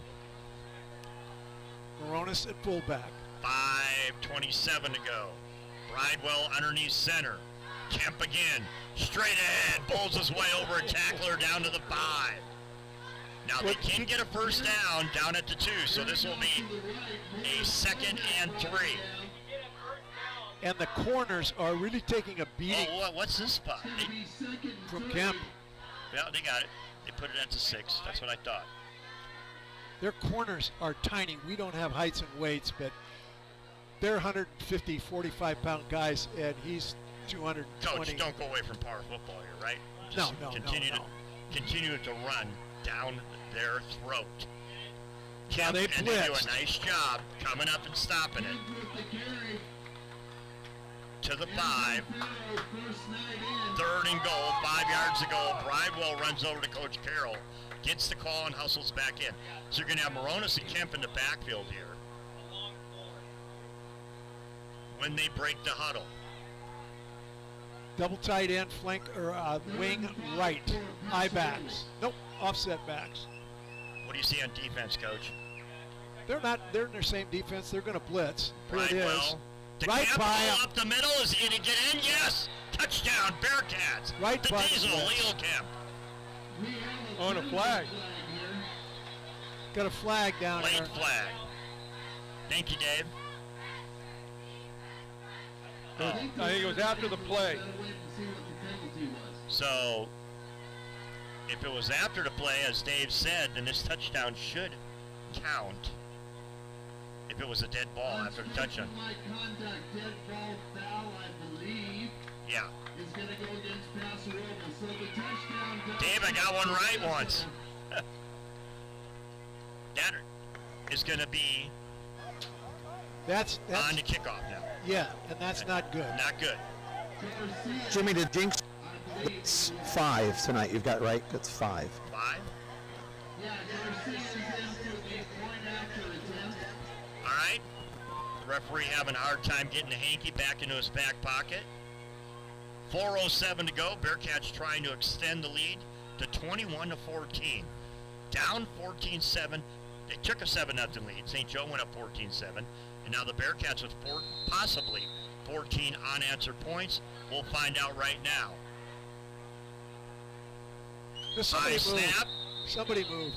Moronis at fullback. 5:27 to go. Bridewell underneath center. Kemp again. Straight ahead. Bowls his way over a tackler down to the 5. Now they can get a first down at the 2, so this will be a 2nd and 3. And the corners are really taking a beating Oh, what's this spot? from Kemp. Yeah, they got it. They put it at the 6. That's what I thought. Their corners are tiny. We don't have heights and weights, but they're 150, 45-pound guys, and he's 220. Coach, don't go away from power football here, right? No. Continue to run down their throat. Yeah, they and they do blitzed. a nice job coming up and stopping it. To the 5. 3rd and goal, 5 yards to go. Bridewell runs over to Coach Carroll, gets the call and hustles back in. So you're going to have Moronis and Kemp in the backfield here when they break the huddle. Double tight end, flank, or wing right. High backs. Nope, offset backs. What do you see on defense, Coach? They're in their same defense. They're going to blitz. Here it is. Bridewell. To Right Kemp, by ball him. up the middle. Is he going to get in? Yes! Touchdown, Bearcats. Right the by the Diesel, blitz. Leo Kemp. On a flag. Got a flag down Late there. flag. Thank you, Dave. I think it was after the play. So, if it was after the play, as Dave said, then this touchdown should count. If it was a dead ball after the touchdown. Dead ball foul, I believe, Yeah. is going to go against Paso Robles. So the touchdown goes. Dave, I got one right once. That is going to be That's on the kickoff now. yeah, and that's not good. Not good. Jimmy, the jinx. It's 5 tonight. You've got right. It's 5. 5. Yeah, Garcia's in for the point after attempt. All right. The referee having a hard time getting the hanky back into his back pocket. 4:07 to go. Bearcats trying to extend the lead to 21-14. Down 14-7. They took a 7-0 lead. St. Joe went up 14-7. And now the Bearcats with possibly 14 unanswered points. We'll find out right now. Somebody High moved. snap. Somebody moved.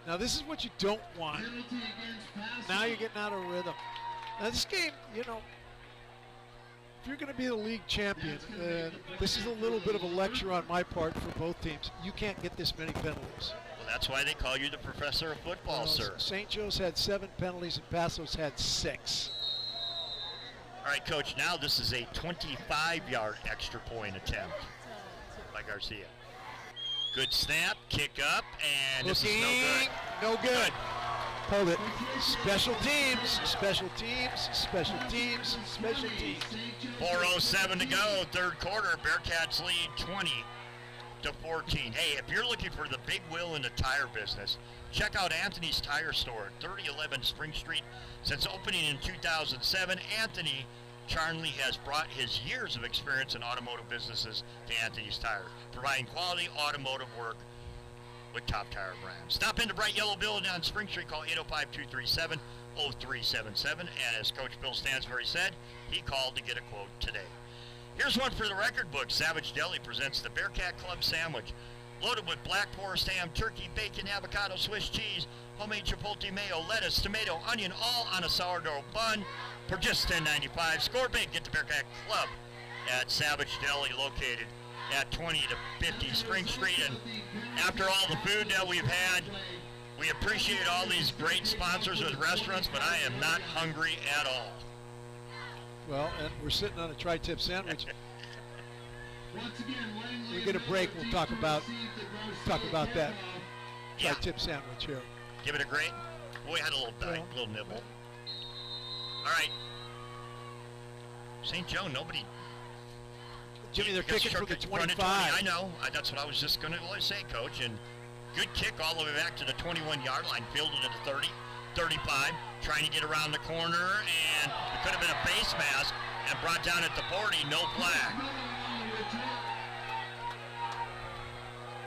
Now this is what you don't want. Penalty against Paso. Now you're getting out of rhythm. Now this game, you know, if you're going to be the league champion, this is a little bit of a lecture on my part for both teams. You can't get this many penalties. Well, that's why they call you the professor of football, sir. St. Joe's had 7 penalties and Paso's had 6. All right, Coach, now this is a 25-yard extra point attempt by Garcia. Good snap, kick up, and this is no good. No good. Hold it. Special teams, special teams, special teams, special teams. 4:07 to go, third quarter. Bearcats lead 20-14. Hey, if you're looking for the big wheel in the tire business, check out Anthony's Tire Store at 3011 Spring Street. Since opening in 2007, Anthony Charnley has brought his years of experience in automotive businesses to Anthony's Tire, providing quality automotive work with top tire brands. Stop into Bright Yellow Building on Spring Street. Call 805-237-0377. And as Coach Bill Stansbury said, he called to get a quote today. Here's one for the record book. Savage Deli presents the Bearcat Club Sandwich. Loaded with black forest ham, turkey, bacon, avocado, Swiss cheese, homemade chipotle mayo, lettuce, tomato, onion, all on a sourdough bun for just $10.95. Score big. Get the Bearcat Club at Savage Deli, located at 20 to 50 Spring Street. And after all the food that we've had, we appreciate all these great sponsors with restaurants, but I am not hungry at all. Well, and we're sitting on a tri-tip sandwich. Once again, We get a break. We'll talk about that Yeah, tri-tip sandwich here. give it a grade. We had a little bite, Well. little nibble. All right. St. Joe, nobody. Jimmy, they're Gets kicking for the front of 25. 20. I know. That's what I was just going to say, Coach. And good kick all the way back to the 21-yard line. Fielded at the 30, 35. Trying to get around the corner. And it could have been a face mask. And brought down at the 40. No flag.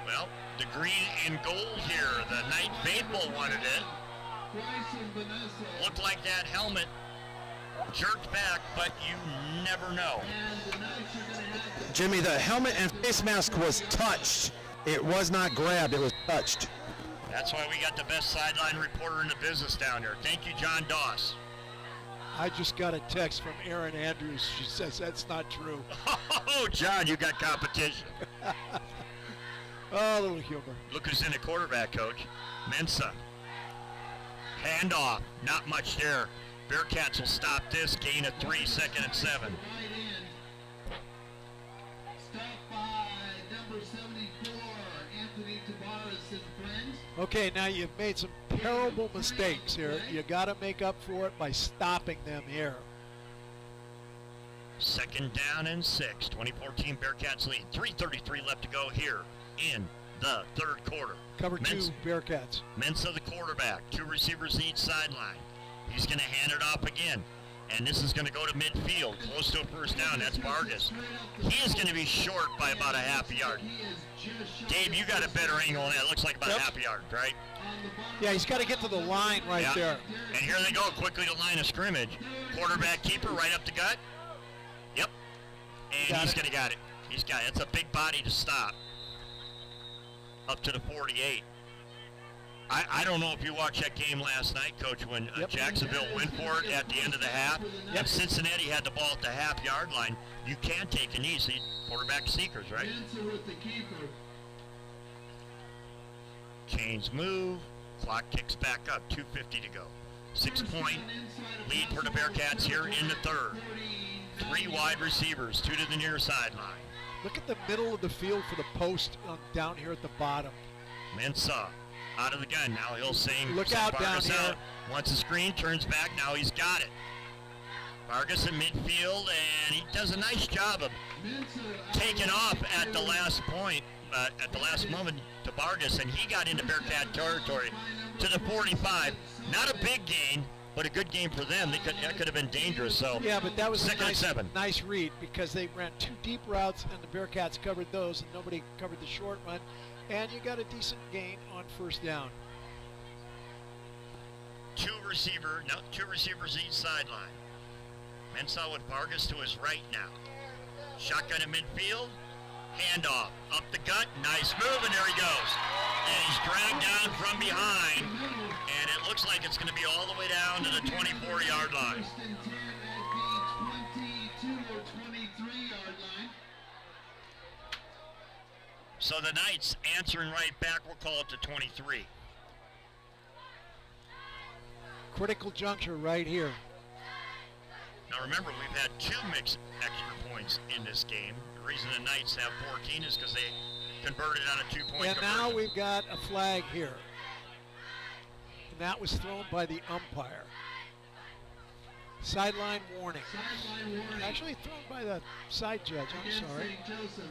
Well, the green and gold here. The Night Faithful wanted it. Looked like that helmet jerked back, but you never know. Jimmy, the helmet and face mask was touched. It was not grabbed, it was touched. That's why we got the best sideline reporter in the business down here. Thank you, John Doss. I just got a text from Erin Andrews. She says that's not true. Oh, John, you got competition. Oh, a little humor. Look who's in the quarterback, Coach. Mensa. Handoff. Not much there. Bearcats will stop this. Gain of 3, 2nd and 7. Stopped by number 74, Anthony Tavares and friends. Okay, now you've made some terrible mistakes here. You got to make up for it by stopping them here. 2nd down and 6. 2014 Bearcats lead. 3:33 left to go here in the third quarter. Cover 2, Bearcats. Mensa, the quarterback. 2 receivers each sideline. He's going to hand it off again. And this is going to go to midfield, close to a first down. That's Vargas. He is going to be short by about a half a yard. Dave, you got a better angle on that. It looks like about a half a yard, right? Yeah, he's got to get to the line right Yeah. there. And here they go, quickly to line of scrimmage. Quarterback keeper right up the gut. Yep. And Got he's it. going to got it. He's got it. It's a big body to stop. Up to the 48. I don't know if you watched that game last night, Coach, when Yep. Jacksonville went for it at the end of the half. Yep. And Cincinnati had the ball at the half-yard line. You can take an easy quarterback seekers, right? Mensa with the keeper. Chains move. Clock kicks back up. 2:50 to go. 6-point lead for the Bearcats here in the third. 3 wide receivers, 2 to the near sideline. Look at the middle of the field for the post down here at the bottom. Mensa out of the gun. Now he'll sing. Look send out down Vargas here. out. Wants a screen, turns back. Now he's got it. Vargas in midfield, and he does a nice job of taking off at the last point, at the last moment to Vargas, and he got into Bearcat territory to the 45. Not a big gain, but a good game for them. That could have been dangerous. So Yeah, but that was a 2nd and 7. nice read because they ran 2 deep routes and the Bearcats covered those and nobody covered the short run. And you got a decent gain on first down. 2 receivers each sideline. Mensa with Vargas to his right now. Shotgun in midfield. Handoff. Up the gut. Nice move, and there he goes. And he's dragged down from behind. And it looks like it's going to be all the way down to the 24-yard line. First and 10 at the 22 or 23-yard line. So the Knights answering right back, we'll call it to 23. Critical juncture right here. Now remember, we've had 2 mixed extra points in this game. The reason the Knights have 14 is because they converted on a 2-point And conversion. now we've got a flag here. And that was thrown by the umpire. Sideline warning. Sideline warning. Actually thrown by the side judge, I'm Against sorry. St. Joseph.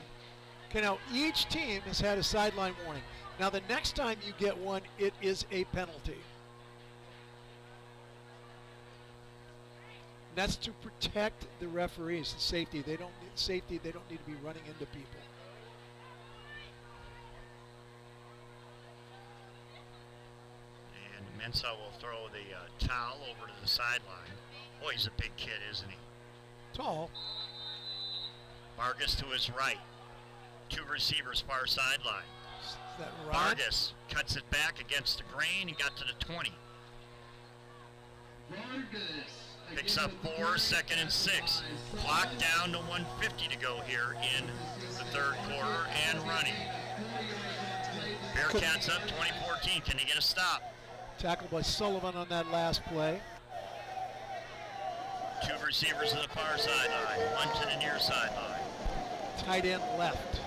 Okay, now each team has had a sideline warning. Now the next time you get one, it is a penalty. That's to protect the referees, the safety. They don't need to be running into people. And Mensah will throw the towel over to the sideline. Boy, he's a big kid, isn't he? Tall. Vargas to his right. 2 receivers far sideline. Is that right? Vargas cuts it back against the grain and got to the 20. Vargas. Picks up 4, 2nd and 6. Clock down to 1:50 to go here in the third quarter and running. Bearcats up 20-14. Can they get a stop? Tackled by Sullivan on that last play. 2 receivers to the far sideline. 1 to the near sideline. Tight end left.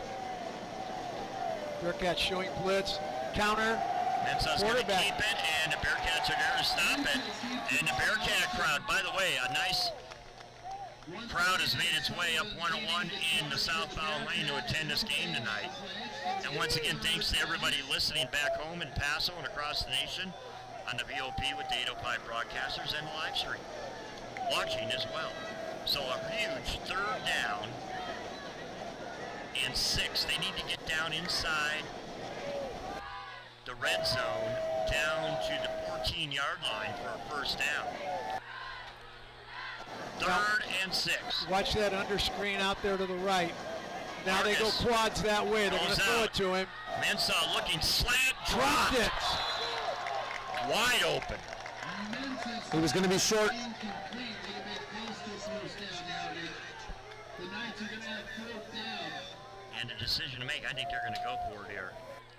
Bearcats showing blitz. Counter. Mensah's going to Quarterback. keep it, and the Bearcats are there to stop it. And the Bearcat crowd, by the way, a nice crowd has made its way up 101 in the southbound lane to attend this game tonight. And once again, thanks to everybody listening back home in Paso and across the nation on the VOP with the 805 broadcasters and the live stream. Watching as well. So a huge 3rd down and 6. They need to get down inside the red zone down to the 14-yard line for a first down. 3rd and 6. Watch that under screen out there to the right. Now they go Vargas quads that way. They're going goes to throw out. it to him. Mensah looking slant, Dropped dropped. it. Wide open. He was going to be short. Incomplete. They close this first down yardage. The Knights are going to have 4th down. And a decision to make. I think they're going to go for it here.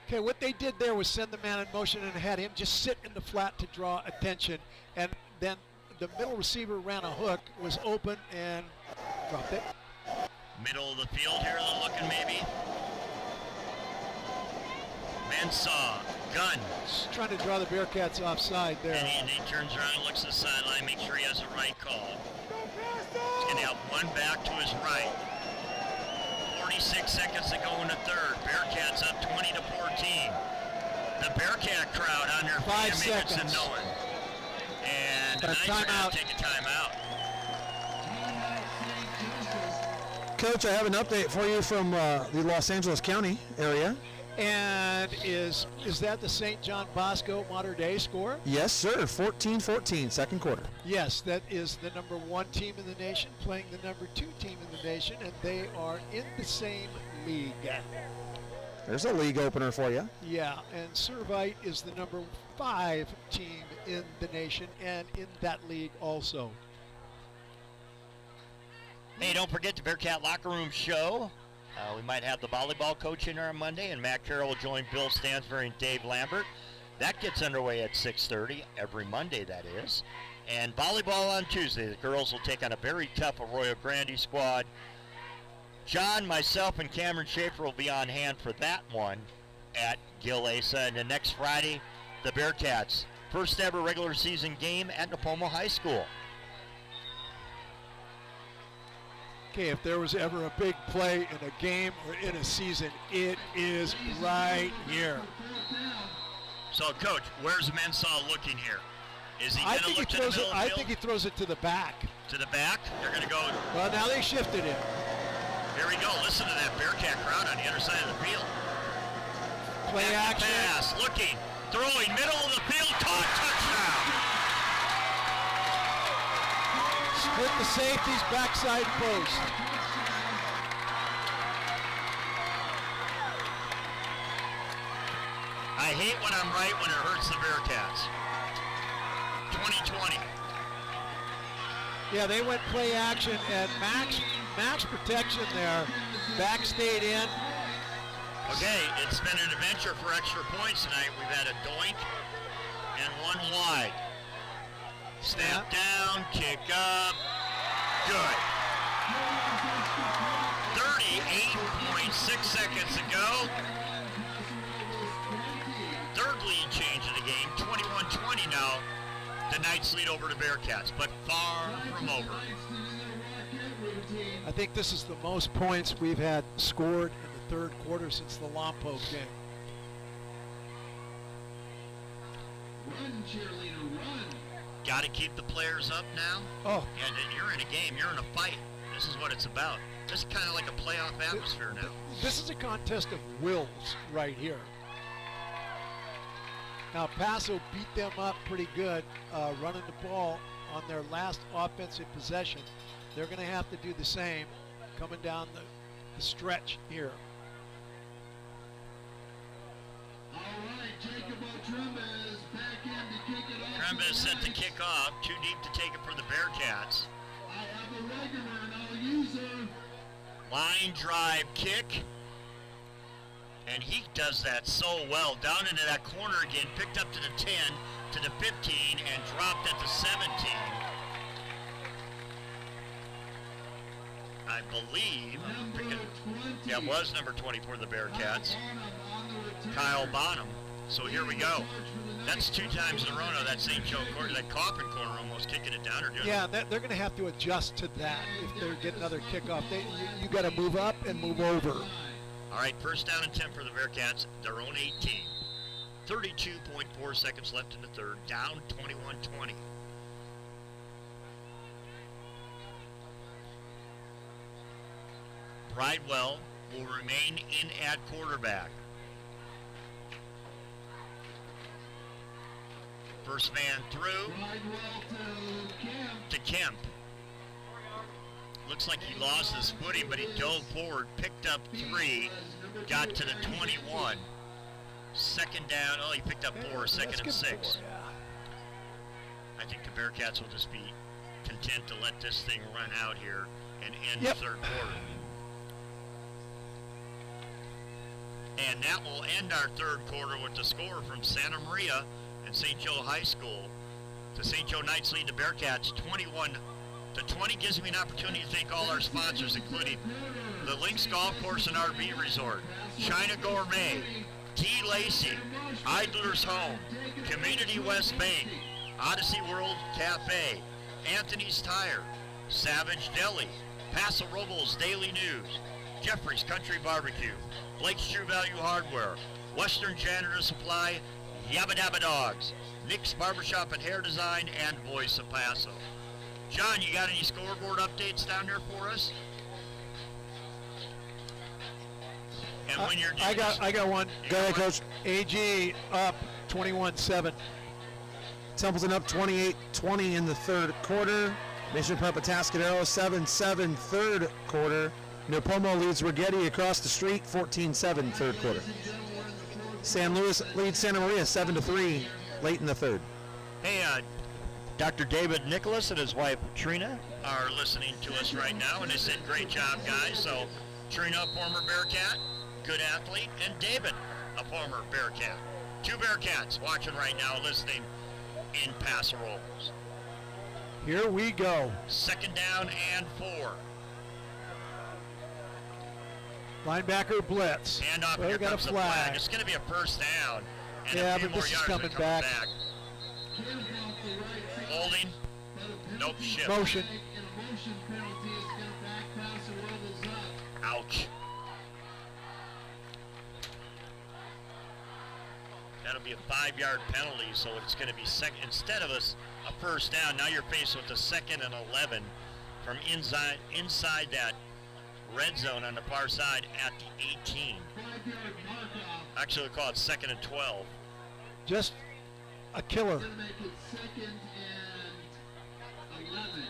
Okay, what they did there was send the man in motion and had him just sit in the flat to draw attention. And then the middle receiver ran a hook, was open, and dropped it. Middle of the field here, they're looking maybe. Mensah, gun. Just trying to draw the Bearcats offside there. And he turns around, looks to the sideline, make sure he has the right call. He's going to have 1 back to his right. 46 seconds to go in the 3rd. Bearcats up 20-14. The Bearcat crowd on their 5 feet making some seconds. noise. And the Knights are going Timeout. to take a timeout. Coach, I have an update for you from the Los Angeles County area. And is that the St. John Bosco Modern Day score? Yes, sir. 14-14, second quarter. Yes, that is the number 1 team in the nation playing the number 2 team in the nation, and they are in the same league. There's a league opener for you. Yeah, and Servite is the number 5 team in the nation and in that league also. Hey, don't forget the Bearcat Locker Room show. We might have the volleyball coach in there on Monday, and Matt Carroll will join Bill Stansbury and Dave Lambert. That gets underway at 6:30 every Monday, that is. And volleyball on Tuesday. The girls will take on a very tough Arroyo Grande squad. John, myself, and Cameron Schaefer will be on hand for that one at Gil Asa. And then next Friday, the Bearcats. First ever regular season game at Napomo High School. Okay, if there was ever a big play in a game or in a season, it is right here. So, Coach, where's Mensah looking here? Is he I going to think he look to the throws middle it. of the I field? think he throws it to the back. To the back? They're going to go. Well, now they shifted it. Here we go. Listen to that Bearcat crowd on the other side of the field. Play Back to action. pass, looking, throwing, middle of the field, caught, touchdown. Split the safeties, backside post. I I hate when I'm right when it hurts the Bearcats. 2020. Yeah, they went play action at max protection there. Back stayed in. Okay, it's been an adventure for extra points tonight. We've had a doink and one wide. Snap down, kick up, good. 38.6 seconds to go. Third lead change of the game, 21-20 now. The Knights lead over the Bearcats, but far from over. I think this is the most points we've had scored in the third quarter since the Lompoc game. Run, cheerleader, run. Got to keep the players up now. Oh, And you're in a game, you're in a fight. This is what it's about. This is kind of like a playoff atmosphere now. this is a contest of wills right here. Now, Paso beat them up pretty good running the ball on their last offensive possession. They're going to have to do the same coming down the stretch here. All right, Jacob Trembez back in to kick it off. Trembez set to kick off, too deep to take it for the Bearcats. I'll have a regular and I'll use her. Line drive kick. And he does that so well. Down into that corner again, picked up to the 10, to the 15, and dropped at the 17. I believe, yeah, it was number 20 for the Bearcats, Kyle Bonham. So here we go. That's 2 times in a row now. That St. Joe corner, that Coffin corner almost kicking it down. Or doing Yeah, they're going to have to adjust to that if they're getting another kickoff. You got to move up and move over. All right, first down and 10 for the Bearcats, their own 18. 32.4 seconds left in the third, down 21-20. Bridewell will remain in at quarterback. First man through to Kemp. Looks like he lost his footing, but he dove forward, picked up 3, got to the 21. Second down, oh, he picked up 4, second and 6. I think the Bearcats will just be content to let this thing run out here and end the third quarter. And that will end our third quarter with the score from Santa Maria and St. Joe High School. The St. Joe Knights lead the Bearcats 21-20. Gives me an opportunity to thank all our sponsors, including the Lynx Golf Course and RV Resort, China Gourmet, T. Lacey, Idler's Home, Community West Bank, Odyssey World Cafe, Anthony's Tire, Savage Deli, Paso Robles Daily News, Jeffrey's Country Barbecue, Blake's True Value Hardware, Western Janitor Supply, Yabba Dabba Dogs, Nick's Barbershop and Hair Design, and Voice of Paso. John, you got any scoreboard updates down there for us? And when you're I got one. Go ahead, Coach. AG up 21-7. Templeton up 28-20 in the third quarter. Mission Prep Atascadero 7-7 third quarter. Napomo leads Rigetti across the street 14-7 third quarter. San Luis leads Santa Maria 7-3 late in the third. Hey, Dr. David Nicholas and his wife Trina are listening to us right now, and they said, great job, guys. So Trina, a former Bearcat, good athlete, and David, a former Bearcat. 2 Bearcats watching right now, listening in Paso Robles. Here we go. Second down and 4. Linebacker blitz. Hand off, Well, here we got comes a the flag. flag. It's going to be a first down, and Yeah, a few but more this is yards coming are coming back. Holding. Nope, shift. Motion. And a motion penalty is going to back Paso Robles up. Ouch. That'll be a 5-yard penalty, so it's going to be second. Instead of a first down, now you're faced with a 2nd and 11 from inside that red zone on the far side at the 18. 5-yard mark off. Actually, we'll call it 2nd and 12. Just a killer. Going to make it 2nd and 11.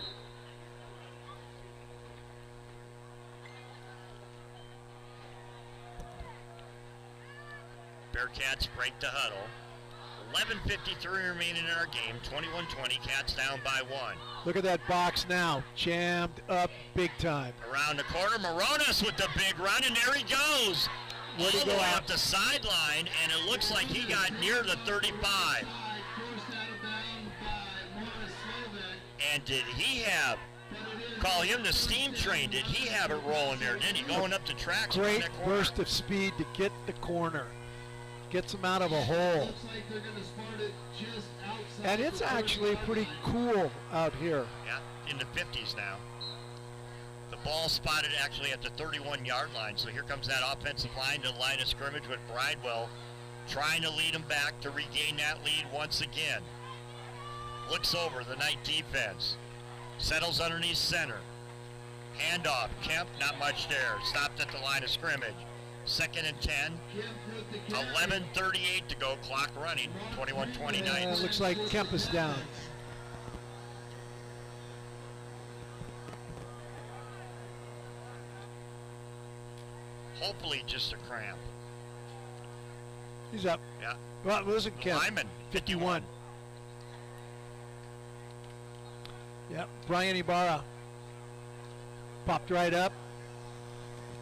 Bearcats break the huddle. 11:53 remaining in our game. 21-20. Cats down by 1. Look at that box now. Jammed up big time. Around the corner, Moronis with the big run, and there he goes. Where'd he All the go way out? up the sideline, and it looks like he got near the 35. Forced out of bounds by Morris Slovak. And did he have, call him the steam train, did he have it rolling there, didn't he? Going up the tracks. around Great that corner. burst of speed to get the corner. Gets him out of a hole. Looks like they're going to start it just outside. And it's the actually 35 pretty line. cool out here. Yeah, in the 50s now. The ball spotted actually at the 31-yard line. So here comes that offensive line to the line of scrimmage with Bridewell trying to lead him back to regain that lead once again. Looks over the night defense. Settles underneath center. Handoff. Kemp, not much there. Stopped at the line of scrimmage. 2nd and 10. Kemp with the carry. 11:38 to go. Clock running. 21-20 Knights. Looks like Kemp is down. Hopefully just a cramp. He's up. Yeah. Well, it wasn't The Kemp. lineman. 51. Yep, Brian Ibarra popped right up.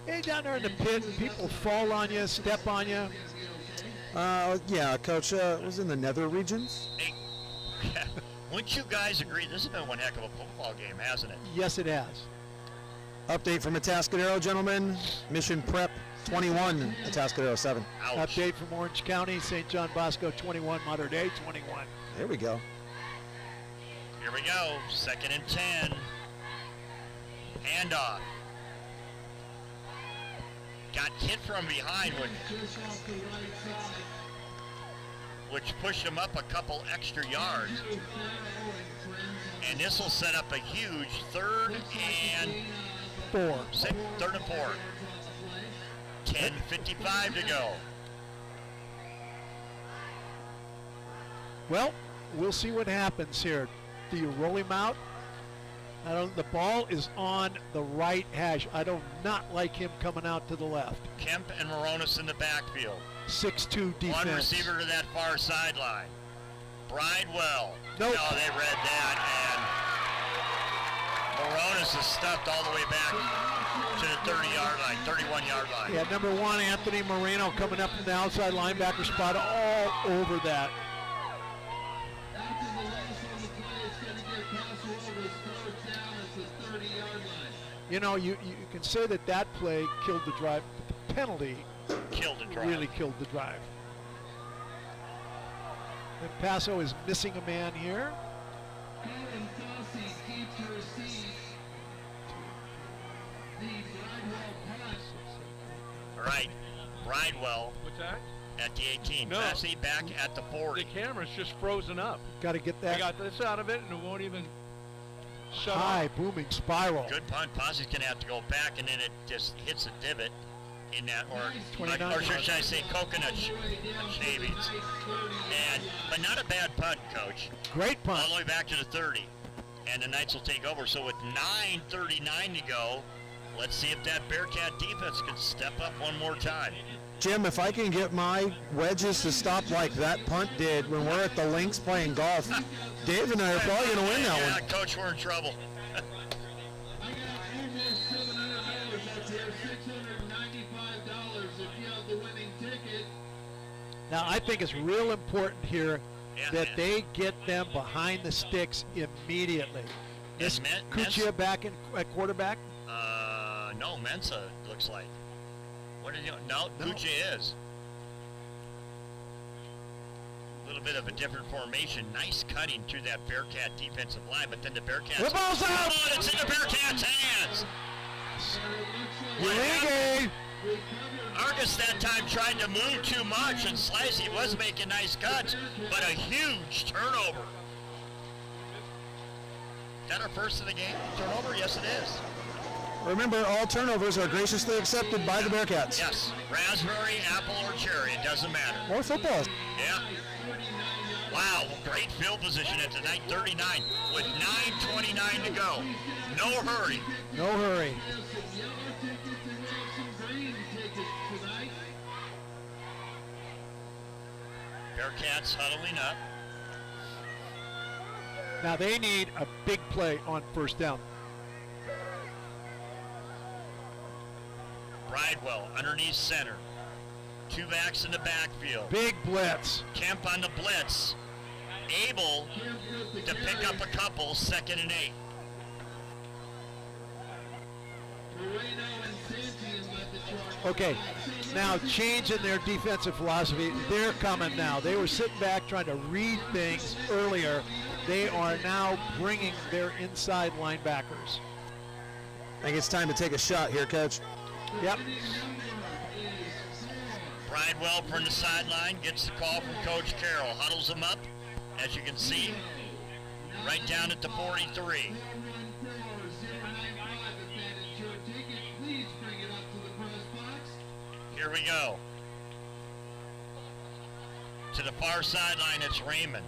Hey, down there in the pit, people fall on you, step on you. Yeah, Coach, it was in the nether regions. Hey, wouldn't you guys agree this has been one heck of a football game, hasn't it? Yes, it has. Update from Atascadero, gentlemen. Mission Prep 21, Atascadero 7. Ouch. Update from Orange County, St. John Bosco 21, Mater Dei 21. There we go. Here we go. 2nd and 10. Handoff. Got hit from behind, Just off the right side. which pushed him up a couple extra yards. Farrell and friends. And this will set up a huge 3rd and 4. 3rd and 4. 10:55 to go. Well, we'll see what happens here. Do you roll him out? The ball is on the right hash. I do not like him coming out to the left. Kemp and Moronis in the backfield. 6'2" defense. One receiver to that far sideline. Bridewell. Nope. No, they read that, and Moronis is stuffed all the way back to the 30-yard line, 31-yard line. Yeah, number 1, Anthony Moreno coming up from the outside linebacker spot all over that. After the loss on the play, it's going to get Paso Robles 4th down at the 30-yard line. You know, you can say that play killed the drive, but the penalty Killed the drive. really killed the drive. And Paso is missing a man here. Colin Fossey keeps her seat. The Bridewell punt. All right, Bridewell What's that? at the 18. No. Massey back at the 40. The camera's just frozen up. Got to get I that got this out of it, and it won't even shut high off. booming spiral. Good punt. Posse's going to have to go back, and then it just hits a divot in that, or 29 should I say coconut shavings. But not a bad punt, Coach. Great All punt. the way back to the 30. And the Knights will take over. So with 9:39 to go, let's see if that Bearcat defense can step up one more time. Jim, if I can get my wedges to stop like that punt did when we're at the links playing golf, Dave and I are probably going to win that Yeah, one. Coach, we're in trouble. I got almost $700 up here, $695 if you have the winning ticket. Now, I think it's real important here Yeah, that man. they get them behind the sticks immediately. Is Kuchia back in at quarterback? No, Mensa looks like. What did you? No, No. Kuchia is. A little bit of a different formation. Nice cutting through that Bearcat defensive line, but then the Bearcats. The ball's out! Come on, it's in the Bearcats' hands. Urige! Argus that time tried to move too much, and Slicey was making nice cuts, but a huge turnover. Is that our first of the game? Turnover? Yes, it is. Remember, all turnovers are graciously accepted by the Bearcats. Yes. Raspberry, apple, or cherry. It doesn't matter. Or football. Yeah. Wow, great field position at the 9:39 with 9:29 to go. No hurry. No hurry. We have some yellow tickets and we have some green tickets tonight. Bearcats huddling up. Now they need a big play on first down. Bridewell underneath center. Two backs in the backfield. Big blitz. Kemp on the blitz. Able to pick up a couple, 2nd and 8. Okay, now change in their defensive philosophy. They're coming now. They were sitting back trying to read things earlier. They are now bringing their inside linebackers. I think it's time to take a shot here, Coach. Yep. Bridewell from the sideline gets the call from Coach Carroll. Huddles him up, as you can see, right down at the 43. Here we go. To the far sideline, it's Raymond.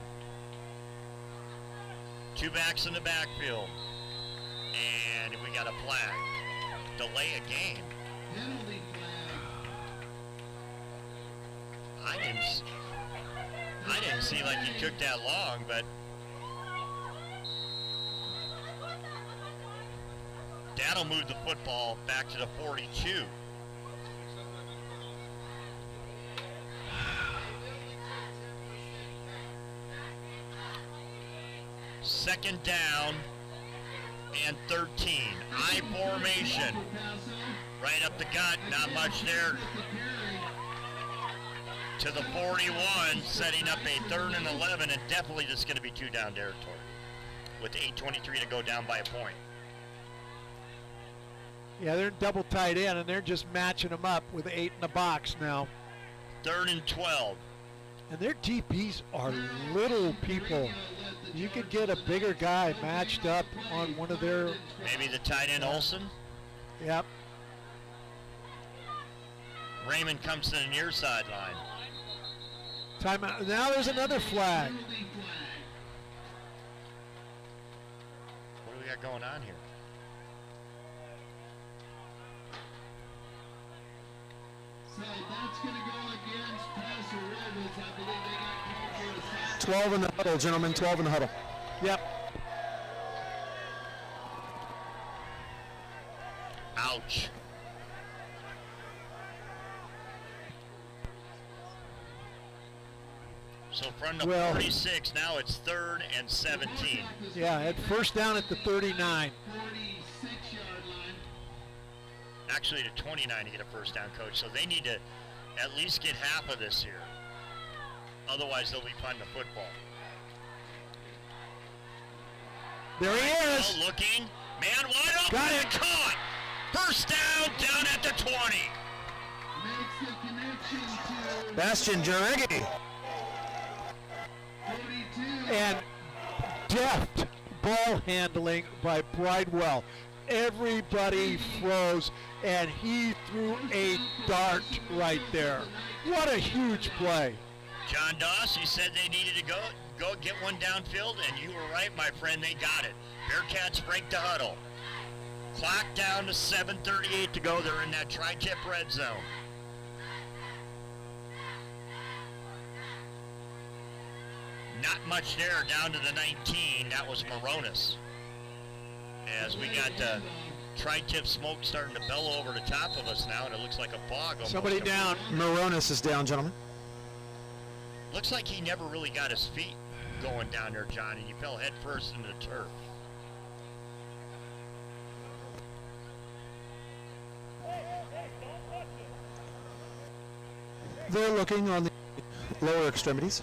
Two backs in the backfield. And we got a flag. Delay a game. I didn't see like he took that long, but that'll move the football back to the 42. Second down and 13. I formation. Right up the gut, not much there. To the 41, setting up a 3rd and 11, and definitely this is going to be 2-down territory with 8:23 to go, down by a point. Yeah, they're double tight end, and they're just matching them up with 8 in the box now. 3rd and 12. And their DBs are little people. You could get a bigger guy matched up on one of their... Maybe the tight end Olsen. Yep. Raymond comes to the near sideline. Timeout. Now there's another flag. What do we got going on here? So that's going to go against Paso Robles. I believe they got called for a sack. 12 in the huddle, gentlemen. 12 in the huddle. Yep. Ouch. So from the 46, now it's 3rd and 17. Yeah, at first down at the 39. 46-yard line. Actually to 29 to get a first down, Coach. So they need to at least get half of this here. Otherwise, they'll be punting the football. There he is. Looking. Man wide open. Got it. Caught. First down at the 20. Makes the connection to Bastian Jareggi. 42. And deft ball handling by Bridewell. Everybody froze, and he threw a dart right there. What a huge play. John Doss, you said they needed to go get one downfield, and you were right, my friend. They got it. Bearcats break the huddle. Clock down to 7:38 to go. They're in that tri-tip red zone. Not much there, down to the 19. That was Moronis. As we got tri-tip smoke starting to bellow over the top of us now, and it looks like a fog. Almost Somebody coming. down. Moronis is down, gentlemen. Looks like he never really got his feet going down there, John, and he fell head first into the turf. They're looking on the lower extremities.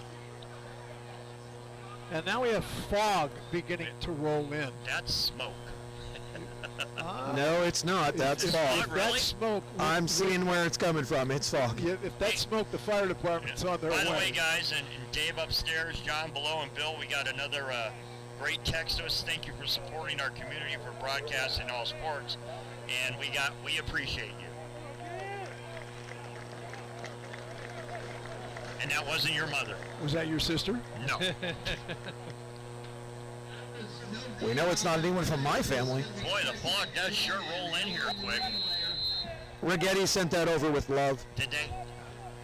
And now we have fog beginning to roll in. That's smoke. No, it's not. That's If fog. Really? that smoke, I'm seeing where it's coming from. It's fog. if that smoke, the fire department's on their By the way. way, guys, and Dave upstairs, John below, and Bill, we got another great text to us. Thank you for supporting our community for broadcasting all sports, and we appreciate you. And that wasn't your mother. Was that your sister? No. We know it's not anyone from my family. Boy, the fog does sure roll in here quick. Rigetti sent that over with love. Did they?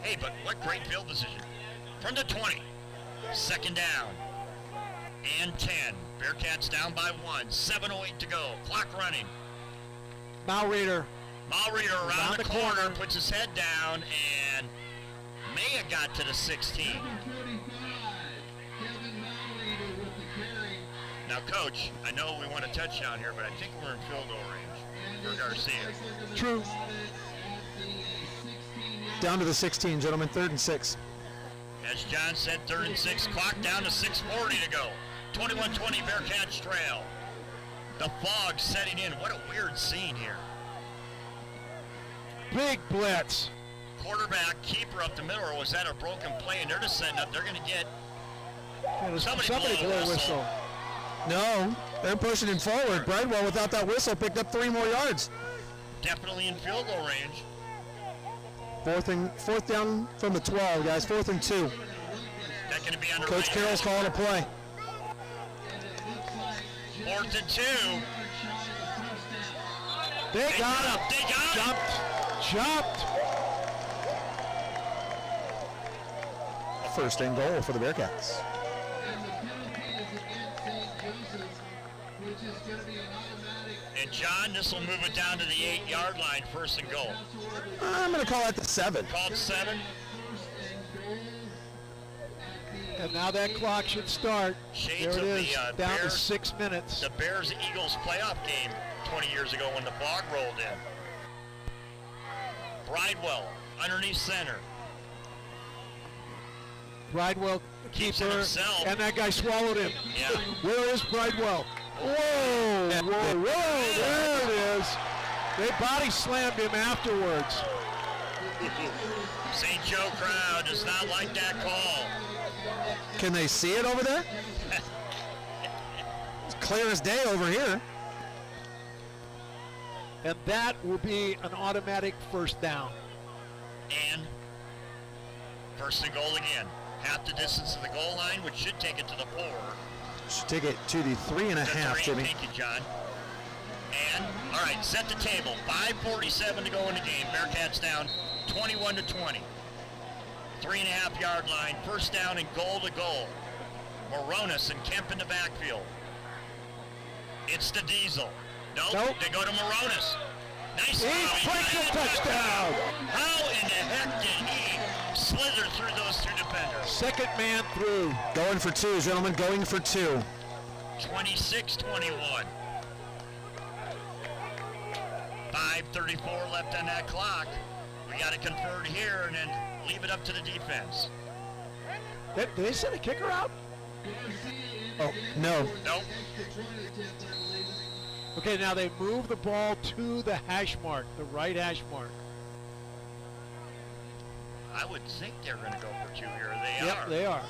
Hey, but what great field position. from the 20. Second down and 10. Bearcats down by 1. 7:08 to go. Clock running. Malreader. Malreader around the corner, puts his head down, and may have got to the 16. 7:45. Kevin Malreader with the carry. Now, Coach, I know we want a touchdown here, but I think we're in field goal range for Garcia. True. Down to the 16, gentlemen. 3rd and 6. As John said, 3rd and 6. Clock down to 6:40 to go. 21-20 Bearcats trail. The fog setting in. What a weird scene here. Big blitz. Quarterback, keeper up the middle, or was that a broken play? And they're just setting up. They're going to get Somebody blow a whistle. No, they're pushing him forward. Bridewell, without that whistle, picked up 3 more yards. Definitely in field goal range. 4th down from the 12, guys. 4th and 2. That's going to be under Coach Carroll's calling a play. 4th and 2. They got him. They got him. Jumped. 1st and goal for the Bearcats. And the penalty is against St. Joseph's, which is going to be an automatic. And John, this will move it down to the 8-yard line, 1st and goal. I'm going to call that the 7. Called 7. And now that clock should start. Shades There it of is, the down to Bears, 6 minutes. the Bears-Eagles playoff game 20 years ago when the fog rolled in. Bridewell, underneath center. Bridewell, Keeps it keeper, himself. and that guy swallowed him. Yeah. Where is Bridewell? Whoa, whoa, there it is. They body slammed him afterwards. St. Joe crowd does not like that call. Can they see it over there? It's clear as day over here. And that will be an automatic 1st down. And 1st and goal again. Half the distance of the goal line, which should take it to the 4. Should take it to the 3.5, Jimmy. Thank you, John. And, all right, set the table. 5:47 to go in the game. Bearcats down 21-20. 3.5-yard line. 1st down and goal to goal. Moronis and Kemp in the backfield. It's the Diesel. Nope. They go to Moronis. Nice. He's breaking a touchdown. How in the heck did he slither through those 2 defenders? 2nd man through. Going for 2, gentlemen. Going for 2. 26-21. 5:34 left on that clock. We got to convert here and then leave it up to the defense. Did they send a kicker out? Oh, no. Nope. Okay, now they move the ball to the hash mark, the right hash mark. I would think they're going to go for 2 here. They Yep, are. they are.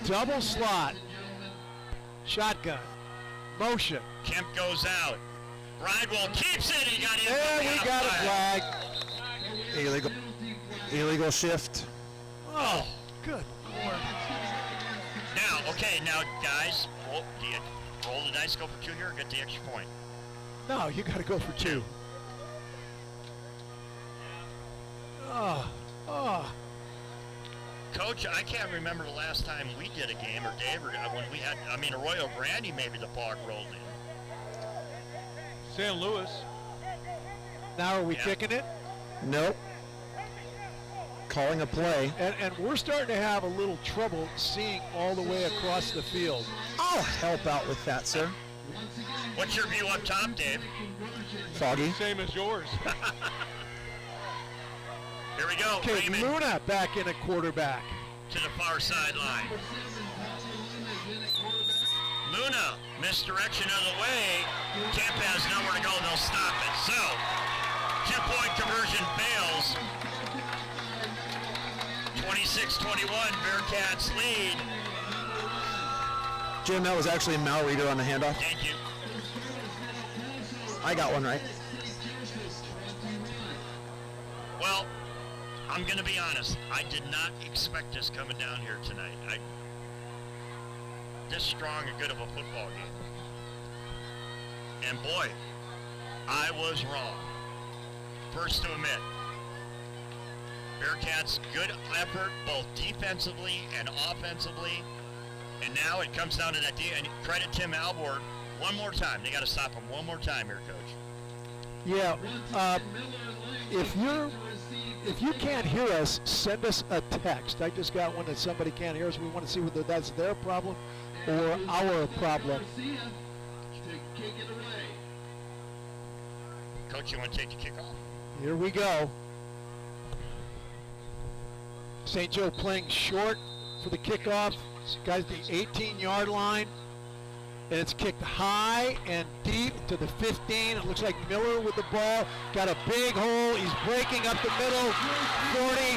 Double slot. Shotgun. Motion. Kemp goes out. Bridewell keeps it. He got in. There we got a flag. Illegal shift. Oh, good Lord. Now, guys, do you roll the dice, go for 2 here, or get the extra point? No, you got to go for 2. Oh. Coach, I can't remember the last time we did a game, or Dave, or when we had, Arroyo Grande, maybe the fog rolled in. San Luis. Now are we Yeah. kicking it? Nope. Calling a play. And we're starting to have a little trouble seeing all the way across the field. I'll help out with that, sir. What's your view up top, Dave? Foggy. Same as yours. Here we go. Okay, Raymond Luna back in at quarterback. to the far sideline. Luna, misdirection of the way. Kemp has nowhere to go. They'll stop it. So, 2-point conversion fails. 26-21, Bearcats lead. Jim, that was actually a Malreader on the handoff. Thank you. I got one right. Well, I'm going to be honest. I did not expect this coming down here tonight. This strong and good of a football game. And boy, I was wrong. First to admit. Bearcats, good effort both defensively and offensively. And now it comes down to that D. And credit Tim Alvord one more time. They got to stop him one more time here, Coach. Yeah. If you can't hear us, send us a text. I just got one that somebody can't hear us. We want to see whether that's their problem or our problem. Coach, you want to take the kickoff? Here we go. St. Joe playing short for the kickoff. Guys, the 18-yard line. And it's kicked high and deep to the 15. It looks like Miller with the ball. Got a big hole. He's breaking up the middle. 40,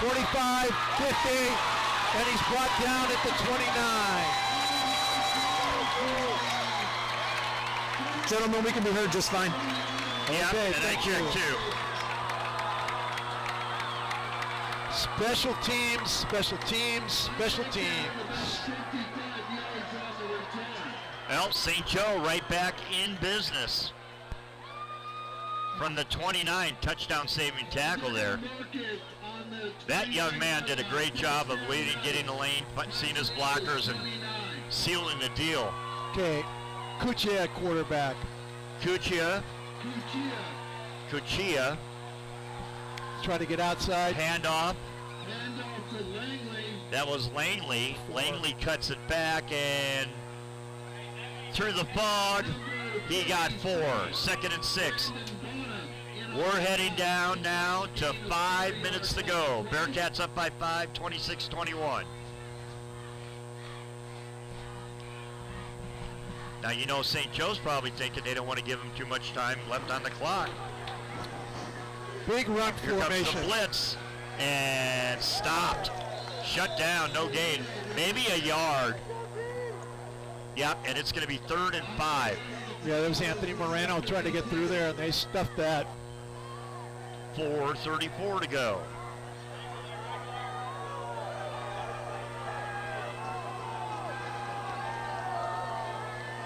45, 50. And he's brought down at the 29. Gentlemen, we can be heard just fine. Yeah, Okay, and I thank check you. too. Special teams, special teams, special teams. Well, St. Joe right back in business. From the 29, touchdown saving tackle there. That young man did a great job of leading, getting the lane, seeing his blockers, and sealing the deal. Okay, Kuchia at quarterback. Kuchia. Try to get outside. Handoff. That was Langley. Langley cuts it back and through the fog. He got 4. 2nd and 6. We're heading down now to 5 minutes to go. Bearcats up by 5, 26-21. Now, you know, St. Joe's probably thinking they don't want to give him too much time left on the clock. Big run Here formation. comes the blitz, and stopped. Shut down, no gain. Maybe a yard. Yep, and it's going to be 3rd and 5. Yeah, that was Anthony Moreno trying to get through there, and they stuffed that. 4:34 to go.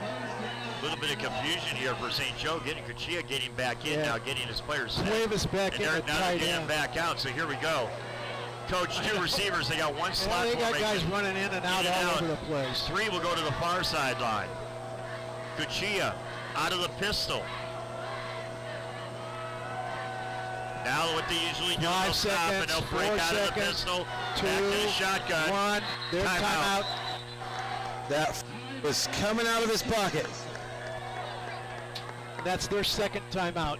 A little bit of confusion here for St. Joe. Kuchia getting back in now, getting his players set. Cuevas back And in they're the now tight getting end. back out, so here we go. Coach, 2 receivers. They got 1 slot They got formation. guys running in and out all over the place. 3 will go to the far sideline. Kuchia out of the pistol. Now what they usually do, 5 they'll stop and seconds, they'll break 4 out of the seconds, pistol, 2, back to the shotgun. 1. There's timeout. That was coming out of his pocket. That's their 2nd timeout.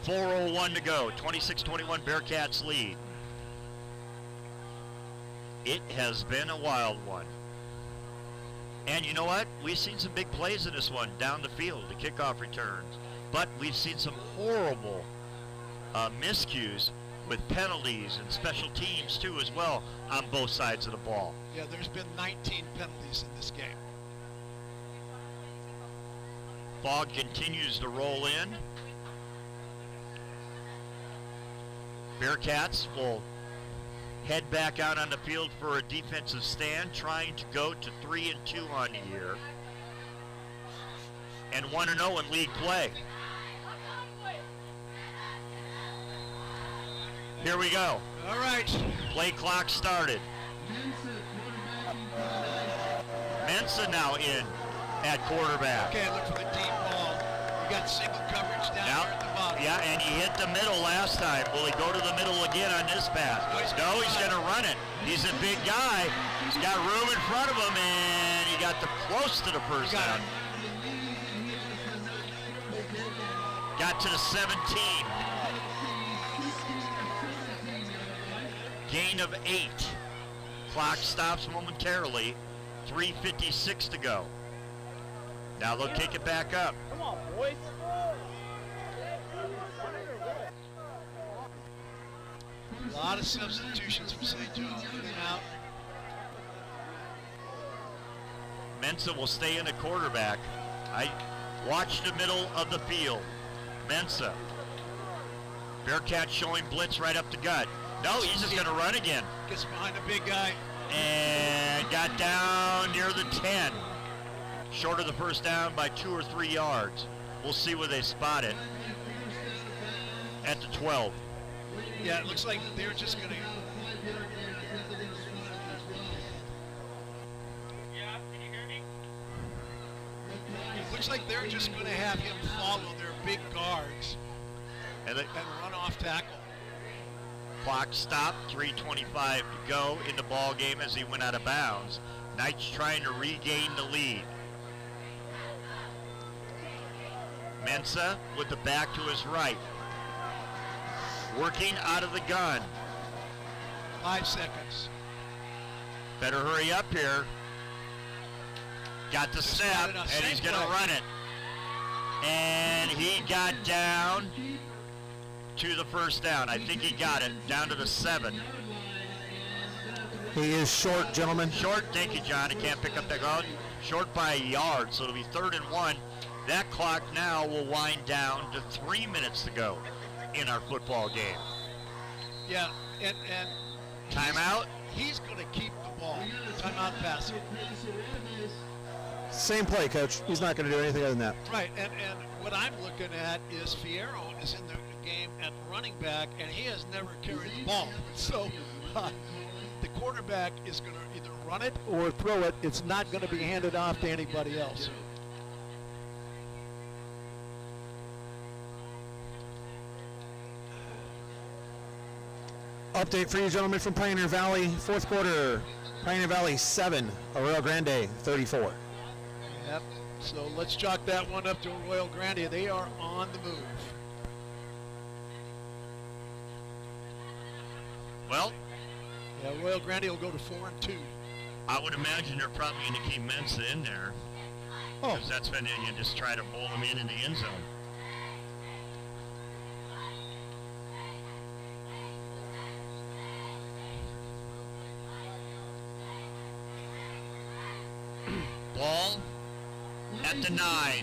4:01 to go. 26-21 Bearcats lead. It has been a wild one. And you know what? We've seen some big plays in this one down the field, the kickoff returns. But we've seen some horrible miscues with penalties and special teams too as well on both sides of the ball. Yeah, there's been 19 penalties in this game. Fog continues to roll in. Bearcats will head back out on the field for a defensive stand, trying to go to 3-2 on the year and 1-0 in league play. Here we go. All right. Play clock started. Mensa now in at quarterback. Okay, look for the deep ball. You got single coverage down Now, there at the bottom. yeah, and he hit the middle last time. Will he go to the middle again on this pass? No, he's going to run it. He's a big guy. He's got room in front of him, and he got close to the first down. Got to the 17. Gain of 8. Clock stops momentarily. 3:56 to go. Now they'll kick it back up. Come on, boys. A lot of substitutions for St. Joe. In and out. Mensa will stay in the quarterback. I watch the middle of the field. Mensa. Bearcats showing blitz right up the gut. No, he's just going to run again. Gets behind the big guy. And got down near the 10. Short of the first down by 2 or 3 yards. We'll see where they spot it. at the 12. Yeah, it looks like they're just going to. It looks like they're just going to have him follow their big guards And and run off tackle. clock stopped, 3:25 to go in the ball game as he went out of bounds. Knights trying to regain the lead. Mensah with the back to his right. Working out of the gun. 5 seconds. Better hurry up here. Got the Just snap, got it on and same he's going to play. run it. And he got down to the first down. I think he got it down to the 7. He is short, gentlemen. Short, thank you, John. I can't pick up that goal. Short by a yard, so it'll be 3rd and 1. That clock now will wind down to 3 minutes to go in our football game. Yeah, and Timeout. he's going to keep the ball. Timeout pass. Same play, Coach. He's not going to do anything other than that. Right, and what I'm looking at is Fierro is in the game at running back, and he has never carried the ball. So the quarterback is going to either run it or throw it. It's not going to be handed off to anybody else. Update for you, gentlemen, from Pioneer Valley. 4th quarter, Pioneer Valley 7, Arroyo Grande 34. Yep. So let's chalk that one up to Royal Grande. They are on the move. Well, Yeah, Royal Grande will go to 4-2. I would imagine they're probably going to keep Mensah in there. Oh, Because that's when you just try to bowl him in the end zone. Ball at the 9.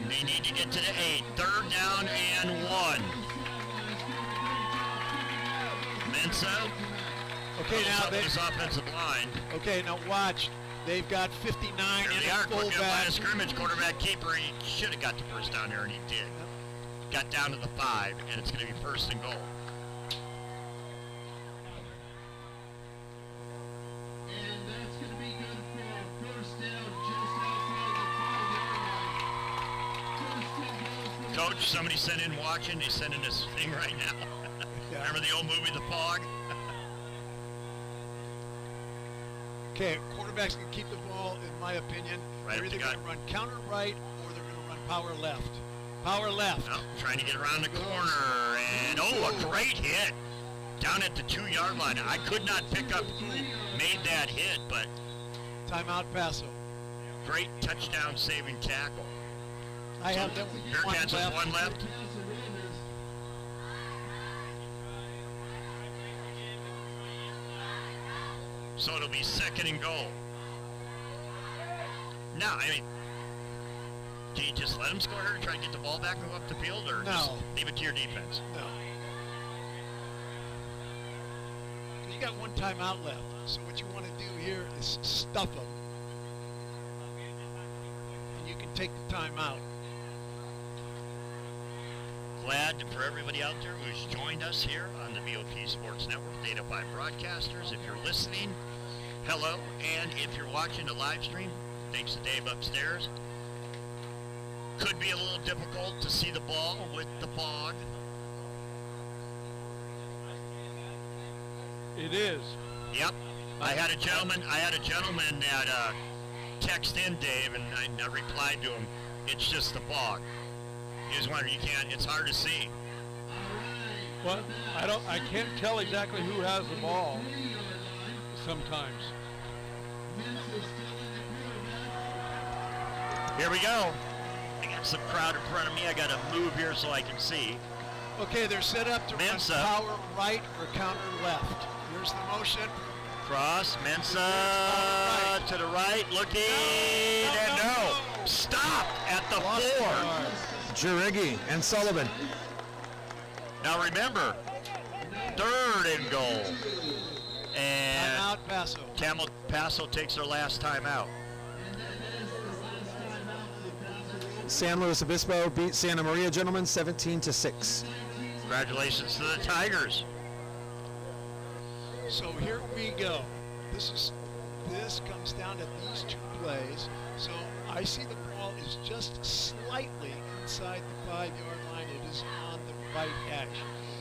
They need to get to the 8. 3rd down and 1. Mensah. okay. Now Up they. his offensive line. Okay, now watch. They've got 59 There in they a are. Quick line fullback. of scrimmage. Quarterback keeper. He should have got the first down there, and he did. Got down to the 5, and it's going to be 1st and goal. And that's going to be good for our first down just outside the 5-yard line. First and goal for Coach, somebody sent in watching. They sent in this thing right now. Yeah. Remember the old movie, The Fog? Okay, quarterbacks can keep the ball, in my opinion. Right, They're either you going got to run counter right or they're going to run power left. Power left. No, trying to get around the corner, and a great hit down at the 2-yard line. I could not pick up who made that hit, but Timeout Paso. great touchdown saving tackle. I have them with Bearcats with 1 left. So it'll be 2nd and goal. No, I mean, do you just let them score and try to get the ball back and go up the field, or No. just leave it to your defense? No. You got 1 timeout left. So what you want to do here is stuff them. And you can take the timeout. Glad for everybody out there who's joined us here on the BOP Sports Network, Data 5 broadcasters. If you're listening, hello. And if you're watching the live stream, thanks to Dave upstairs. Could be a little difficult to see the ball with the fog. It is. Yep. I had a gentleman that text in Dave, and I replied to him, it's just the fog. He was wondering, it's hard to see. Well, I can't tell exactly who has the ball sometimes. Here we go. I got some crowd in front of me. I got to move here so I can see. Okay, they're set up to Mensah. run power right or counter left. Here's the motion. Cross, Mensah to the right, looking, and no. Stop at the 4. Jirigi and Sullivan. Now remember, 3rd and goal. And Timeout Paso. Paso takes their last time out. San Luis Obispo beat Santa Maria, gentlemen, 17-6. Congratulations to the Tigers. So here we go. This comes down to these two plays. So I see the ball is just slightly inside the 5-yard line. It is on the right edge.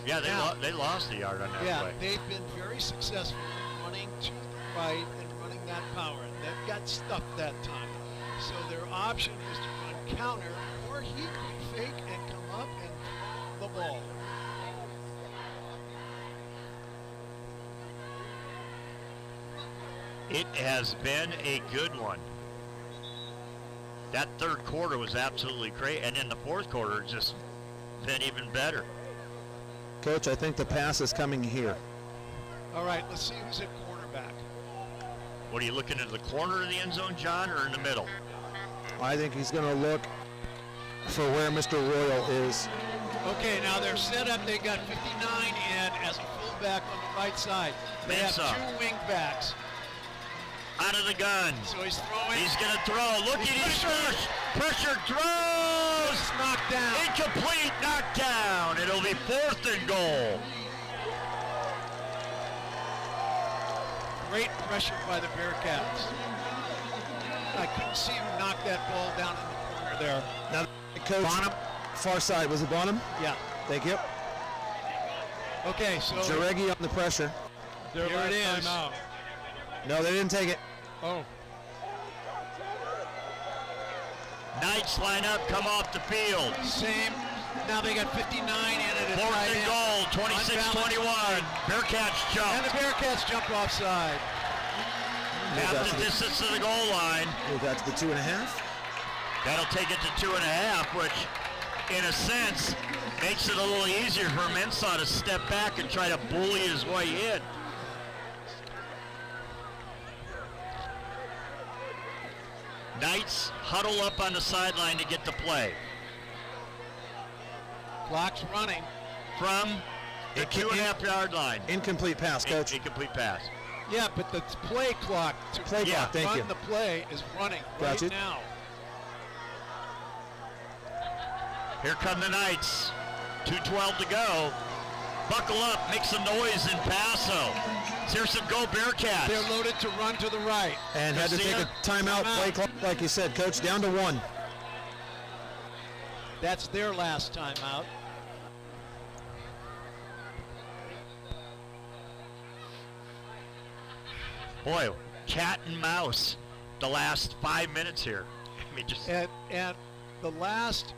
Yeah, they lost the yard on that Yeah, play. they've been very successful in running to the right and running that power. They've got stuffed that time. So their option is to run counter, or he could fake and come up and throw the ball. It has been a good one. That third quarter was absolutely great, and in the fourth quarter, it's just been even better. Coach, I think the pass is coming here. All right, let's see who's at quarterback. What are you looking at, the corner of the end zone, John, or in the middle? I think he's going to look for where Mr. Royal is. Okay, now they're set up. They got 59 in as a fullback on the right side. They have Paso. two wing backs. Out of the gun. So he's throwing. He's going to throw. Look at his push. Pressure throws. It's knocked down. Incomplete. Knocked down. It'll be 4th and goal. Great pressure by the Bearcats. I couldn't see him knock that ball down in the corner there. Now, Coach, Bonham. far side. Was it Bonham? Yeah. Thank you. Okay, so Jareggi on the pressure. Their Here last it is. timeout. No, they didn't take it. Oh. Knights line up, come off the field. same. Now they got 59 in it. 4th and goal, 26-21. Bearcats jump. And the Bearcats jump offside. Half the distance to the goal line. Move that to the 2.5. That'll take it to 2.5, which, in a sense, makes it a little easier for Mensah to step back and try to bully his way in. Knights huddle up on the sideline to get the play. Clock's running. From the 2.5-yard line. Incomplete pass, Coach. Incomplete pass. Yeah, but the play clock to Play clock, thank run you. the play is running right Gotcha. now. Here come the Knights. 2:12 to go. Buckle up, make some noise in Paso. Here's some Go Bearcats. They're loaded to run to the right. And had to take a timeout. Play clock, like you said, Coach, down to 1. That's their last timeout. Boy, cat and mouse the last 5 minutes here. I mean, just And the last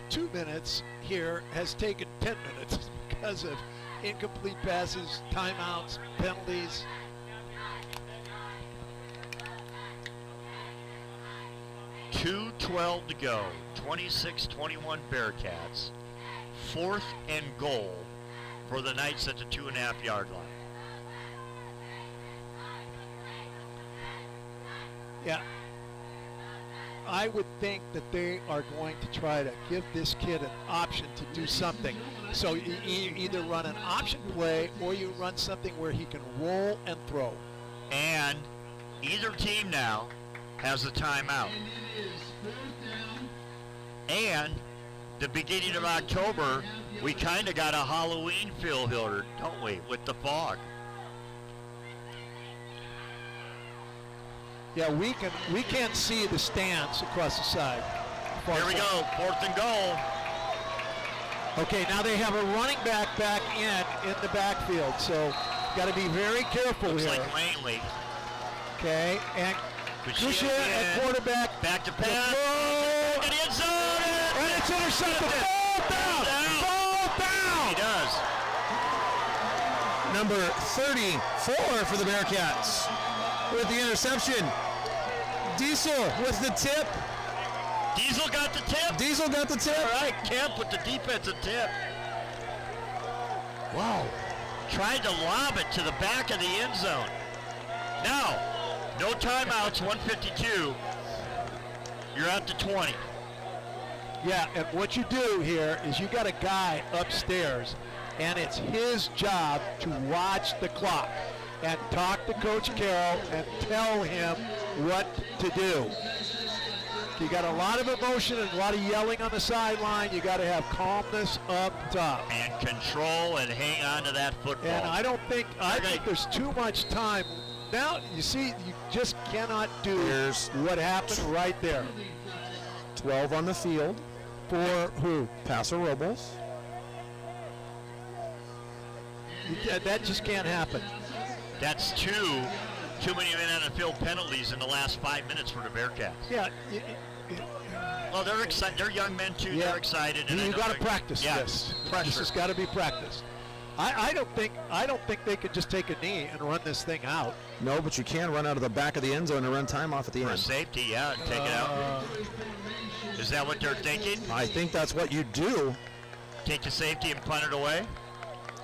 2 minutes here has taken 10 minutes because of incomplete passes, timeouts, penalties. .212 to go. 26-21 Bearcats. 4th and goal for the Knights at the 2.5-yard line. Yeah. I would think that they are going to try to give this kid an option to do something. So you either run an option play or you run something where he can roll and throw. And either team now has a timeout. And the beginning of October, we kind of got a Halloween feel here, don't we, with the fog. Yeah, we can't see the stands across the side. Here we go, 4th and goal. Okay, now they have a running back in the backfield, so got to be very careful Looks here. like Langley. Okay, and Kusha at quarterback. Back to pass. Throw. And end zone. And it's intercepted. Ball down. Ball down. He does. Number 34 for the Bearcats with the interception. Diesel with the tip. Diesel got the tip. Diesel got the tip. All right, Kemp with the defensive tip. Wow. Tried to lob it to the back of the end zone. Now, no timeouts, 152. You're at the 20. Yeah, and what you do here is you got a guy upstairs, and it's his job to watch the clock and talk to Coach Carroll and tell him what to do. You got a lot of emotion and a lot of yelling on the sideline. You got to have calmness up top. And control and hang on to that football. And I think there's too much time. Now, you see, you just cannot do what happened right there. 12 on the field. For who? Paso Robles. That just can't happen. That's too many men on the field penalties in the last 5 minutes for the Bearcats. Yeah. Well, they're excited. They're young men too. Yeah. They're excited. And You got to practice yeah, this. pressure. This has got to be practiced. I don't think they could just take a knee and run this thing out. No, but you can run out of the back of the end zone and run time off at the For end. safety, yeah, and take it out. Is that what they're thinking? I think that's what you do. Take the safety and punt it away?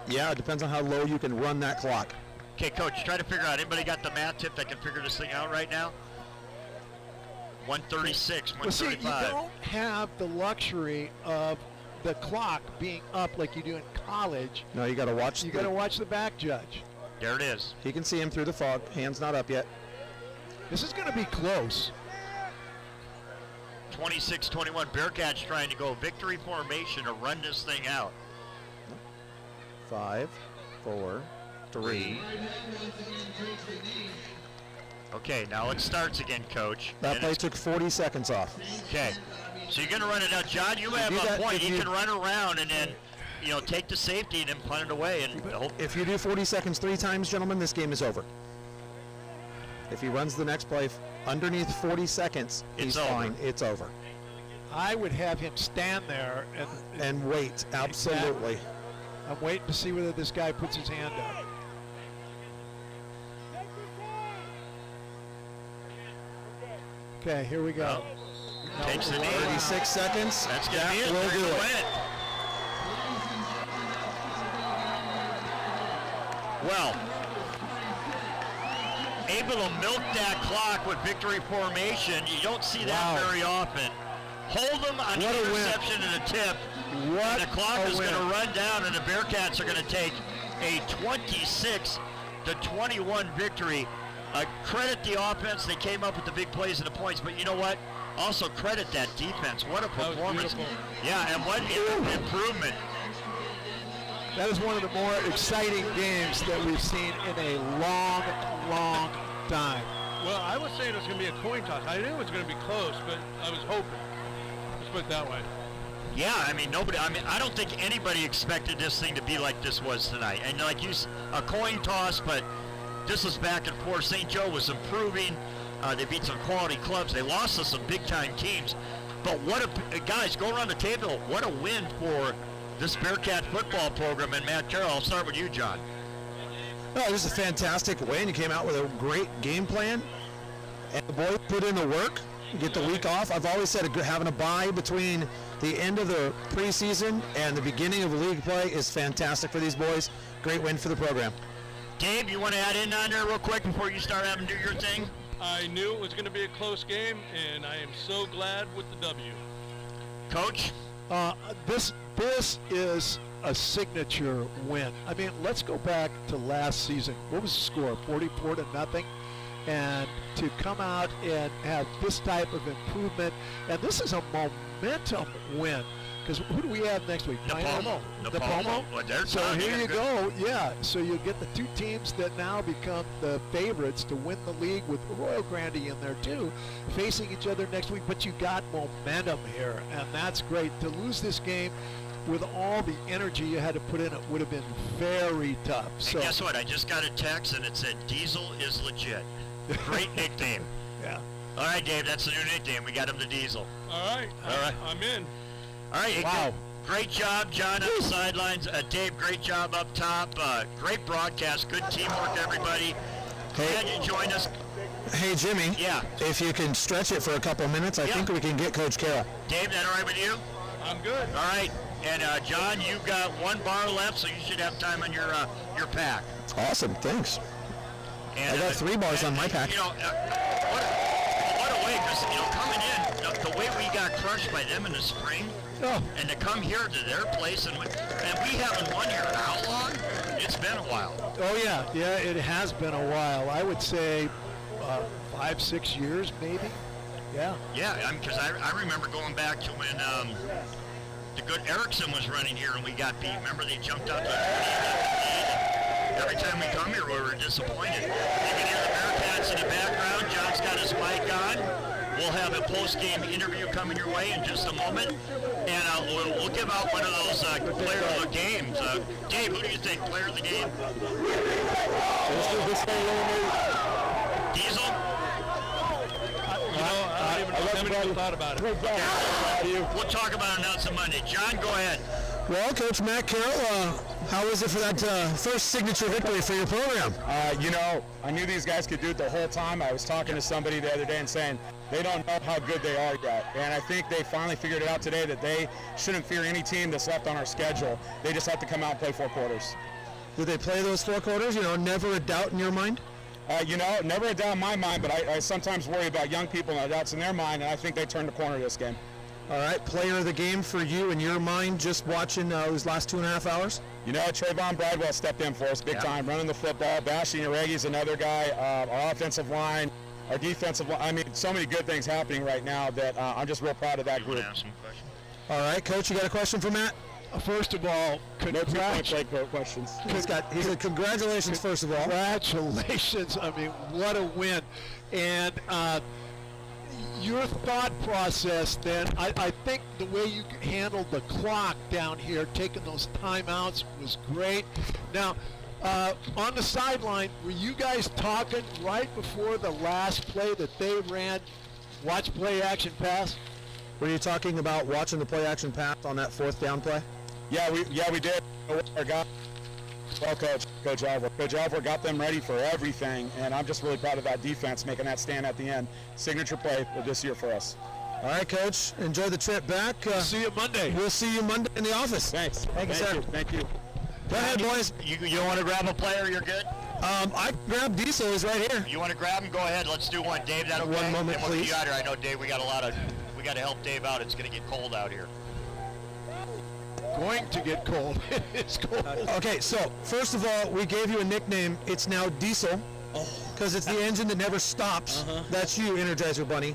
Yeah, it depends on how low you can run that clock. Okay, Coach, try to figure out. Anybody got the math tip that can figure this thing out right now? 136, 135. Well, see, you don't have the luxury of the clock being up like you do in college. No, you got to watch. You got to watch the back judge. There it is. He can see him through the fog. Hands not up yet. This is going to be close. 26-21. Bearcats trying to go victory formation to run this thing out. 5, 4, 3. Okay, now it starts again, Coach. That And play it's- took 40 seconds off. Okay, so you're going to run it out. John, you have do a that, point. if You you- can run around and then, take the safety and then punt it away. And hope. If you do 40 seconds 3 times, gentlemen, this game is over. If he runs the next play underneath 40 seconds, he's It's over. fine. It's over. I would have him stand there And wait, absolutely. I'm waiting to see whether this guy puts his hand up. Okay, here we go. Takes the knee. 36 seconds. That's going to be it. Will They're do gonna it. win it. Well, able to milk that clock with victory formation. You don't see that Wow. very often. Hold them on What a win. interception and a tip. What And the clock a is going to win. run down, and the Bearcats are going to take a 26-21 victory. Credit the offense. They came up with the big plays and the points, but you know what? Also credit that defense. What a That was performance. beautiful. Yeah, and what improvement. That is one of the more exciting games that we've seen in a long, long time. Well, I was saying it was going to be a coin toss. I knew it was going to be close, but I was hoping. Let's put it that way. Yeah, I don't think anybody expected this thing to be like this was tonight. And like a coin toss, but this was back and forth. St. Joe was improving. They beat some quality clubs. They lost to some big-time teams. But guys, go around the table. What a win for this Bearcat football program. And Matt Carroll, I'll start with you, John. Oh, this is a fantastic win. You came out with a great game plan. And the boys put in the work. Get the week off. I've always said having a bye between the end of the preseason and the beginning of league play is fantastic for these boys. Great win for the program. Dave, you want to add in on there real quick before you start having to do your thing? I knew it was going to be a close game, and I am so glad with the W. Coach? This is a signature win. I mean, let's go back to last season. What was the score? 44-0. And to come out and have this type of improvement, and this is a momentum win. Because who do we have next week? Napomo. Well, they're So tough. here They you got go. Yeah. So you get the two teams that now become the favorites to win the league with Royal Grandy in there too, facing each other next week. But you got momentum here, and that's great. To lose this game with all the energy you had to put in, it would have been very tough. And So guess what? I just got a text, and it said Diesel is legit. Great nickname. yeah. All right, Dave, that's the new nickname. We got him the Diesel. All right. All right. I'm in. All right. hey, Wow. Great job, John, on the sidelines. Dave, great job up top. Great broadcast. Good teamwork, everybody. Glad you joined us. Hey, Jimmy. Yeah. If you can stretch it for a couple minutes, I Yeah. think we can get Coach Carroll. Dave, that all right with you? I'm good. All right. And John, you've got one bar left, so you should have time on your pack. Awesome. Thanks. And, I got 3 bars on my pack. What a way, because, coming in, the way we got crushed by them in the spring, Oh, and to come here to their place, and we haven't won here in how long? It's been a while. oh yeah. Yeah, it has been a while. I would say 5-6 years maybe. Yeah. Yeah, because I remember going back to when the good Erickson was running here and we got beat. Remember they jumped out to the 20 every time we come here, we were disappointed. You can hear the Bearcats in the background. John's got his mic on. We'll have a post-game interview coming your way in just a moment. And we'll give out one of those player of the games. Dave, who do you think? Player of the game? Diesel? I haven't even thought about it. We'll talk about it announcing Monday. John, go ahead. Well, Coach Matt Carroll, how was it for that first signature victory for your program? I knew these guys could do it the whole time. I was talking to somebody the other day and saying they don't know how good they are yet. And I think they finally figured it out today that they shouldn't fear any team that's left on our schedule. They just have to come out and play 4 quarters. Did they play those 4 quarters? Never a doubt in your mind? Never a doubt in my mind, but I sometimes worry about young people and doubts in their mind, and I think they turned the corner this game. All right, player of the game for you in your mind, just watching those last 2.5 hours? Trayvon Bradwell stepped in for us big time, running the football. Bashing Iragi's another guy. Our offensive line, our defensive line. I mean, so many good things happening right now that I'm just real proud of that group. All right, Coach, you got a question for Matt? First of all, questions. He said congratulations, first of all. Congratulations. I mean, what a win. And your thought process then, I think the way you handled the clock down here, taking those timeouts was great. Now, on the sideline, were you guys talking right before the last play that they ran, watch play action pass? Were you talking about watching the play action pass on that 4th down play? Yeah, we did. Our guy, well, Coach Alvar. Coach Alvar got them ready for everything, and I'm just really proud of that defense making that stand at the end. Signature play of this year for us. All right, Coach. Enjoy the trip back. See you Monday. We'll see you Monday in the office. Thanks. Thank you, sir. Thank you. Go ahead, boys. You don't want to grab a player? You're good? I grabbed Diesel. He's right here. You want to grab him? Go ahead. Let's do one. Dave, that okay? One moment, and we'll please. get you out here. I know, Dave, we got to help Dave out. It's going to get cold out here. Going to get cold. It's cold. Okay, so first of all, we gave you a nickname. It's now Diesel, because it's the engine that never stops. That's you, Energizer Bunny.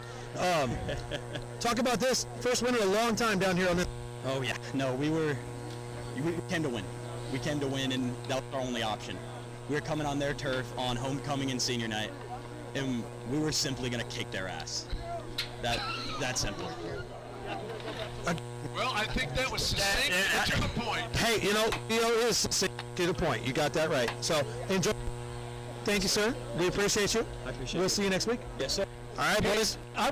Talk about this. First win in a long time down here on this. Oh yeah, no, we came to win. We came to win, and that was our only option. We were coming on their turf on homecoming and senior night, and we were simply going to kick their ass. That simple. Well, I think that was succinct and to the point. Hey, is succinct to the point. You got that right. So enjoy. Thank you, sir. We appreciate you. I appreciate We'll see you next week. Yes, sir. All right, boys. I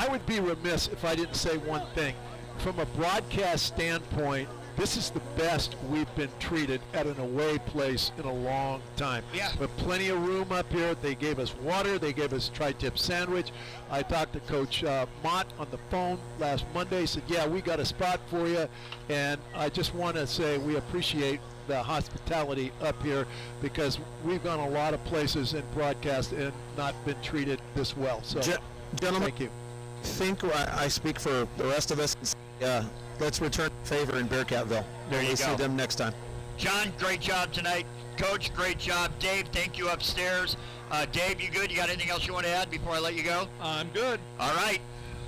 would be remiss if I didn't say one thing. From a broadcast standpoint, this is the best we've been treated at an away place in a long time. Yeah. With plenty of room up here. They gave us water. They gave us tri-tip sandwich. I talked to Coach Mott on the phone last Monday. Said, yeah, we got a spot for you. And I just want to say we appreciate the hospitality up here, because we've gone a lot of places in broadcast and not been treated this well. So, Gentlemen, thank you. Think I speak for the rest of us. Let's return the favor in Bearcatville. There you We'll go. see them next time. John, great job tonight. Coach, great job. Dave, thank you upstairs. Dave, you good? You got anything else you want to add before I let you go? I'm good. All right.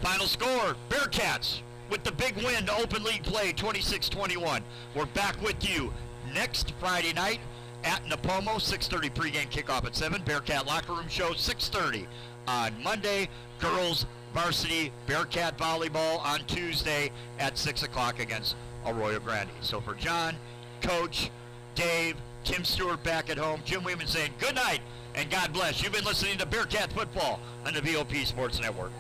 Final score, Bearcats with the big win to open league play, 26-21. We're back with you next Friday night at Napomo, 6:30 pregame kickoff at 7. Bearcat Locker Room Show, 6:30 on Monday. Girls varsity Bearcat volleyball on Tuesday at 6 o'clock against Arroyo Grande. So for John, Coach, Dave, Tim Stewart back at home, Jim Weeman saying good night and God bless. You've been listening to Bearcat Football on the VOP Sports Network.